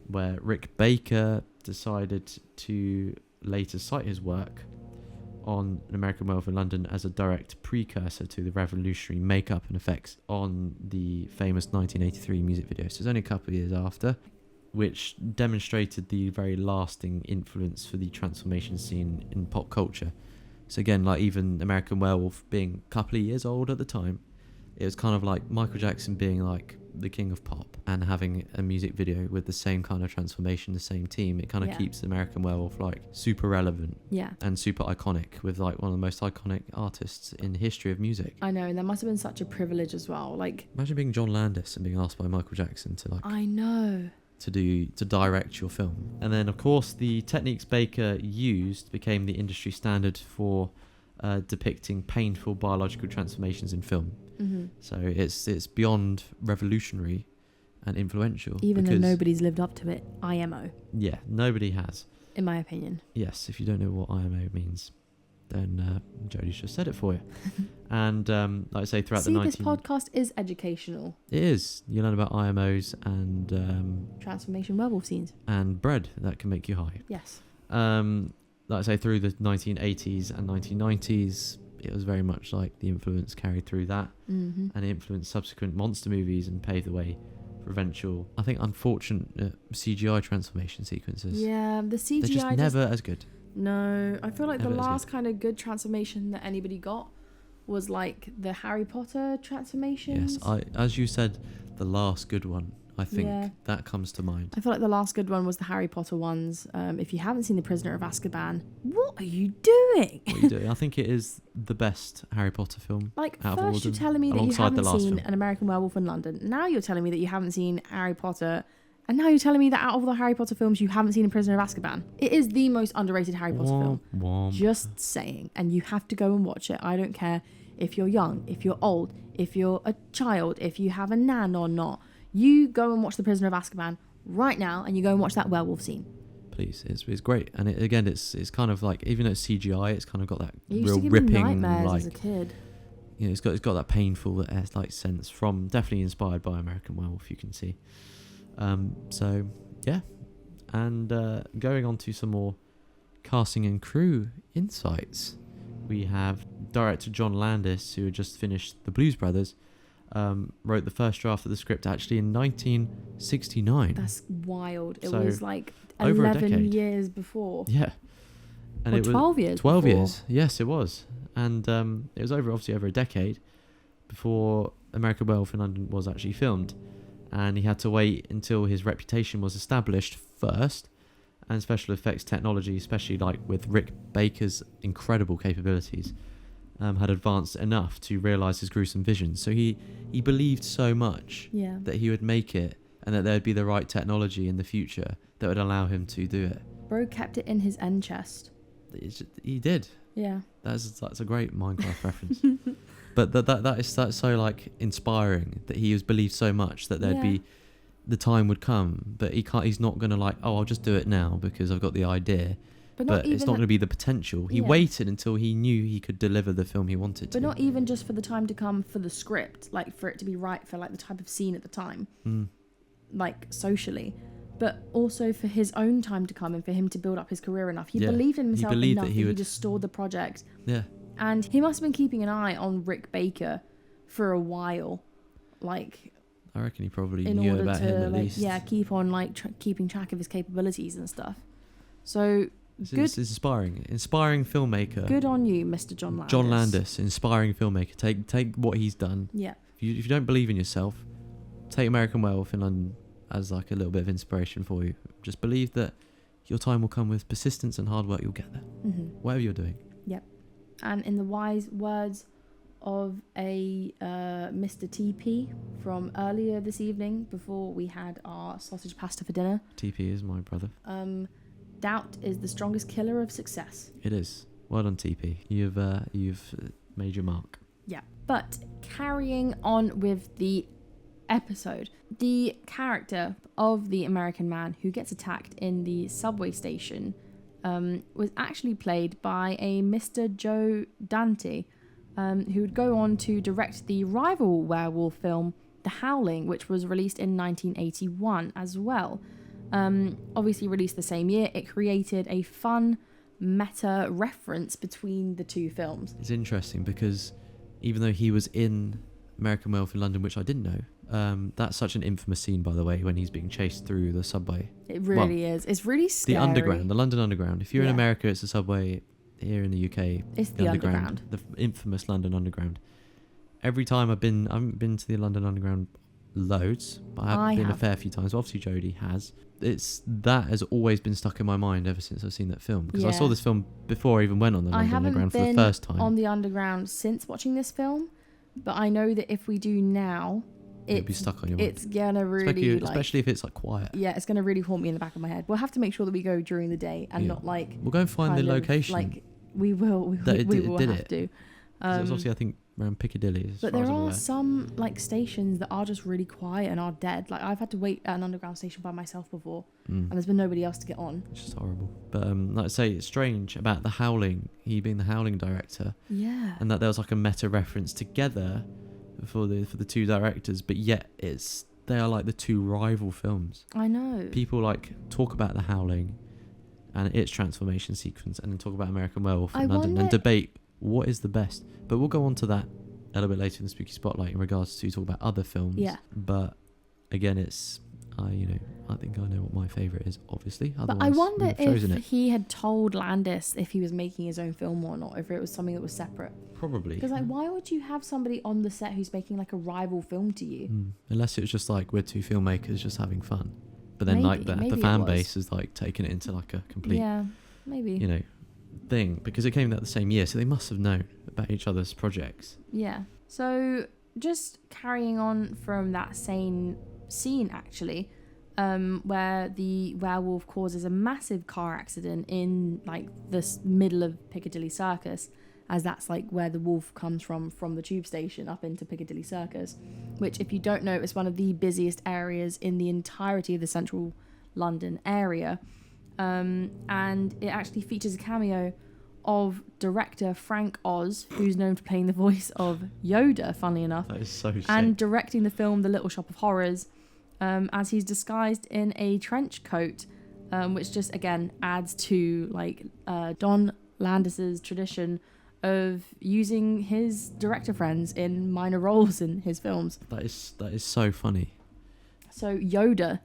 A: where Rick Baker decided to later cite his work on An American Werewolf in London as a direct precursor to the revolutionary makeup and effects on the famous 1983 music video. So it's only a couple of years after, which demonstrated the very lasting influence for the transformation scene in pop culture. So again, even American Werewolf being a couple of years old at the time, it was kind of like Michael Jackson being the king of pop and having a music video with the same kind of transformation, the same team. It kind of keeps American Werewolf super relevant and super iconic with one of the most iconic artists in the history of music.
B: I know, and that must have been such a privilege as well.
A: Imagine being John Landis and being asked by Michael Jackson to
B: I know.
A: to direct your film. And then of course the techniques Baker used became the industry standard for depicting painful biological transformations in film.
B: Mm-hmm.
A: So it's beyond revolutionary and influential.
B: Even though nobody's lived up to it, IMO.
A: Yeah, nobody has.
B: In my opinion.
A: Yes, if you don't know what IMO means, then Jodie's just said it for you. And like I say, throughout
B: this podcast is educational.
A: It is. You learn about IMOs and
B: transformation werewolf scenes.
A: And bread that can make you high.
B: Yes.
A: Like I say, through the 1980s and 1990s, it was very much the influence carried through that, and it influenced subsequent monster movies and paved the way provincial, I think unfortunate CGI transformation sequences.
B: Yeah, the CGI
A: They're just never as good.
B: No, I feel like
A: Never
B: the
A: as
B: last
A: good.
B: kind of good transformation that anybody got was like the Harry Potter transformations.
A: Yes, as you said, the last good one. I think that comes to mind.
B: I feel like the last good one was the Harry Potter ones. If you haven't seen The Prisoner of Azkaban, what are you doing?
A: What are you doing? I think it is the best Harry Potter film.
B: Like,
A: out of all
B: first
A: of
B: you're
A: them,
B: telling me that you
A: alongside the
B: haven't
A: last
B: seen
A: film.
B: An American Werewolf in London. Now you're telling me that you haven't seen Harry Potter. And now you're telling me that out of all the Harry Potter films, you haven't seen A Prisoner of Azkaban. It is the most underrated Harry Potter film.
A: Womp.
B: Just saying. And you have to go and watch it. I don't care if you're young, if you're old, if you're a child, if you have a nan or not. You go and watch The Prisoner of Azkaban right now, and you go and watch that werewolf scene.
A: Please, it's great, and it's kind of like, even though it's CGI, it's kind of got that
B: It used
A: real
B: to give me
A: ripping,
B: nightmares
A: like,
B: as a kid.
A: you know, it's got that painful like sense from, definitely inspired by American Werewolf, you can see. So yeah, and going on to some more casting and crew insights, we have director John Landis, who had just finished The Blues Brothers. Wrote the first draft of the script actually in 1969.
B: That's wild. It
A: So,
B: was like
A: over a
B: 11
A: decade.
B: years before.
A: Yeah, and
B: Or
A: it was
B: 12 years
A: 12
B: before.
A: years. Yes, it was, and it was obviously over a decade before American Werewolf in London was actually filmed, and he had to wait until his reputation was established first, and special effects technology, especially like with Rick Baker's incredible capabilities, had advanced enough to realise his gruesome visions. So he believed so much
B: Yeah.
A: that he would make it, and that there would be the right technology in the future that would allow him to do it.
B: Bro kept it in his end chest.
A: He did.
B: Yeah.
A: That's a great Minecraft reference. But that's so like inspiring, that he was believed so much that there'd be, the time would come, but he's not gonna like, oh, I'll just do it now because I've got the idea. But it's not going to be the potential. He waited until he knew he could deliver the film he wanted to.
B: But not even just for the time to come for the script, like for it to be right for like the type of scene at the time, like socially, but also for his own time to come and for him to build up his career enough. He believed in himself enough that he just stored the project.
A: Yeah.
B: And he must have been keeping an eye on Rick Baker for a while, like.
A: I reckon he probably
B: in
A: knew
B: order
A: about
B: to
A: him at
B: like
A: least.
B: keep on like keeping track of his capabilities and stuff. So.
A: It's inspiring filmmaker.
B: Good on you, Mr. John Landis.
A: John Landis, inspiring filmmaker. Take what he's done.
B: Yeah.
A: If you don't believe in yourself, take American Werewolf in London as like a little bit of inspiration for you. Just believe that your time will come with persistence and hard work. You'll get there. Whatever you're doing.
B: Yep. And in the wise words of a Mr. TP from earlier this evening, before we had our sausage pasta for dinner.
A: TP is my brother.
B: Doubt is the strongest killer of success.
A: It is. Well done, TP. You've made your mark.
B: Yeah. But carrying on with the episode, the character of the American man who gets attacked in the subway station was actually played by a Mr. Joe Dante, who would go on to direct the rival werewolf film, The Howling, which was released in 1981 as well. Obviously released the same year. It created a fun meta reference between the two films.
A: It's interesting because even though he was in American Werewolf in London, which I didn't know, that's such an infamous scene, by the way, when he's being chased through the subway.
B: It really is. It's really scary.
A: The underground, the London Underground. If you're in America, it's the subway. Here in the UK,
B: it's the underground.
A: The infamous London Underground. Every time I haven't been to the London Underground loads, but I have been a fair few times. Obviously, Jodie has. That has always been stuck in my mind ever since I've seen that film, because I saw this film before I even went on the London Underground for the first time.
B: I haven't been on the Underground since watching this film, but I know that if we do now,
A: it'll be stuck on your mind.
B: It's gonna really,
A: especially if it's like quiet.
B: Yeah, it's gonna really haunt me in the back of my head. We'll have to make sure that we go during the day and not like.
A: We'll go and find the location.
B: Like we will. We will have to.
A: It was obviously, I think, around Piccadilly.
B: But there are some like stations that are just really quiet and are dead. Like I've had to wait at an underground station by myself before, and there's been nobody else to get on.
A: It's just horrible. But like I say, it's strange about The Howling. He being the Howling director.
B: Yeah.
A: And that there was like a meta reference together for the two directors, but yet they are like the two rival films.
B: I know.
A: People like talk about The Howling and its transformation sequence, and then talk about American Werewolf in London and debate what is the best. But we'll go on to that a little bit later in the Spooky Spotlight in regards to talk about other films.
B: Yeah.
A: But again, it's I think I know what my favourite is, obviously.
B: But I wonder if he had told Landis if he was making his own film or not, if it was something that was separate.
A: Probably.
B: Because like, why would you have somebody on the set who's making like a rival film to you?
A: Unless it was just like we're two filmmakers just having fun. But then
B: maybe
A: the fan base is like taking it into like a complete
B: maybe
A: thing, because it came out the same year, so they must have known about each other's projects.
B: Yeah. So just carrying on from that same scene, actually, where the werewolf causes a massive car accident in like the middle of Piccadilly Circus, as that's like where the wolf comes from the tube station up into Piccadilly Circus, which, if you don't know, is one of the busiest areas in the entirety of the central London area. And it actually features a cameo of director Frank Oz, who's known for playing the voice of Yoda, funnily enough.
A: That is so sick.
B: And directing the film The Little Shop of Horrors, as he's disguised in a trench coat, which just, again, adds to like Don Landis's tradition of using his director friends in minor roles in his films.
A: That is so funny.
B: So Yoda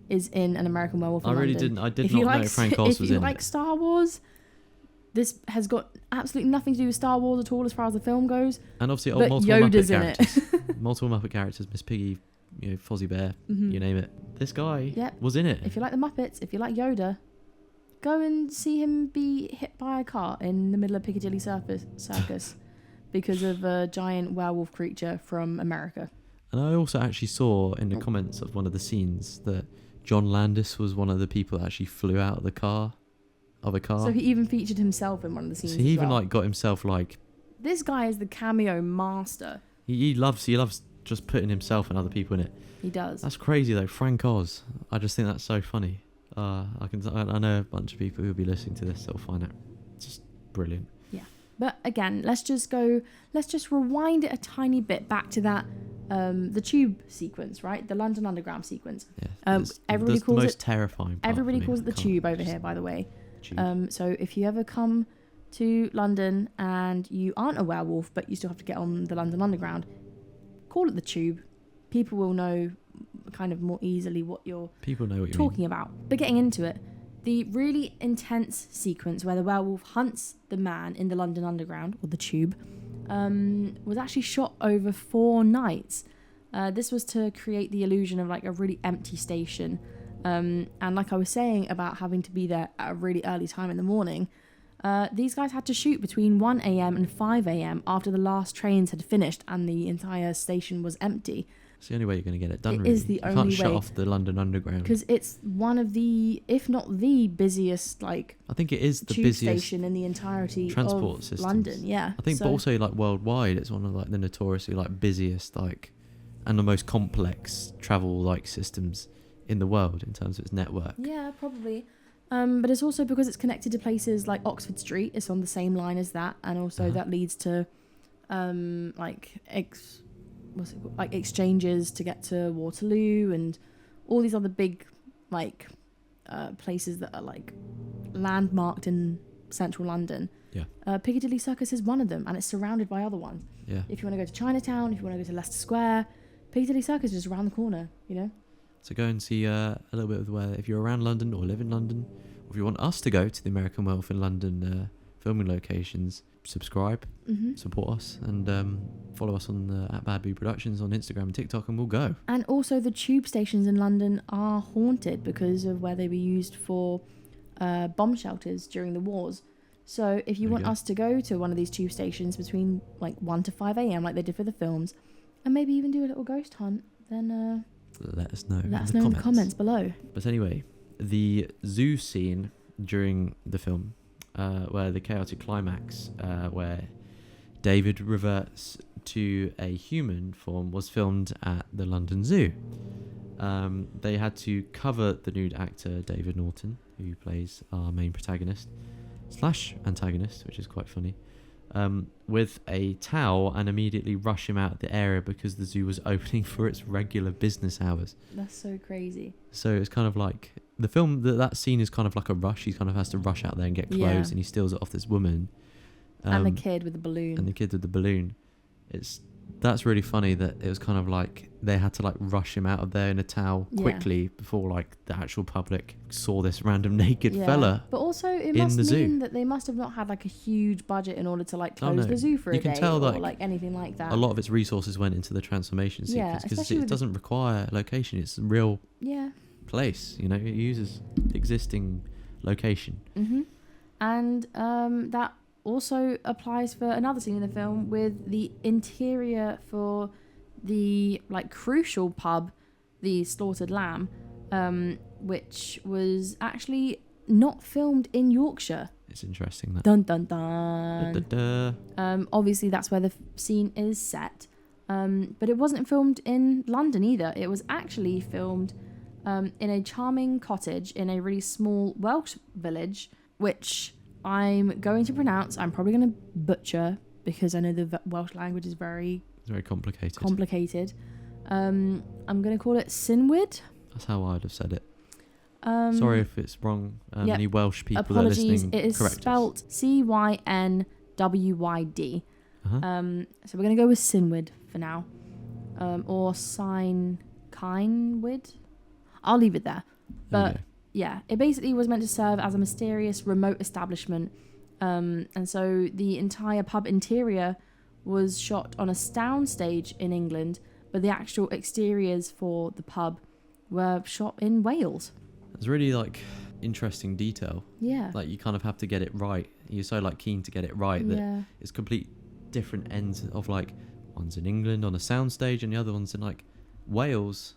B: is in An American Werewolf in London.
A: I did not know Frank Oz was in it.
B: If you like Star Wars, this has got absolutely nothing to do with Star Wars at all as far as the film goes.
A: And obviously multiple
B: Yoda's
A: Muppet
B: in
A: characters.
B: it.
A: Multiple Muppet characters, Miss Piggy, Fozzie Bear, you name it. This guy was in it.
B: If you like the Muppets, if you like Yoda, go and see him be hit by a car in the middle of Piccadilly Circus because of a giant werewolf creature from America.
A: And I also actually saw in the comments of one of the scenes that John Landis was one of the people that actually flew out of a car.
B: So he even featured himself in one of the scenes.
A: So he even like got himself like.
B: This guy is the cameo master.
A: He loves just putting himself and other people in it.
B: He does.
A: That's crazy though, Frank Oz. I just think that's so funny. I know a bunch of people who'll be listening to this that'll find it just brilliant.
B: Yeah, but again, let's just rewind it a tiny bit back to that the tube sequence, right? The London Underground sequence.
A: Yeah,
B: everybody calls
A: the most
B: it
A: terrifying.
B: Everybody calls it the tube over here, by the way. So if you ever come to London and you aren't a werewolf but you still have to get on the London Underground, call it the tube. People will know kind of more easily what you're talking about. But getting into it, the really intense sequence where the werewolf hunts the man in the London Underground, or the tube, was actually shot over 4 nights. This was to create the illusion of like a really empty station. And like I was saying about having to be there at a really early time in the morning, these guys had to shoot between 1 a.m. and 5 a.m. after the last trains had finished and the entire station was empty.
A: It's the only way you're going to get it done.
B: It is the only way.
A: You can't shut off the London Underground
B: because it's one of the, if not the busiest, like
A: I think it is the
B: tube
A: busiest
B: station in the entirety
A: transport
B: of
A: systems.
B: London. Yeah,
A: I think, but also like worldwide, it's one of like the notoriously like busiest like and the most complex travel like systems in the world in terms of its network.
B: Yeah, probably. But it's also because it's connected to places like Oxford Street. It's on the same line as that, and also that leads to exchanges to get to Waterloo and all these other big like places that are like landmarked in central London. Yeah. Piccadilly Circus is one of them, and it's surrounded by other ones.
A: Yeah.
B: If you want to go to Chinatown, if you want to go to Leicester Square, Piccadilly Circus is just around the corner, you know?
A: So go and see a little bit of the weather. If you're around London or live in London, or if you want us to go to the American Werewolf in London filming locations, subscribe, support us, and follow us on at Bad Boo Productions on Instagram and TikTok, and we'll go. And
B: also the tube stations in London are haunted because of where they were used for bomb shelters during the wars. So if you want us to go to one of these tube stations between like 1 to 5 a.m. like they did for the films, and maybe even do a little ghost hunt, then
A: let us know.
B: In the comments below.
A: But anyway, the zoo scene during the film, where the chaotic climax, where David reverts to a human form, was filmed at the London Zoo. They had to cover the nude actor David Norton, who plays our main protagonist / antagonist, which is quite funny, with a towel, and immediately rush him out of the area because the zoo was opening for its regular business hours.
B: That's so crazy.
A: So it's kind of like the film, that scene is kind of like a rush. He kind of has to rush out there and get clothes, and he steals it off this woman.
B: And the kid with the balloon.
A: And the kid with the balloon. It's that's really funny that it was kind of like they had to like rush him out of there in a towel quickly before like the actual public saw this random naked fella.
B: But also it
A: in
B: must
A: the
B: mean
A: zoo.
B: that they must have not had like a huge budget in order to like close the zoo for a
A: You can
B: day
A: tell,
B: or
A: like,
B: like anything like that.
A: A lot of its resources went into the transformation sequence because
B: especially
A: it doesn't require location. It's a real place, you know, it uses existing location.
B: And that also applies for another scene in the film with the interior for the like crucial pub, the Slaughtered Lamb, which was actually not filmed in Yorkshire.
A: It's interesting that.
B: Dun dun dun.
A: Da, da, da.
B: Obviously that's where the scene is set, but it wasn't filmed in London either. It was actually filmed in a charming cottage in a really small Welsh village, which I'm going to pronounce. I'm probably going to butcher because I know the Welsh language is very complicated. I'm going to call it Cynwyd.
A: That's how I'd have said it. Sorry if it's wrong. Any Welsh people
B: Apologies.
A: that are listening,
B: it is spelt Cynwyd. So we're going to go with Cynwyd for now. Or Kinewyd. I'll leave it there. But yeah, it basically was meant to serve as a mysterious remote establishment. And so the entire pub interior was shot on a soundstage in England, but the actual exteriors for the pub were shot in Wales.
A: It's really like interesting detail.
B: Yeah.
A: Like you kind of have to get it right. You're so like keen to get it right that it's complete different ends of like one's in England on a soundstage and the other one's in like Wales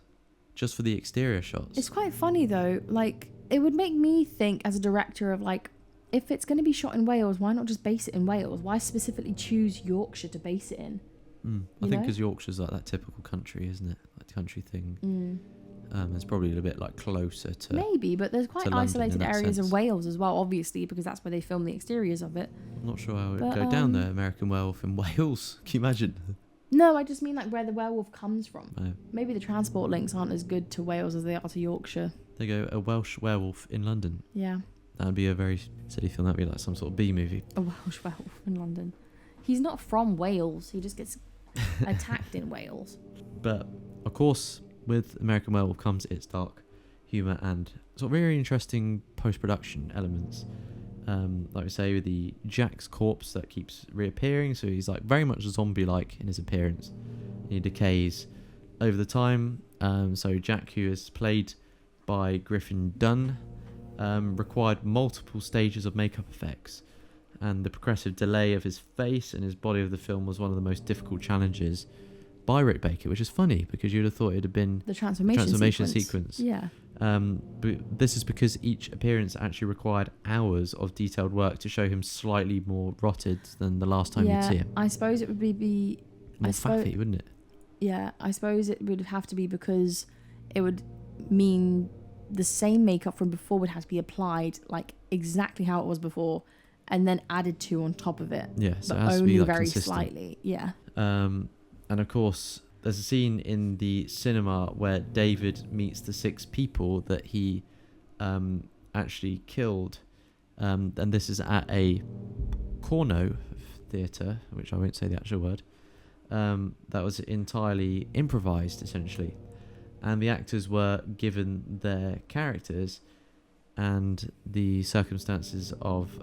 A: just for the exterior shots.
B: It's quite funny though. Like it would make me think as a director of like, if it's going to be shot in Wales, why not just base it in Wales? Why specifically choose Yorkshire to base it in?
A: I think because Yorkshire's like that typical country, isn't it? Like country thing. It's probably a little bit like closer to
B: maybe, but there's quite isolated areas of Wales as well, obviously, because that's where they film the exteriors of it.
A: I'm not sure how it would go down there. American Werewolf in Wales. Can you imagine?
B: No, I just mean like where the werewolf comes from.
A: Oh.
B: Maybe the transport links aren't as good to Wales as they are to Yorkshire.
A: They go a Welsh werewolf in London.
B: Yeah.
A: That'd be a very silly film. That'd be like some sort of B movie.
B: A Welsh werewolf in London. He's not from Wales. He just gets attacked in Wales.
A: But of course, with American Werewolf comes its dark humour and sort of very interesting post-production elements. Like we say, with the Jack's corpse that keeps reappearing, so he's like very much zombie-like in his appearance. He decays over the time. So Jack, who is played by Griffin Dunn, required multiple stages of makeup effects, and the progressive delay of his face and his body of the film was one of the most difficult challenges by Rick Baker, which is funny because you'd have thought it'd have been
B: the transformation sequence. Yeah.
A: But this is because each appearance actually required hours of detailed work to show him slightly more rotted than the last time you'd see him.
B: I suppose it would be
A: more fatty, wouldn't it?
B: Yeah, I suppose it would have to be because it would mean the same makeup from before would have to be applied like exactly how it was before and then added to on top of it.
A: Yeah, so
B: but
A: it has
B: only
A: to be like
B: very
A: consistent.
B: Slightly. Yeah.
A: And of course, there's a scene in the cinema where David meets the 6 people that he actually killed. And this is at a Corno theatre, which I won't say the actual word. That was entirely improvised, essentially. And the actors were given their characters and the circumstances of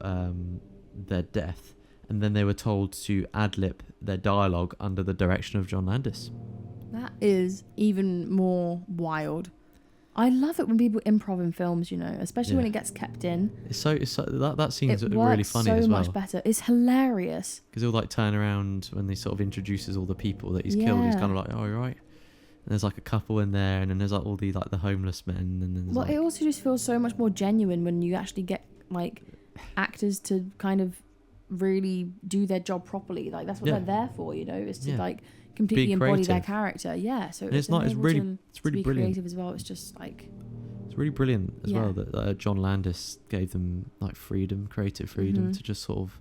A: their death. And then they were told to ad-lib their dialogue under the direction of John Landis.
B: That is even more wild. I love it when people improv in films, you know, especially when it gets kept in.
A: It's so that scene's
B: it
A: really funny as well.
B: So much better. It's hilarious.
A: Because he'll like turn around when he sort of introduces all the people that he's killed. He's kind of like, "Oh, you're right." And there's like a couple in there, and then there's like all the like the homeless men, and then there's
B: it also just feels so much more genuine when you actually get like actors to kind of really do their job properly. Like that's what they're there for, you know, is to like completely embody their character. Yeah, so
A: it's not. It's really brilliant.
B: Creative as well. It's just like
A: it's really brilliant as well that John Landis gave them like creative freedom to just sort of,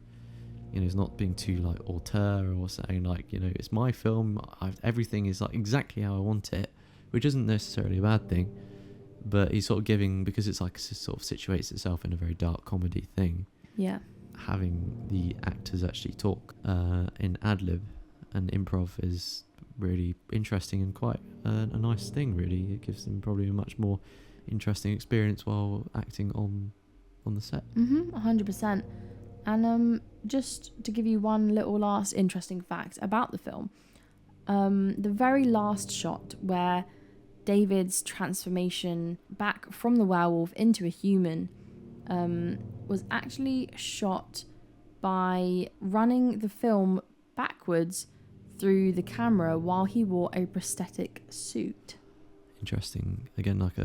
A: you know, he's not being too like auteur or saying like, you know, it's my film. Everything is like exactly how I want it, which isn't necessarily a bad thing. But he's sort of giving, because it's like it sort of situates itself in a very dark comedy thing.
B: Yeah.
A: Having the actors actually talk in ad-lib and improv is really interesting and quite a nice thing, really. It gives them probably a much more interesting experience while acting on the set.
B: 100%. And just to give you one little last interesting fact about the film, the very last shot where David's transformation back from the werewolf into a human was actually shot by running the film backwards through the camera while he wore a prosthetic suit.
A: Interesting. Again, like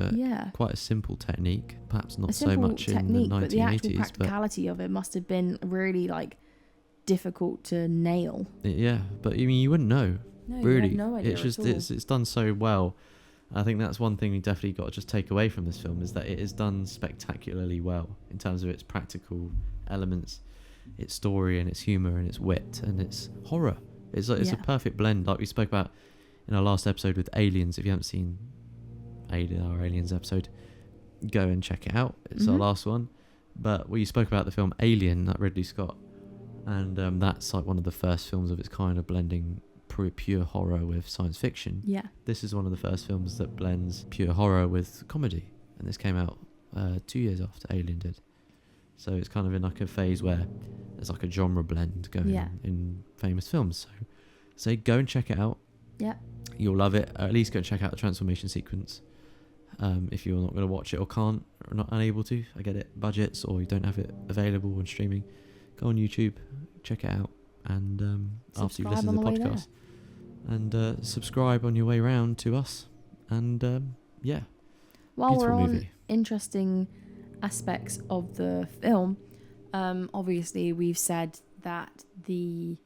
A: quite a simple technique, perhaps not so much
B: technique,
A: in the 1980s.
B: But the actual practicality of it must have been really like difficult to nail.
A: Yeah, but I mean, you wouldn't know.
B: No,
A: really.
B: You have no idea
A: it's just
B: at all.
A: it's done so well. I think that's one thing we definitely got to just take away from this film, is that it is done spectacularly well in terms of its practical elements, its story and its humour and its wit and its horror. It's a perfect blend, like we spoke about in our last episode with Aliens. If you haven't seen our Aliens episode, go and check it out. It's our last one. But we spoke about the film Alien, that Ridley Scott, and that's like one of the first films of its kind of blending pure horror with science fiction.
B: Yeah.
A: This is one of the first films that blends pure horror with comedy, and this came out 2 years after Alien did. So it's kind of in like a phase where there's like a genre blend going on in famous films. So go and check it out.
B: Yeah.
A: You'll love it. Or at least go and check out the transformation sequence. If you're not going to watch it or can't, or not unable to, I get it, budgets, or you don't have it available on streaming, go on YouTube, check it out, and after you've listened to the podcast, and subscribe on your way round to us, and
B: while
A: beautiful
B: we're on
A: movie.
B: Interesting aspects of the film, obviously we've said that the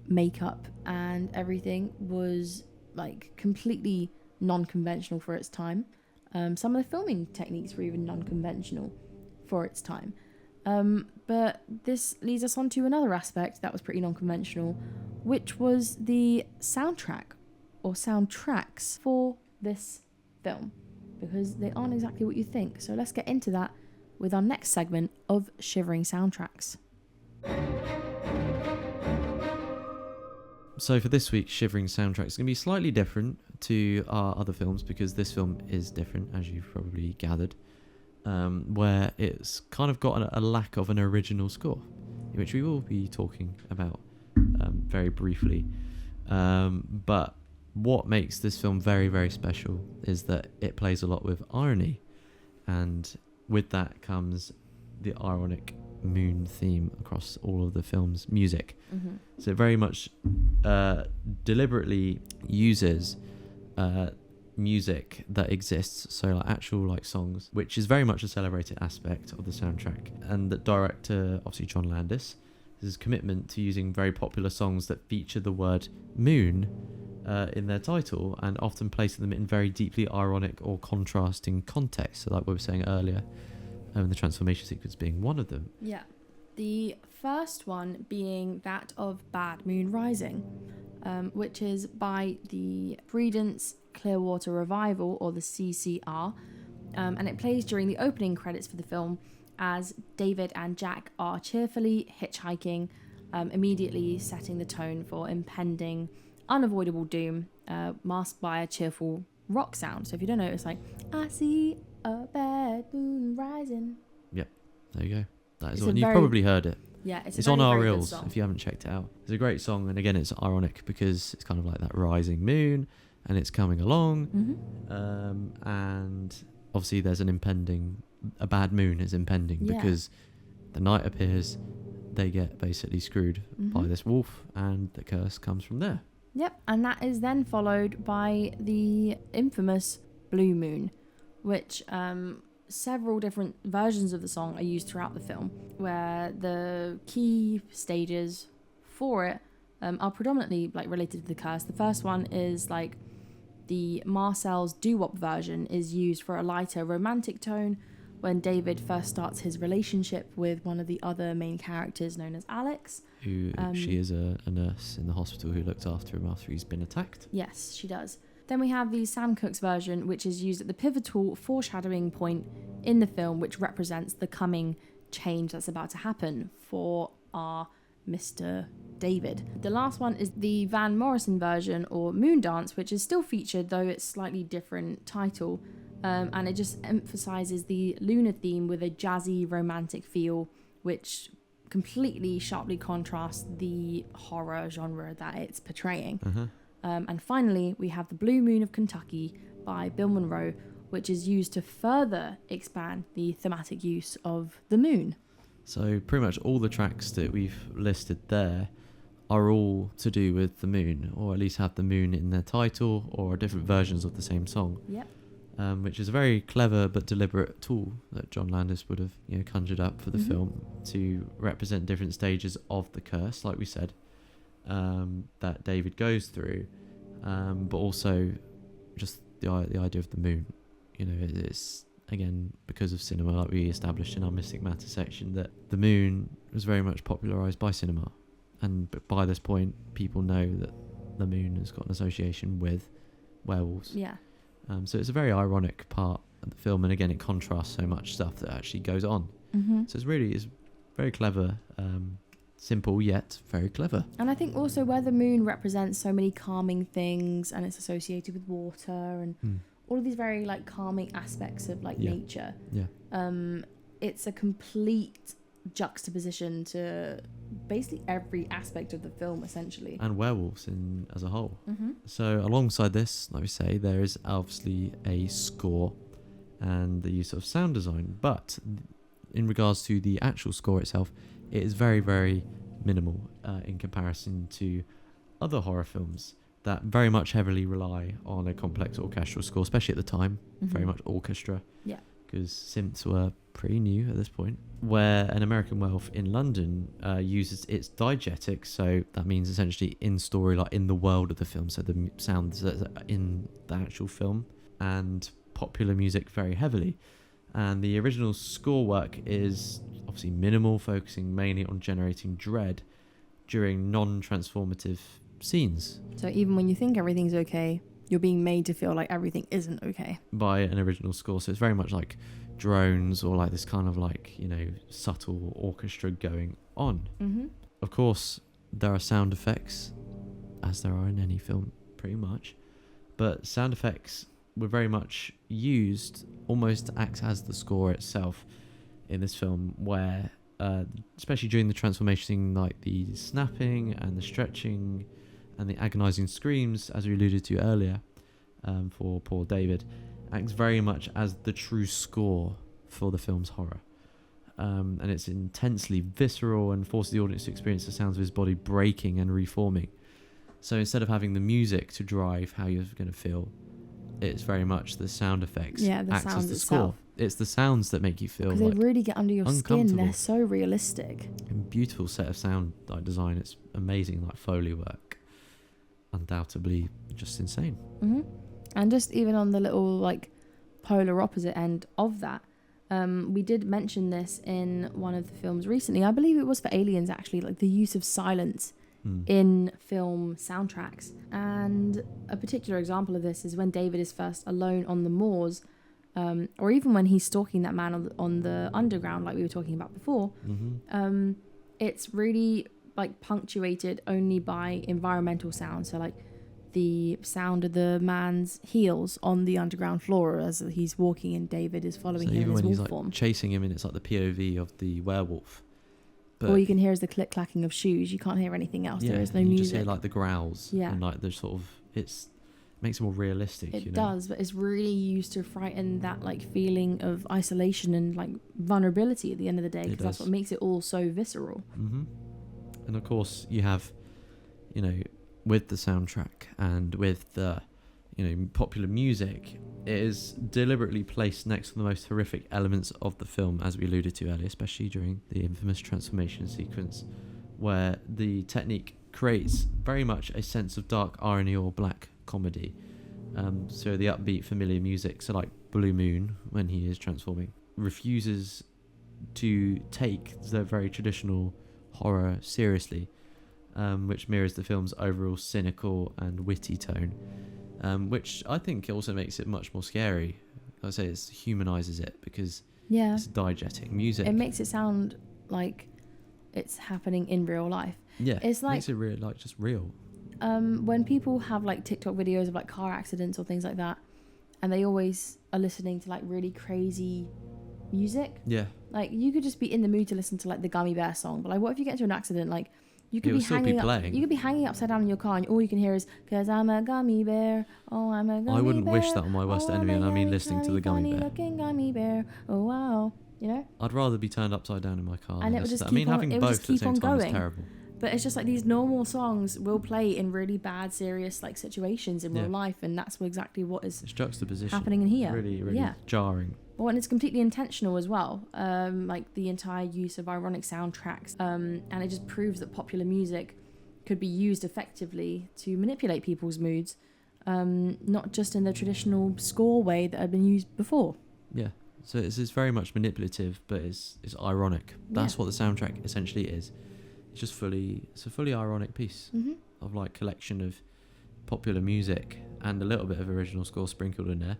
B: makeup and everything was like completely non-conventional for its time. Some of the filming techniques were even non-conventional for its time. But this leads us on to another aspect that was pretty non-conventional, which was the soundtrack or soundtracks for this film, because they aren't exactly what you think. So let's get into that with our next segment of Shivering Soundtracks.
A: So for this week's Shivering Soundtracks, it's going to be slightly different to our other films, because this film is different, as you've probably gathered, where it's kind of got a lack of an original score, which we will be talking about very briefly. But what makes this film very, very special is that it plays a lot with irony, and with that comes the ironic moon theme across all of the film's music. So it very much deliberately uses music that exists, so like actual like songs, which is very much a celebrated aspect of the soundtrack. And the director, obviously John Landis, his commitment to using very popular songs that feature the word moon in their title, and often placing them in very deeply ironic or contrasting context. So like we were saying earlier, the transformation sequence being one of them.
B: Yeah. The first one being that of Bad Moon Rising, which is by the Creedence Clearwater Revival, or the CCR, and it plays during the opening credits for the film as David and Jack are cheerfully hitchhiking, immediately setting the tone for impending, unavoidable doom, masked by a cheerful rock sound. So if you don't know, it's like, I see a bad moon rising.
A: Yep, there you go. That is one. You've probably heard it.
B: Yeah,
A: it's on our reels if you haven't checked it out. It's a great song, and again, it's ironic because it's kind of like that rising moon, and it's coming along, and obviously there's a bad moon is impending because the night appears. They get basically screwed by this wolf, and the curse comes from there.
B: Yep, and that is then followed by the infamous Blue Moon, which several different versions of the song are used throughout the film, where the key stages for it are predominantly like related to the curse. The first one is like the Marcel's doo-wop version is used for a lighter romantic tone when David first starts his relationship with one of the other main characters known as Alex.
A: She is a nurse in the hospital who looks after him after he's been attacked.
B: Yes, she does. Then we have the Sam Cooke's version, which is used at the pivotal foreshadowing point in the film, which represents the coming change that's about to happen for our Mr. David. The last one is the Van Morrison version, or Moon Dance, which is still featured, though it's slightly different title. And it just emphasizes the lunar theme with a jazzy, romantic feel, which completely sharply contrasts the horror genre that it's portraying. And finally, we have The Blue Moon of Kentucky by Bill Monroe, which is used to further expand the thematic use of the moon.
A: So pretty much all the tracks that we've listed there are all to do with the moon, or at least have the moon in their title, or are different versions of the same song.
B: Yep.
A: Which is a very clever but deliberate tool that John Landis would have conjured up for the film to represent different stages of the curse, like we said, that David goes through, but also just the idea of the moon. It's, again, because of cinema, like we established in our Mystic Matter section, that the moon was very much popularised by cinema, and by this point people know that the moon has got an association with werewolves.
B: Yeah.
A: So it's a very ironic part of the film, and again it contrasts so much stuff that actually goes on. So it's very clever, simple yet very clever.
B: And I think also where the moon represents so many calming things, and it's associated with water and all of these very like calming aspects of like nature. It's a complete juxtaposition to basically every aspect of the film, essentially,
A: and werewolves as a whole. So alongside this, like we say, there is obviously a score and the use of sound design, but in regards to the actual score itself, it is very, very minimal in comparison to other horror films that very much heavily rely on a complex orchestral score, especially at the time. Very much orchestra, because synths were pretty new at this point. Where An American Werewolf in London uses its diegetic, so that means essentially in story, like in the world of the film, so the sounds that are in the actual film, and popular music very heavily. And the original score work is obviously minimal, focusing mainly on generating dread during non-transformative scenes.
B: So even when you think everything's okay, you're being made to feel like everything isn't okay
A: by an original score. So it's very much like drones, or like this kind of like subtle orchestra going on. Of course there are sound effects, as there are in any film pretty much, but sound effects were very much used almost to act as the score itself in this film, where especially during the transformation, like the snapping and the stretching and the agonizing screams, as we alluded to earlier, for poor David, acts very much as the true score for the film's horror. And it's intensely visceral and forces the audience to experience the sounds of his body breaking and reforming. So instead of having the music to drive how you're going to feel, it's very much the sound effects acts as the score. It's the sounds that make you feel
B: because they really get under your skin. They're so realistic.
A: And beautiful set of sound design. It's amazing, like Foley work. Undoubtedly just insane.
B: And just even on the little like polar opposite end of that, we did mention this in one of the films recently. I believe it was for Aliens, actually, like the use of silence in film soundtracks. And a particular example of this is when David is first alone on the moors, or even when he's stalking that man on the underground, like we were talking about before. It's really like punctuated only by environmental sound. So like the sound of the man's heels on the underground floor as he's walking, and David is following him in his wolf form.
A: Chasing him, and it's like the POV of the werewolf. But
B: all you can hear is the click clacking of shoes. You can't hear anything else. There is no music.
A: You just hear like the growls. And like the sort of it makes it more realistic.
B: It does, but it's really used to frighten that like feeling of isolation and like vulnerability at the end of the day, because that's what makes it all so visceral.
A: And of course you have, with the soundtrack and with the, popular music, it is deliberately placed next to the most horrific elements of the film, as we alluded to earlier, especially during the infamous transformation sequence, where the technique creates very much a sense of dark irony or black comedy. So the upbeat, familiar music, so like Blue Moon, when he is transforming, refuses to take the very traditional horror seriously, which mirrors the film's overall cynical and witty tone, which I think also makes it much more scary. Like I say, it humanises it because it's diegetic music.
B: It makes it sound like it's happening in real life.
A: Yeah,
B: it's like
A: makes it real, like just real.
B: When people have like TikTok videos of like car accidents or things like that, and they always are listening to like really crazy music.
A: Yeah.
B: Like you could just be in the mood to listen to like the Gummy Bear song, but like what if you get into an accident? Like you could be hanging you could be hanging upside down in your car, and all you can hear is "'Cause I'm a gummy bear, oh I'm a gummy bear."
A: I wouldn't wish that on my worst enemy, and I mean listening to the Gummy Bear.
B: Looking gummy bear, oh wow, you know.
A: I'd rather be turned upside down in my car.
B: And it would just
A: I mean, having both at the same time is terrible.
B: But it's just like these normal songs will play in really bad, serious like situations in real life, and that's exactly what is happening in here.
A: Really, really jarring.
B: Well, and it's completely intentional as well. Like the entire use of ironic soundtracks, and it just proves that popular music could be used effectively to manipulate people's moods, not just in the traditional score way that had been used before.
A: Yeah. So it's very much manipulative, but it's ironic. That's what the soundtrack essentially is. It's just a fully ironic piece of like collection of popular music and a little bit of original score sprinkled in there.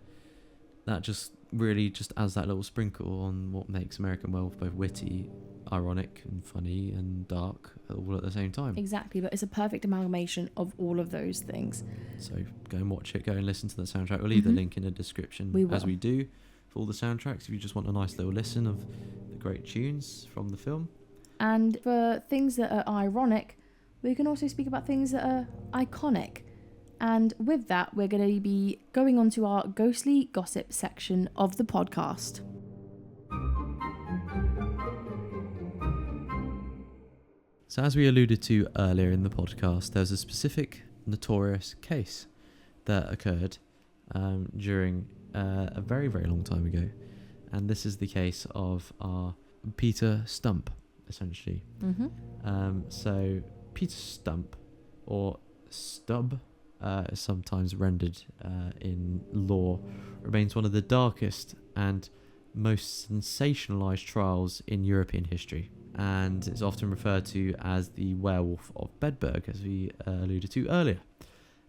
A: That just really just adds that little sprinkle on what makes American Werewolf both witty, ironic and funny and dark all at the same time.
B: Exactly, but it's a perfect amalgamation of all of those things.
A: So go and watch it, go and listen to the soundtrack. We'll leave the link in the description as we do for all the soundtracks if you just want a nice little listen of the great tunes from the film.
B: And for things that are ironic, we can also speak about things that are iconic. And with that, we're going to be going on to our ghostly gossip section of the podcast.
A: So as we alluded to earlier in the podcast, there's a specific notorious case that occurred during a very, very long time ago. And this is the case of our Peter Stumpp, essentially. So Peter Stumpp, or Stubb, sometimes rendered in lore, remains one of the darkest and most sensationalized trials in European history, and it's often referred to as the Werewolf of Bedburg, as we alluded to earlier.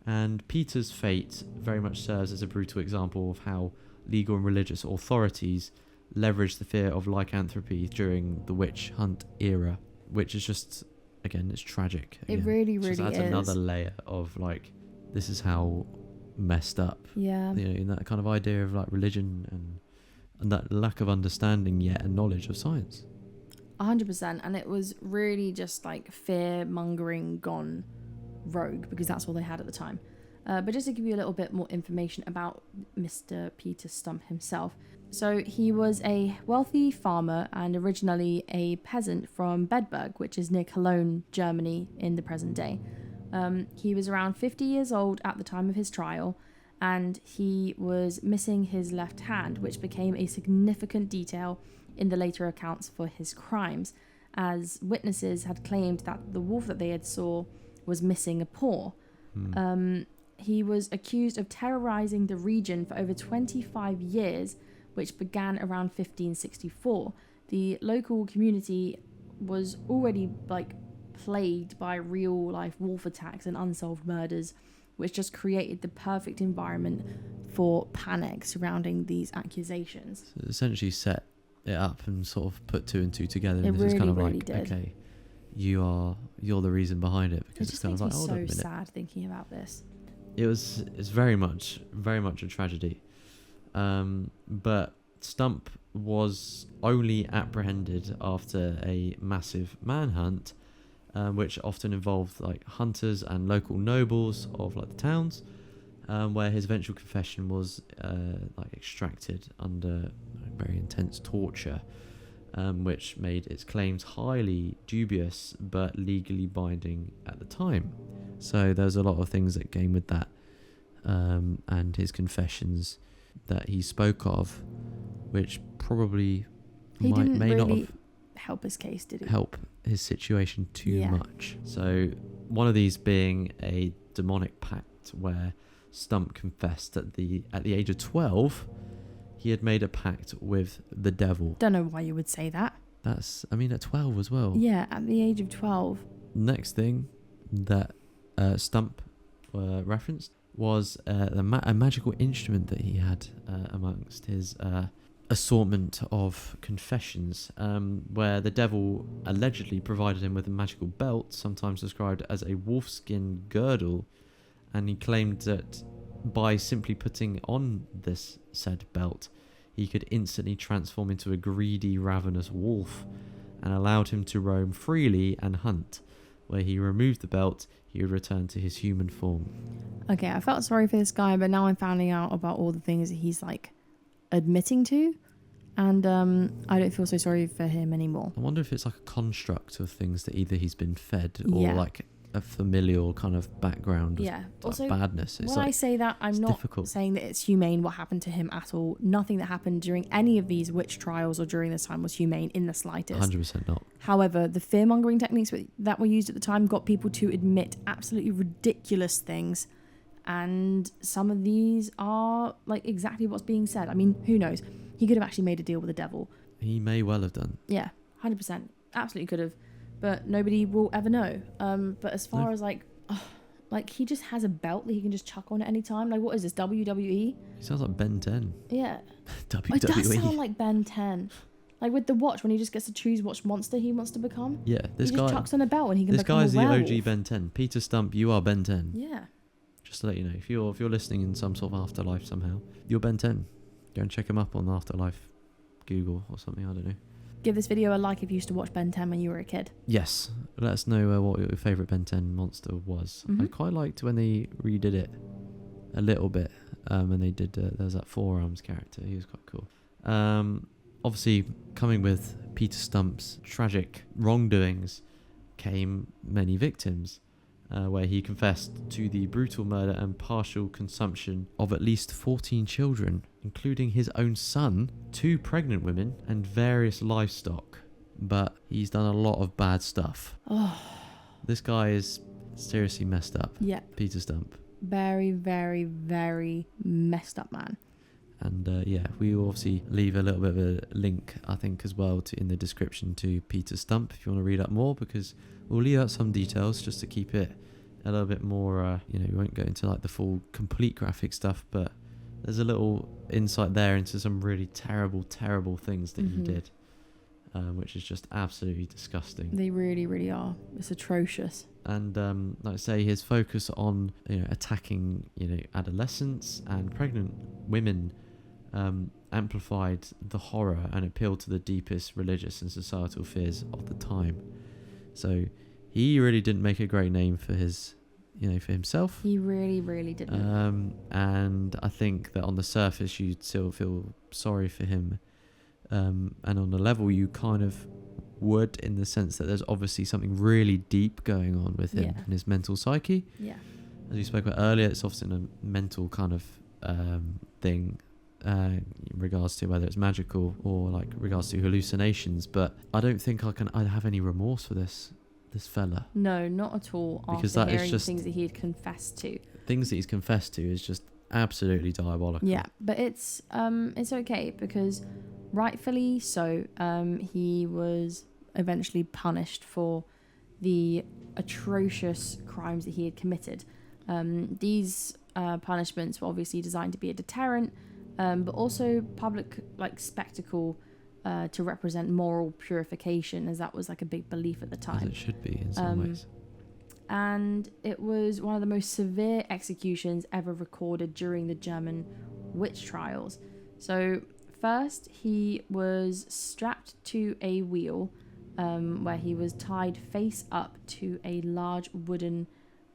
A: And Peter's fate very much serves as a brutal example of how legal and religious authorities leveraged the fear of lycanthropy during the witch hunt era, which is just, again, it's tragic.
B: It really, really
A: adds
B: is.
A: Another layer of like, this is how messed up.
B: Yeah.
A: You know, in that kind of idea of like religion and that lack of understanding yet and knowledge of science.
B: 100%. And it was really just like fear mongering gone rogue, because that's all they had at the time. But just to give you a little bit more information about Mr. Peter Stumpp himself. So he was a wealthy farmer and originally a peasant from Bedburg, which is near Cologne, Germany in the present day. He was around 50 years old at the time of his trial, and he was missing his left hand, which became a significant detail in the later accounts for his crimes, as witnesses had claimed that the wolf that they had saw was missing a paw. He was accused of terrorizing the region for over 25 years, which began around 1564. The local community was already like plagued by real life wolf attacks and unsolved murders, which just created the perfect environment for panic surrounding these accusations.
A: So it essentially set it up and sort of put two and two together.
B: It
A: and this
B: really,
A: is kind of
B: really
A: like,
B: did.
A: okay, you're the reason behind it, because it's kind of like,
B: so
A: hold on a minute.
B: sad thinking about this.
A: It's very much a tragedy. But Stumpp was only apprehended after a massive manhunt, which often involved like hunters and local nobles of like the towns, where his eventual confession was like extracted under very intense torture, which made its claims highly dubious but legally binding at the time. So there's a lot of things that came with that, and his confessions that he spoke of, which probably may not have
B: help his case, did it?
A: Help his situation too much. So one of these being a demonic pact, where Stumpp confessed at the age of 12 he had made a pact with the devil.
B: Don't know why you would say that.
A: At 12 as well.
B: Yeah, at the age of 12.
A: Next thing that Stumpp referenced was a magical instrument that he had amongst his assortment of confessions, where the devil allegedly provided him with a magical belt, sometimes described as a wolfskin girdle, and he claimed that by simply putting on this said belt, he could instantly transform into a greedy, ravenous wolf, and allowed him to roam freely and hunt. Where he removed the belt, he would return to his human form.
B: Okay, I felt sorry for this guy, but now I'm finding out about all the things that he's like admitting to, and I don't feel so sorry for him anymore.
A: I wonder if it's like a construct of things that either he's been fed or
B: Yeah.
A: like a familial kind of background of
B: Yeah. Also,
A: badness. It's
B: when I
A: like,
B: say that, I'm
A: it's
B: not
A: difficult.
B: saying that it's humane what happened to him at all. Nothing that happened during any of these witch trials or during this time was humane in the slightest.
A: 100% not.
B: However, the fear-mongering techniques that were used at the time got people to admit absolutely ridiculous things, and some of these are like exactly what's being said. I mean, who knows? He could have actually made a deal with the devil.
A: He may well have done.
B: Yeah, 100%. Absolutely could have. But nobody will ever know. But as far as like he just has a belt that he can just chuck on at any time. Like, what is this, WWE?
A: He sounds like Ben 10.
B: Yeah.
A: WWE.
B: It does sound like Ben 10. Like with the watch, when he just gets to choose which monster he wants to become.
A: Yeah, this
B: he
A: guy.
B: just chucks on a belt and he can
A: This
B: become
A: guy's
B: a
A: the
B: werewolf.
A: OG Ben 10. Peter Stumpp, you are Ben 10.
B: Yeah.
A: Just to let you know, if you're listening in some sort of afterlife somehow, you're Ben 10. Go and check him up on Afterlife Google or something. I don't know.
B: Give this video a like if you used to watch Ben 10 when you were a kid.
A: Yes, let us know what your favourite Ben 10 monster was. I quite liked when they redid it a little bit, and they did, there's that Forearms character, he was quite cool. Obviously, coming with Peter Stump's tragic wrongdoings came many victims, where he confessed to the brutal murder and partial consumption of at least 14 children, including his own son, 2 pregnant women, and various livestock. But he's done a lot of bad stuff.
B: Oh.
A: This guy is seriously messed up.
B: Yeah.
A: Peter Stumpp.
B: Very, very, very messed up man.
A: And we will obviously leave a little bit of a link, I think, as well in the description to Peter Stumpp if you want to read up more, because we'll leave out some details just to keep it a little bit more, we won't go into like the full complete graphic stuff, but there's a little insight there into some really terrible, terrible things that he did, which is just absolutely disgusting.
B: They really, really are. It's atrocious.
A: And like I say, his focus on attacking adolescents and pregnant women amplified the horror and appealed to the deepest religious and societal fears of the time. So he really didn't make a great name for his, for himself.
B: He really, really didn't.
A: And I think that on the surface you'd still feel sorry for him, and on the level you kind of would, in the sense that there's obviously something really deep going on with him and his mental psyche.
B: Yeah.
A: As we spoke about earlier, it's often a mental kind of thing in regards to whether it's magical or like regards to hallucinations. But I don't think I'd have any remorse for this fella.
B: No, not at all.
A: Because
B: after
A: that is
B: hearing
A: just
B: things that he had confessed to.
A: Things that he's confessed to is just absolutely diabolical.
B: Yeah, but it's okay, because rightfully so, he was eventually punished for the atrocious crimes that he had committed. These punishments were obviously designed to be a deterrent, but also public spectacle, to represent moral purification, as that was like a big belief at the time.
A: As it should be in some ways.
B: And it was one of the most severe executions ever recorded during the German witch trials. So first, he was strapped to a wheel, where he was tied face up to a large wooden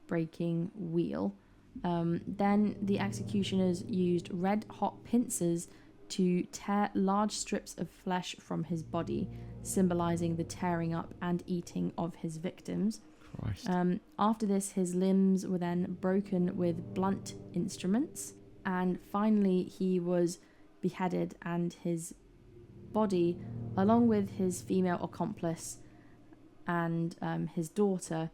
B: breaking wheel. Then the executioners used red hot pincers to tear large strips of flesh from his body, symbolizing the tearing up and eating of his victims.
A: Christ.
B: After this, his limbs were then broken with blunt instruments, and finally he was beheaded, and his body, along with his female accomplice and his daughter,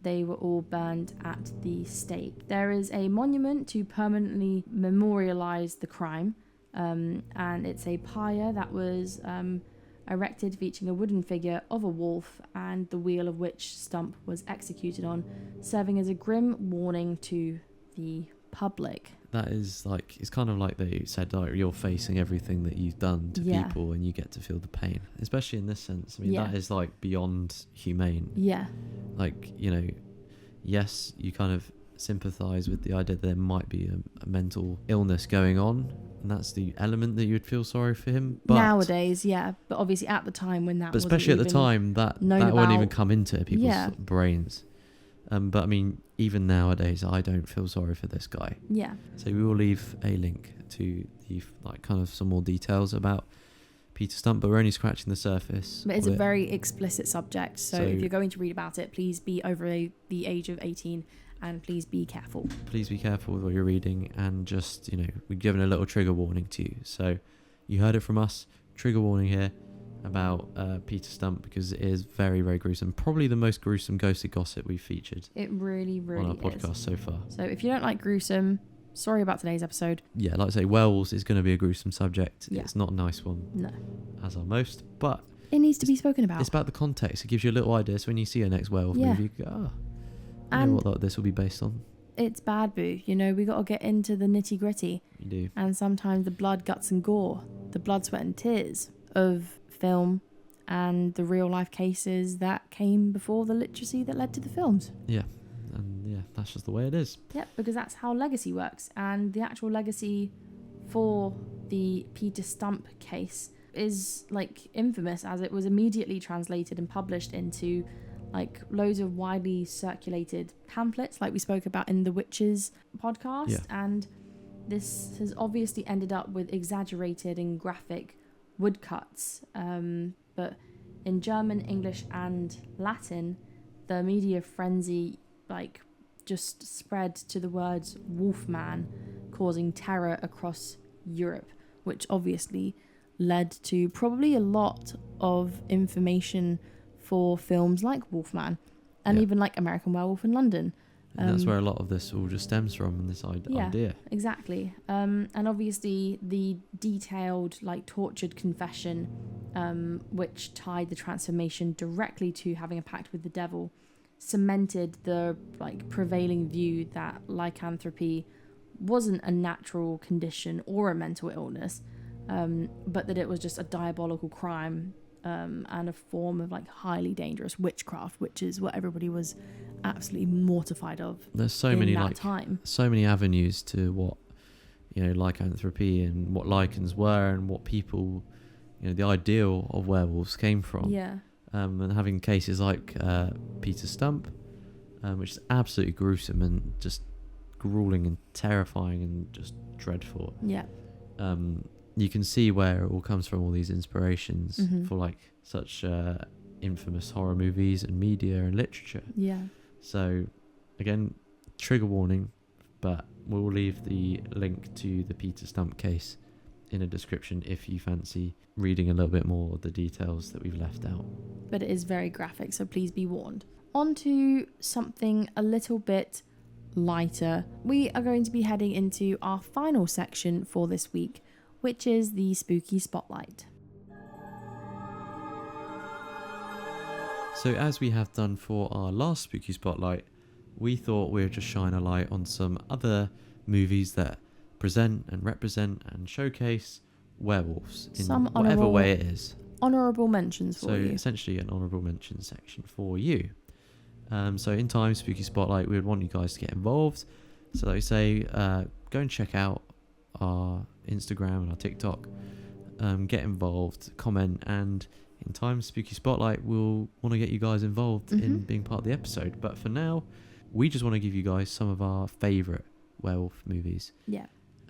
B: they were all burned at the stake. There is a monument to permanently memorialize the crime, and it's a pyre that was erected featuring a wooden figure of a wolf and the wheel of which Stumpp was executed on, serving as a grim warning to the public.
A: That is like, it's kind of like they said, like, you're facing everything that you've done to people and you get to feel the pain, especially in this sense. I mean, that is like beyond humane.
B: Yeah.
A: Like, you know, yes, you kind of sympathize with the idea that there might be a mental illness going on, and that's the element that you would feel sorry for him. But
B: nowadays, but obviously at the time when that,
A: but especially at the time, that won't even come into people's brains. But I mean, even nowadays, I don't feel sorry for this guy.
B: Yeah.
A: So we will leave a link to the like kind of some more details about Peter Stumpp, but we're only scratching the surface.
B: But it's a very explicit subject, so if you're going to read about it, please be over the age of 18, and please be careful. Please be careful with what you're reading, and just, you know, we've given a little trigger warning to you. So you heard it from us. Trigger warning here about Peter Stumpp, because it is very, very gruesome. Probably the most gruesome ghostly gossip we've featured. It really, really
A: on our podcast so far. So
B: if you don't like gruesome, sorry about today's episode.
A: Yeah, like I say, werewolves is going to be a gruesome subject. Yeah. It's not a nice one.
B: No.
A: As are most, but
B: it needs to be spoken about.
A: It's about the context. It gives you a little idea. So when you see a next werewolf movie, you go, I know what this will be based on.
B: It's bad, boo. You know, we got to get into the nitty gritty.
A: You do.
B: And sometimes the blood, guts and gore, the blood, sweat and tears of film and the real life cases that came before the literacy that led to the films.
A: Yeah. And that's just the way it is.
B: Yep, because that's how legacy works. And the actual legacy for the Peter Stumpp case is like infamous, as it was immediately translated and published into like loads of widely circulated pamphlets, like we spoke about in the Witches podcast.
A: Yeah.
B: And this has obviously ended up with exaggerated and graphic woodcuts. But in German, English and Latin, the media frenzy like just spread to the words Wolfman, causing terror across Europe, which obviously led to probably a lot of information for films like Wolfman and even like American Werewolf in London.
A: And that's where a lot of this all just stems from, this idea.
B: Exactly. And obviously the detailed, like tortured confession, which tied the transformation directly to having a pact with the devil, cemented the like prevailing view that lycanthropy wasn't a natural condition or a mental illness, but that it was just a diabolical crime and a form of like highly dangerous witchcraft, which is what everybody was absolutely mortified of.
A: There's so many avenues to what, you know, lycanthropy and what lycans were and what people, you know, the ideal of werewolves came from.
B: Yeah.
A: And having cases like Peter Stumpp, which is absolutely gruesome and just grueling and terrifying and just dreadful.
B: Yeah.
A: You can see where it all comes from, all these inspirations for like such infamous horror movies and media and literature.
B: Yeah.
A: So again, trigger warning, but we'll leave the link to the Peter Stumpp case in a description if you fancy reading a little bit more of the details that we've left out.
B: But it is very graphic, so please be warned. On to something a little bit lighter. We are going to be heading into our final section for this week, which is the Spooky Spotlight.
A: So as we have done for our last Spooky Spotlight, we thought we'd just shine a light on some other movies that present and represent and showcase werewolves in whatever way it is.
B: Honourable mentions for you.
A: So essentially an honourable mention section for you. So in time, Spooky Spotlight, we would want you guys to get involved. So like I say, go and check out our Instagram and our TikTok. Get involved, comment, and in time, Spooky Spotlight will want to get you guys involved in being part of the episode. But for now, we just want to give you guys some of our favourite werewolf movies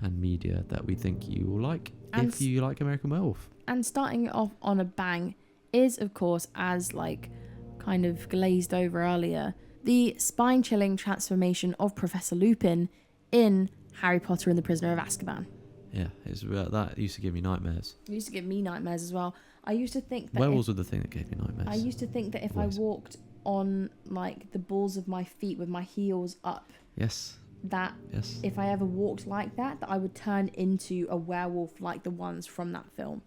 A: and media that we think you will like if you like American Werewolf. And
B: starting off on a bang is, of course, as like kind of glazed over earlier, the spine-chilling transformation of Professor Lupin in Harry Potter and the Prisoner of Azkaban.
A: Yeah, that used to give me nightmares.
B: It used to give me nightmares as well. I used to think that
A: werewolves were the thing that gave me nightmares.
B: I used to think that if I walked on like the balls of my feet with my heels up, if I ever walked like that I would turn into a werewolf like the ones from that film,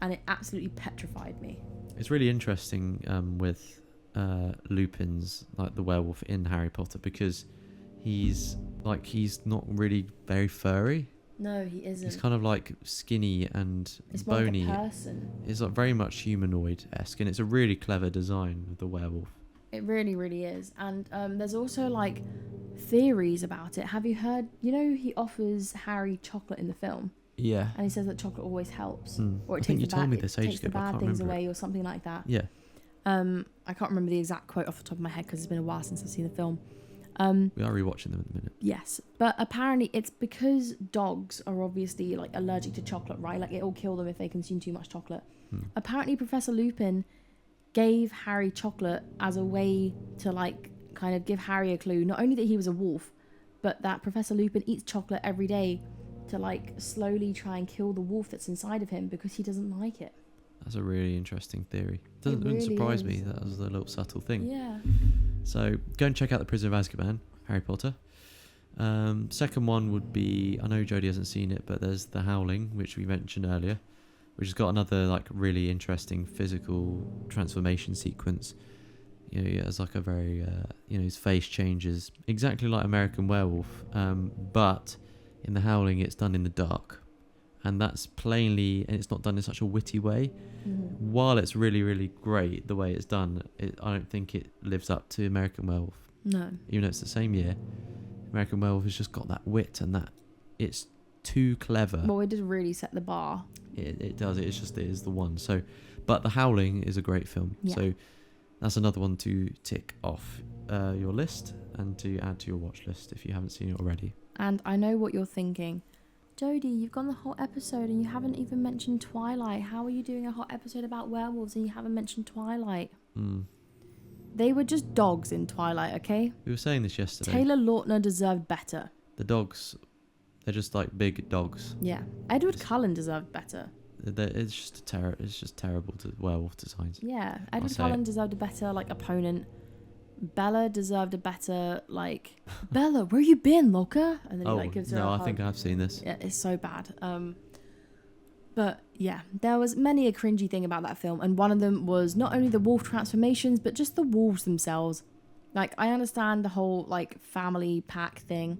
B: and it absolutely petrified me.
A: It's really interesting with Lupin's, like the werewolf in Harry Potter, because he's not really very furry.
B: No, he isn't.
A: He's kind of like skinny and
B: it's more
A: bony.
B: like a person.
A: It's like very much humanoid-esque, and it's a really clever design of the werewolf.
B: It really, really is. And there's also like theories about it. Have you heard? You know, he offers Harry chocolate in the film,
A: Yeah.
B: and he says that chocolate always helps, or
A: I
B: it
A: think
B: takes
A: you told me this ages
B: takes the
A: ago, but I
B: bad
A: can't
B: things
A: remember
B: away, or something like that.
A: Yeah.
B: I can't remember the exact quote off the top of my head because it's been a while since I've seen the film.
A: We are rewatching them at the minute.
B: Yes, but apparently it's because dogs are obviously like allergic to chocolate, right? Like it'll kill them if they consume too much chocolate. Apparently Professor Lupin gave Harry chocolate as a way to like kind of give Harry a clue, not only that he was a wolf, but that Professor Lupin eats chocolate every day to like slowly try and kill the wolf that's inside of him because he doesn't like it.
A: That's a really interesting theory. Wouldn't
B: really
A: surprise
B: is.
A: me. That was a little subtle thing.
B: Yeah.
A: So go and check out The Prisoner of Azkaban, Harry Potter. Second one would be, I know Jodie hasn't seen it, but there's The Howling, which we mentioned earlier, which has got another like really interesting physical transformation sequence. You know, he has like a very, his face changes exactly like American Werewolf, but in The Howling it's done in the dark. And that's plainly, and it's not done in such a witty way.
B: Mm-hmm.
A: While it's really, really great the way it's done, I don't think it lives up to American Werewolf.
B: No.
A: Even though it's the same year, American Werewolf has just got that wit and that it's too clever.
B: Well, it did really set the bar.
A: It does. It is the one. So, but The Howling is a great film.
B: Yeah.
A: So that's another one to tick off your list and to add to your watch list if you haven't seen it already.
B: And I know what you're thinking. Jodie, you've gone the whole episode and you haven't even mentioned Twilight. How are you doing a hot episode about werewolves and you haven't mentioned Twilight? They were just dogs in Twilight, okay?
A: We were saying this yesterday.
B: Taylor Lautner deserved better.
A: The dogs, they're just like big dogs.
B: Yeah. Edward Cullen deserved better.
A: It's just terrible to werewolf designs.
B: Yeah. Edward Cullen deserved a better like opponent. Bella deserved a better like Bella, where you been, Loca? And then he like gives her a hug.
A: I think I've seen this.
B: Yeah, it's so bad. But yeah, there was many a cringy thing about that film, and one of them was not only the wolf transformations, but just the wolves themselves. Like, I understand the whole like family pack thing,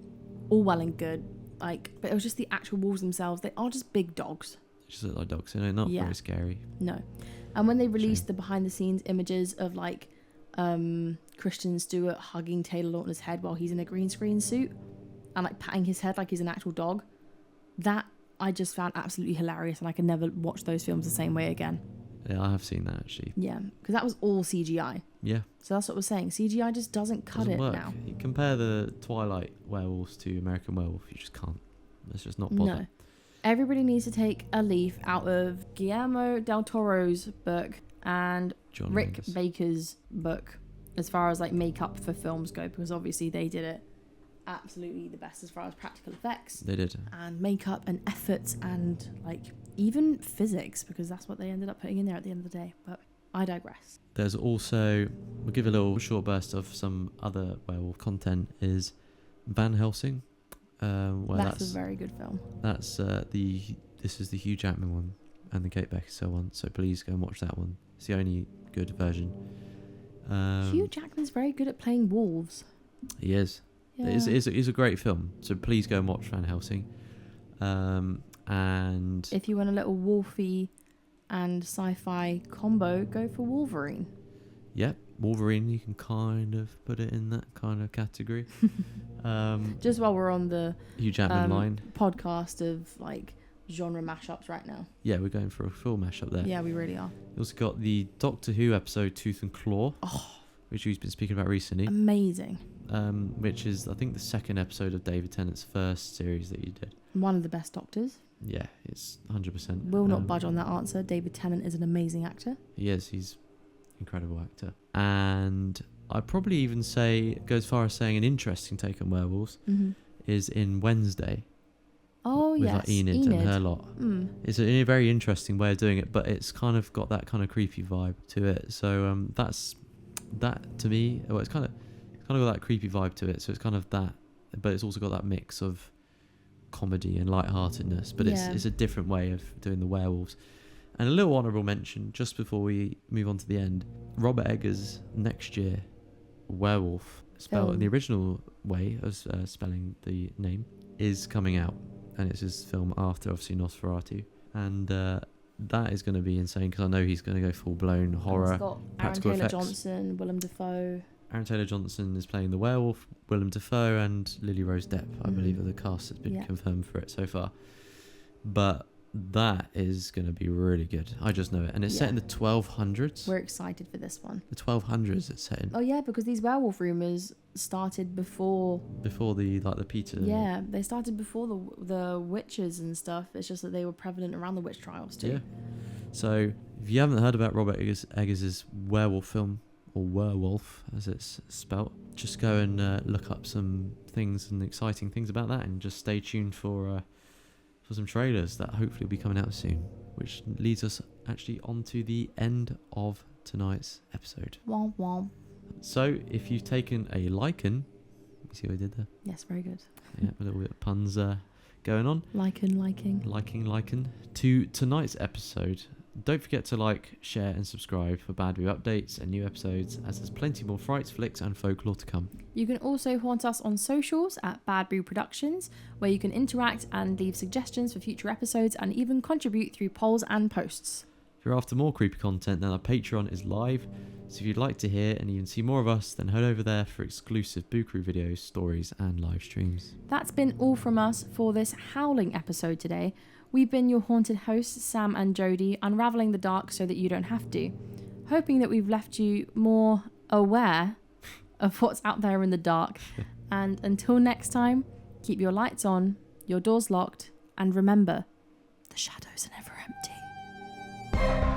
B: all well and good. Like, but it was just the actual wolves themselves. They are just big dogs.
A: They just look like dogs, not very scary.
B: No. And when they released the behind the scenes images of like Kristen Stewart hugging Taylor Lautner's head while he's in a green screen suit and like patting his head like he's an actual dog, that I just found absolutely hilarious, and I can never watch those films the same way again.
A: Yeah, I have seen that actually.
B: Yeah, because that was all CGI.
A: Yeah.
B: So that's what we're saying. CGI just doesn't cut it
A: work.
B: now.
A: You compare the Twilight werewolves to American Werewolf, you just can't. It's just not bother.
B: No. Everybody needs to take a leaf out of Guillermo del Toro's book and
A: John
B: Rick
A: Mendes.
B: Baker's book as far as like makeup for films go, because obviously they did it absolutely the best as far as practical effects.
A: They did.
B: And makeup and efforts and like even physics, because that's what they ended up putting in there at the end of the day. But I digress.
A: There's also, we'll give a little short burst of some other werewolf content, is Van Helsing.
B: That's a very good film.
A: That's this is the Hugh Jackman one and the Kate Beckinsale one, so please go and watch that one. It's the only good version.
B: Hugh Jackman's very good at playing wolves.
A: He is.
B: Yeah.
A: It's a great film, so please go and watch Van Helsing. And
B: if you want a little wolfy and sci-fi combo, go for Wolverine.
A: Yep, Wolverine, you can kind of put it in that kind of category.
B: Just while we're on the
A: Hugh Jackman line
B: podcast of like genre mashups right now.
A: Yeah, we're going for a full mashup there.
B: Yeah, we really are.
A: We also got the Doctor Who episode Tooth and Claw, which we've been speaking about recently.
B: Amazing.
A: Which is, I think, the second episode of David Tennant's first series that you did.
B: One of the best Doctors.
A: Yeah, it's 100%.
B: Will not budge on that answer. David Tennant is an amazing actor.
A: He is. He's an incredible actor. And I'd probably even go as far as saying an interesting take on werewolves is in Wednesday.
B: Oh,
A: with
B: yes.
A: Like Enid and her lot. It's a very interesting way of doing it, but it's kind of got that kind of creepy vibe to it. So that to me, well, it's kind of got that creepy vibe to it. So it's kind of that, but it's also got that mix of comedy and lightheartedness. But it's a different way of doing the werewolves. And a little honourable mention just before we move on to the end: Robert Eggers' next year werewolf spelled in the original way of spelling the name, is coming out, and it's his film after obviously Nosferatu, and that is going to be insane because I know he's going to go full blown horror.
B: It's got Aaron
A: practical
B: Taylor
A: effects.
B: Johnson, Willem Dafoe.
A: Aaron Taylor Johnson is playing the werewolf. Willem Dafoe and Lily Rose Depp, I
B: Mhm.
A: believe, are the cast that's been
B: Yeah.
A: confirmed for it so far. But that is going to be really good. I just know it, and it's set
B: Yeah.
A: in the 1200s.
B: We're excited for this one.
A: The 1200s it's set in.
B: Oh yeah, because these werewolf rumors started before.
A: Before the Peter.
B: Yeah, they started before the witches and stuff. It's just that they were prevalent around the witch trials too.
A: Yeah. So if you haven't heard about Robert Eggers' werewolf film, or werewolf as it's spelt, just go and look up some things and exciting things about that, and just stay tuned for some trailers that hopefully will be coming out soon, which leads us actually onto the end of tonight's episode.
B: Womp womp.
A: So if you've taken a lichen, you see what I did there?
B: Yes, very good.
A: Yeah, a little bit of puns going on.
B: Liking.
A: To tonight's episode, don't forget to like, share and subscribe for Bad Brew updates and new episodes, as there's plenty more frights, flicks and folklore to come.
B: You can also haunt us on socials at Bad Brew Productions, where you can interact and leave suggestions for future episodes and even contribute through polls and posts.
A: If you're after more creepy content, then our Patreon is live, so if you'd like to hear and even see more of us, then head over there for exclusive Boo Crew videos, stories and live streams.
B: That's been all from us for this howling episode today. We've been your haunted hosts, Sam and Jodie, unravelling the dark so that you don't have to. Hoping that we've left you more aware of what's out there in the dark. And until next time, keep your lights on, your doors locked, and remember, the shadows are never empty.